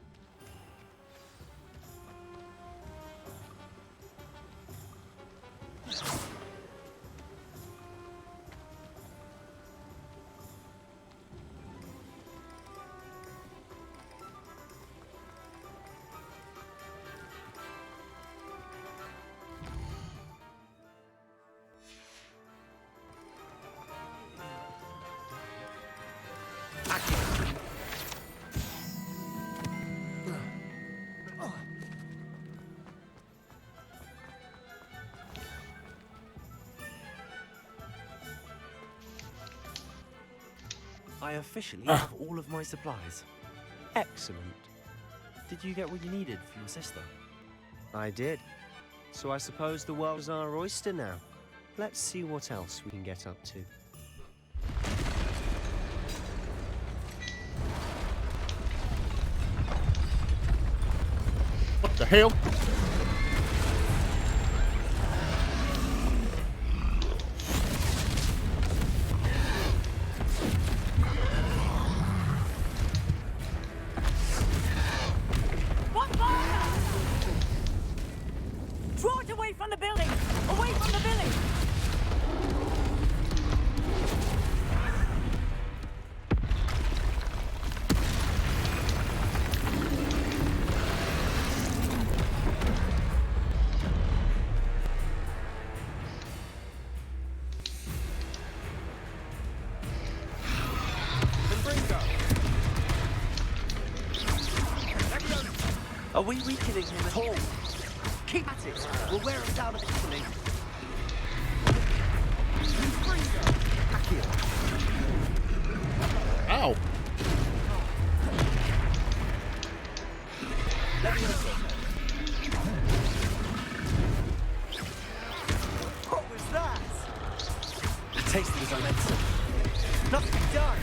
I officially have all of my supplies. Excellent. Did you get what you needed for your sister? I did. So I suppose the world's our oyster now. Let's see what else we can get up to. What the hell? Draw it away from the building! Away from the village! Are we weakening him at all? Keep at it. We'll wear him down eventually. Ow! What was that? I tasted his own medicine. Nothing done.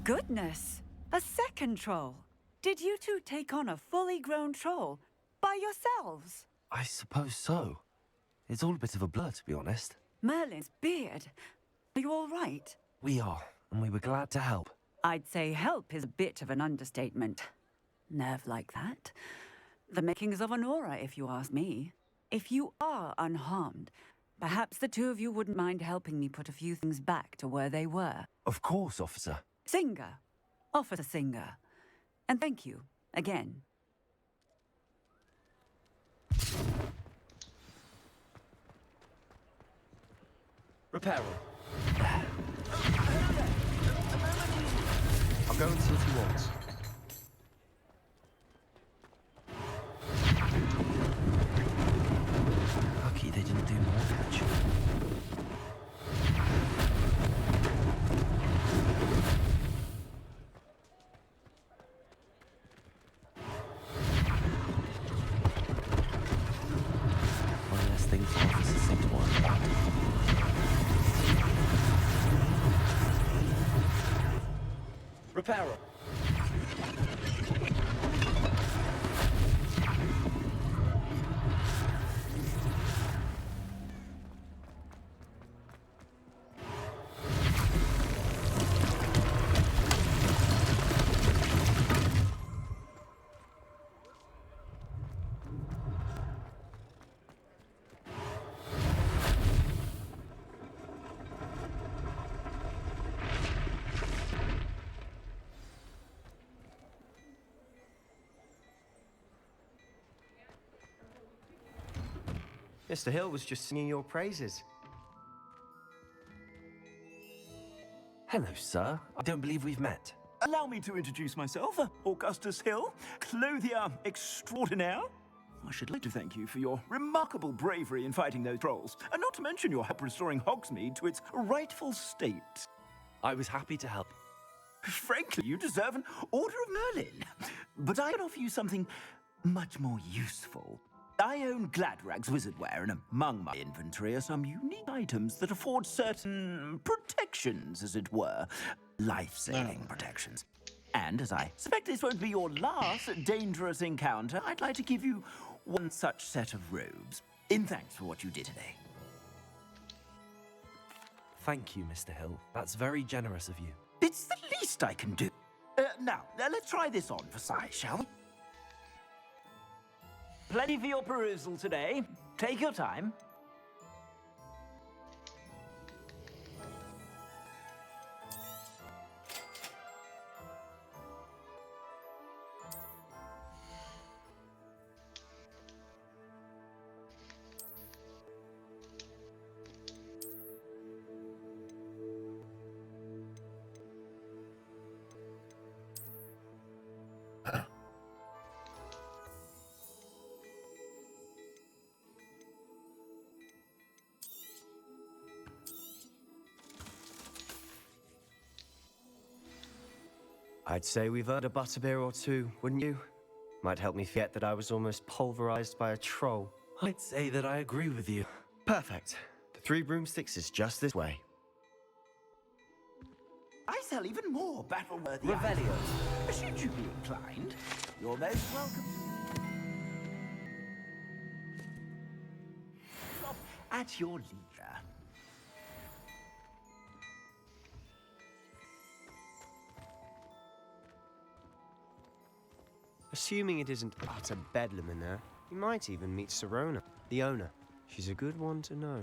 Goodness! A second troll. Did you two take on a fully grown troll by yourselves? I suppose so. It's all a bit of a blur, to be honest. Merlin's beard. Are you all right? We are, and we were glad to help. I'd say help is a bit of an understatement. Nerve like that. The makings of an aura, if you ask me. If you are unharmed, perhaps the two of you wouldn't mind helping me put a few things back to where they were. Of course, officer. Singer. Officer Singer. And thank you, again. Repair. I'll go and see if he wants. Lucky they didn't do more damage. One less thing for officers seem to worry about. Repairer. Mr. Hill was just singing your praises. Hello, sir. I don't believe we've met. Allow me to introduce myself, Augustus Hill, clothier extraordinaire. I should like to thank you for your remarkable bravery in fighting those trolls, and not to mention your help restoring Hogsmeade to its rightful state. I was happy to help. Frankly, you deserve an Order of Merlin. But I can offer you something much more useful. I own Gladrag's wizardware, and among my inventory are some unique items that afford certain protections, as it were. Life-saving protections. And as I suspect this won't be your last dangerous encounter, I'd like to give you one such set of robes, in thanks for what you did today. Thank you, Mr. Hill. That's very generous of you. It's the least I can do. Now, let's try this on for size, shall we? Plenty for your perusal today. Take your time. I'd say we've earned a butterbeer or two, wouldn't you? Might help me forget that I was almost pulverized by a troll. I'd say that I agree with you. Perfect. The 3 broomsticks is just this way. I sell even more battle-worthy Revelio. items. Should you be inclined, you're most welcome. Shop at your leisure. Assuming it isn't utter bedlam in there, you might even meet Serona, the owner. She's a good one to know.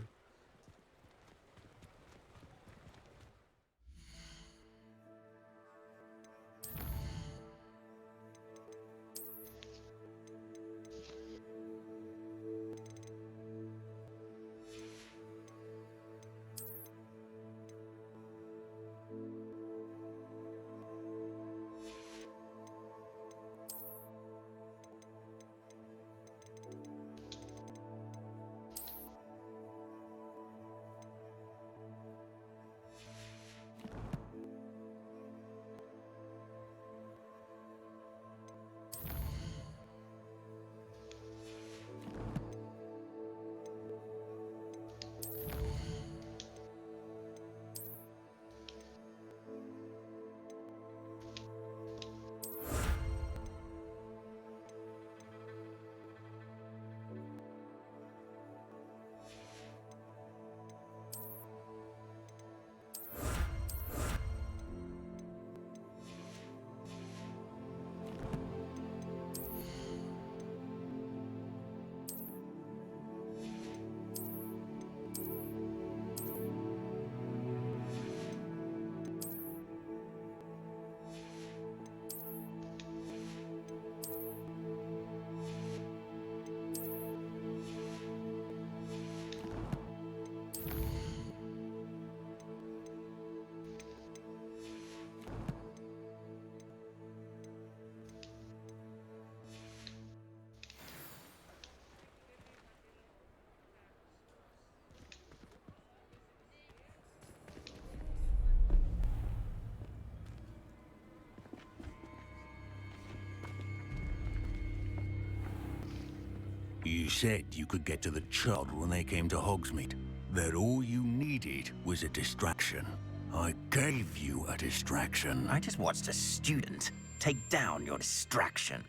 You said you could get to the child when they came to Hogsmeade. That all you needed was a distraction. I gave you a distraction. I just watched a student take down your distraction.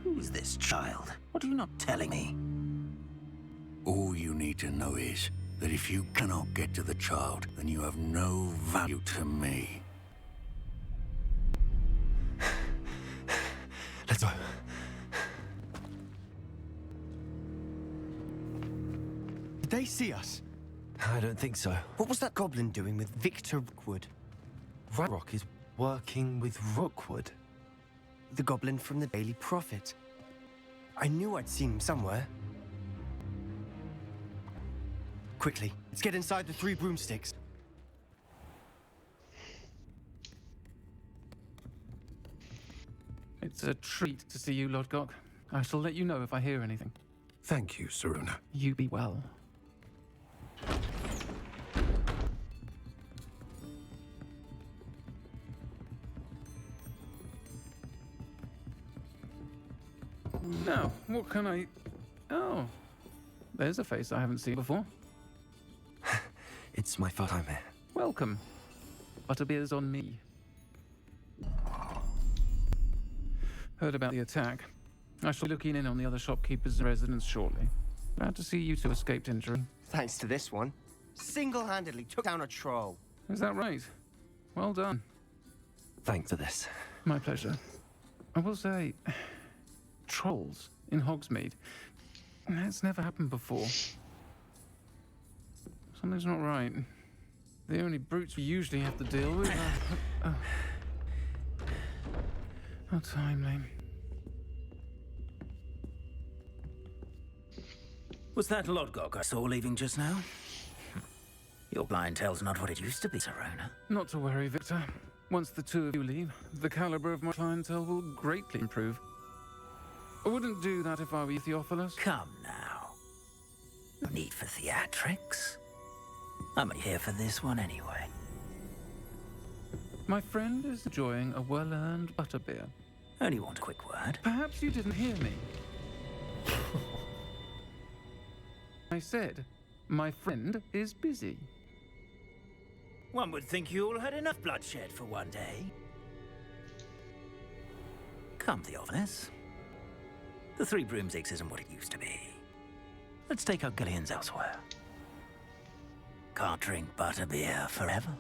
Who's this child? What are you not telling me? All you need to know is that if you cannot get to the child, then you have no value to me. Let's go. Did they see us? I don't think so. What was that goblin doing with Victor Rookwood? Ranrock is working with Rookwood. The goblin from the Daily Prophet. I knew I'd seen him somewhere. Quickly, let's get inside the 3 broomsticks. It's a treat to see you, Lord Gok. I shall let you know if I hear anything. Thank you, Serona. You be well. Now, what can I... Oh, there's a face I haven't seen before. It's my first time here. Welcome. Butterbeer's on me. Heard about the attack. I shall be looking in on the other shopkeepers' residence shortly. Glad to see you two escaped injury. Thanks to this one. Single-handedly took down a troll. Is that right? Well done. Thanks for this. My pleasure. I will say, trolls in Hogsmeade. That's never happened before. Something's not right. The only brutes we usually have to deal with are... How timely. Was that Lord Gok I saw leaving just now? Your clientele's not what it used to be, Serona. Not to worry, Victor. Once the two of you leave, the caliber of my clientele will greatly improve. I wouldn't do that if I were Theophilus. Come now. No need for theatrics. I'm only here for this one anyway. My friend is enjoying a well-earned butterbeer. Only want a quick word. Perhaps you didn't hear me. I said, my friend is busy. One would think you all had enough bloodshed for one day. Come, Theophilus. The 3 broomsticks isn't what it used to be. Let's take our galleons elsewhere. Can't drink butterbeer forever.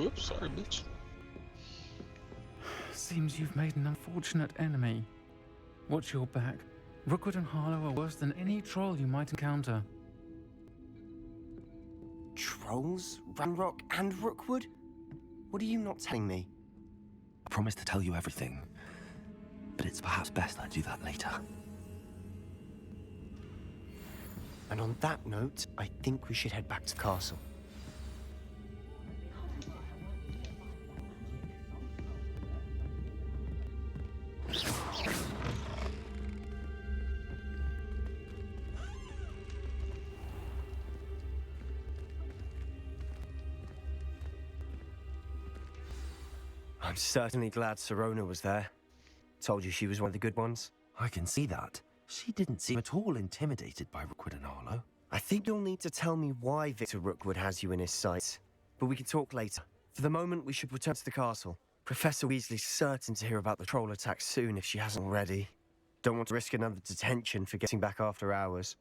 Oops, sorry, bitch. Seems you've made an unfortunate enemy. Watch your back. Rookwood and Harlow are worse than any troll you might encounter. Trolls? Ranrock and Rookwood? What are you not telling me? I promised to tell you everything, but it's perhaps best I do that later. And on that note, I think we should head back to the castle. I'm certainly glad Serona was there. Told you she was one of the good ones. I can see that. She didn't seem at all intimidated by Rookwood and Harlow. I think you'll need to tell me why Victor Rookwood has you in his sights. But we can talk later. For the moment, we should return to the castle. Professor Weasley's certain to hear about the troll attack soon if she hasn't already. Don't want to risk another detention for getting back after hours.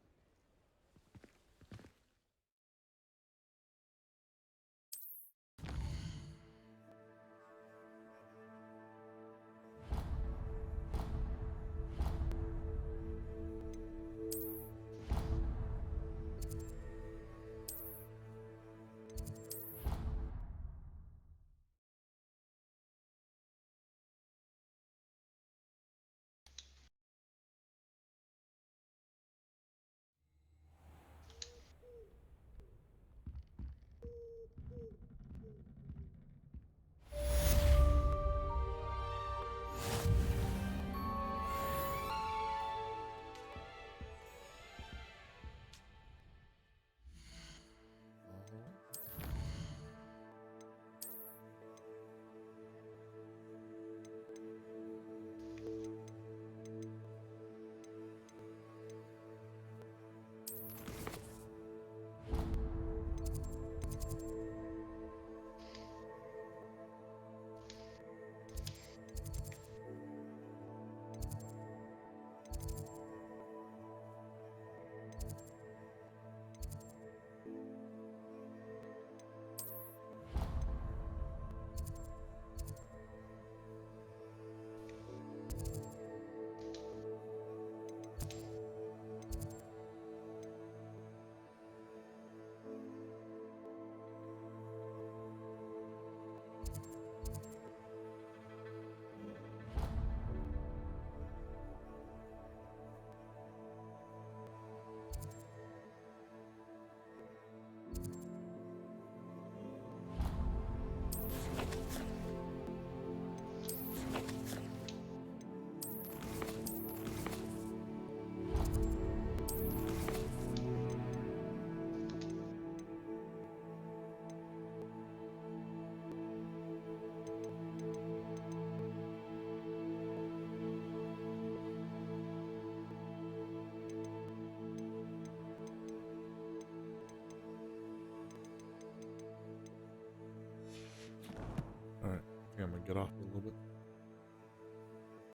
get off a little bit.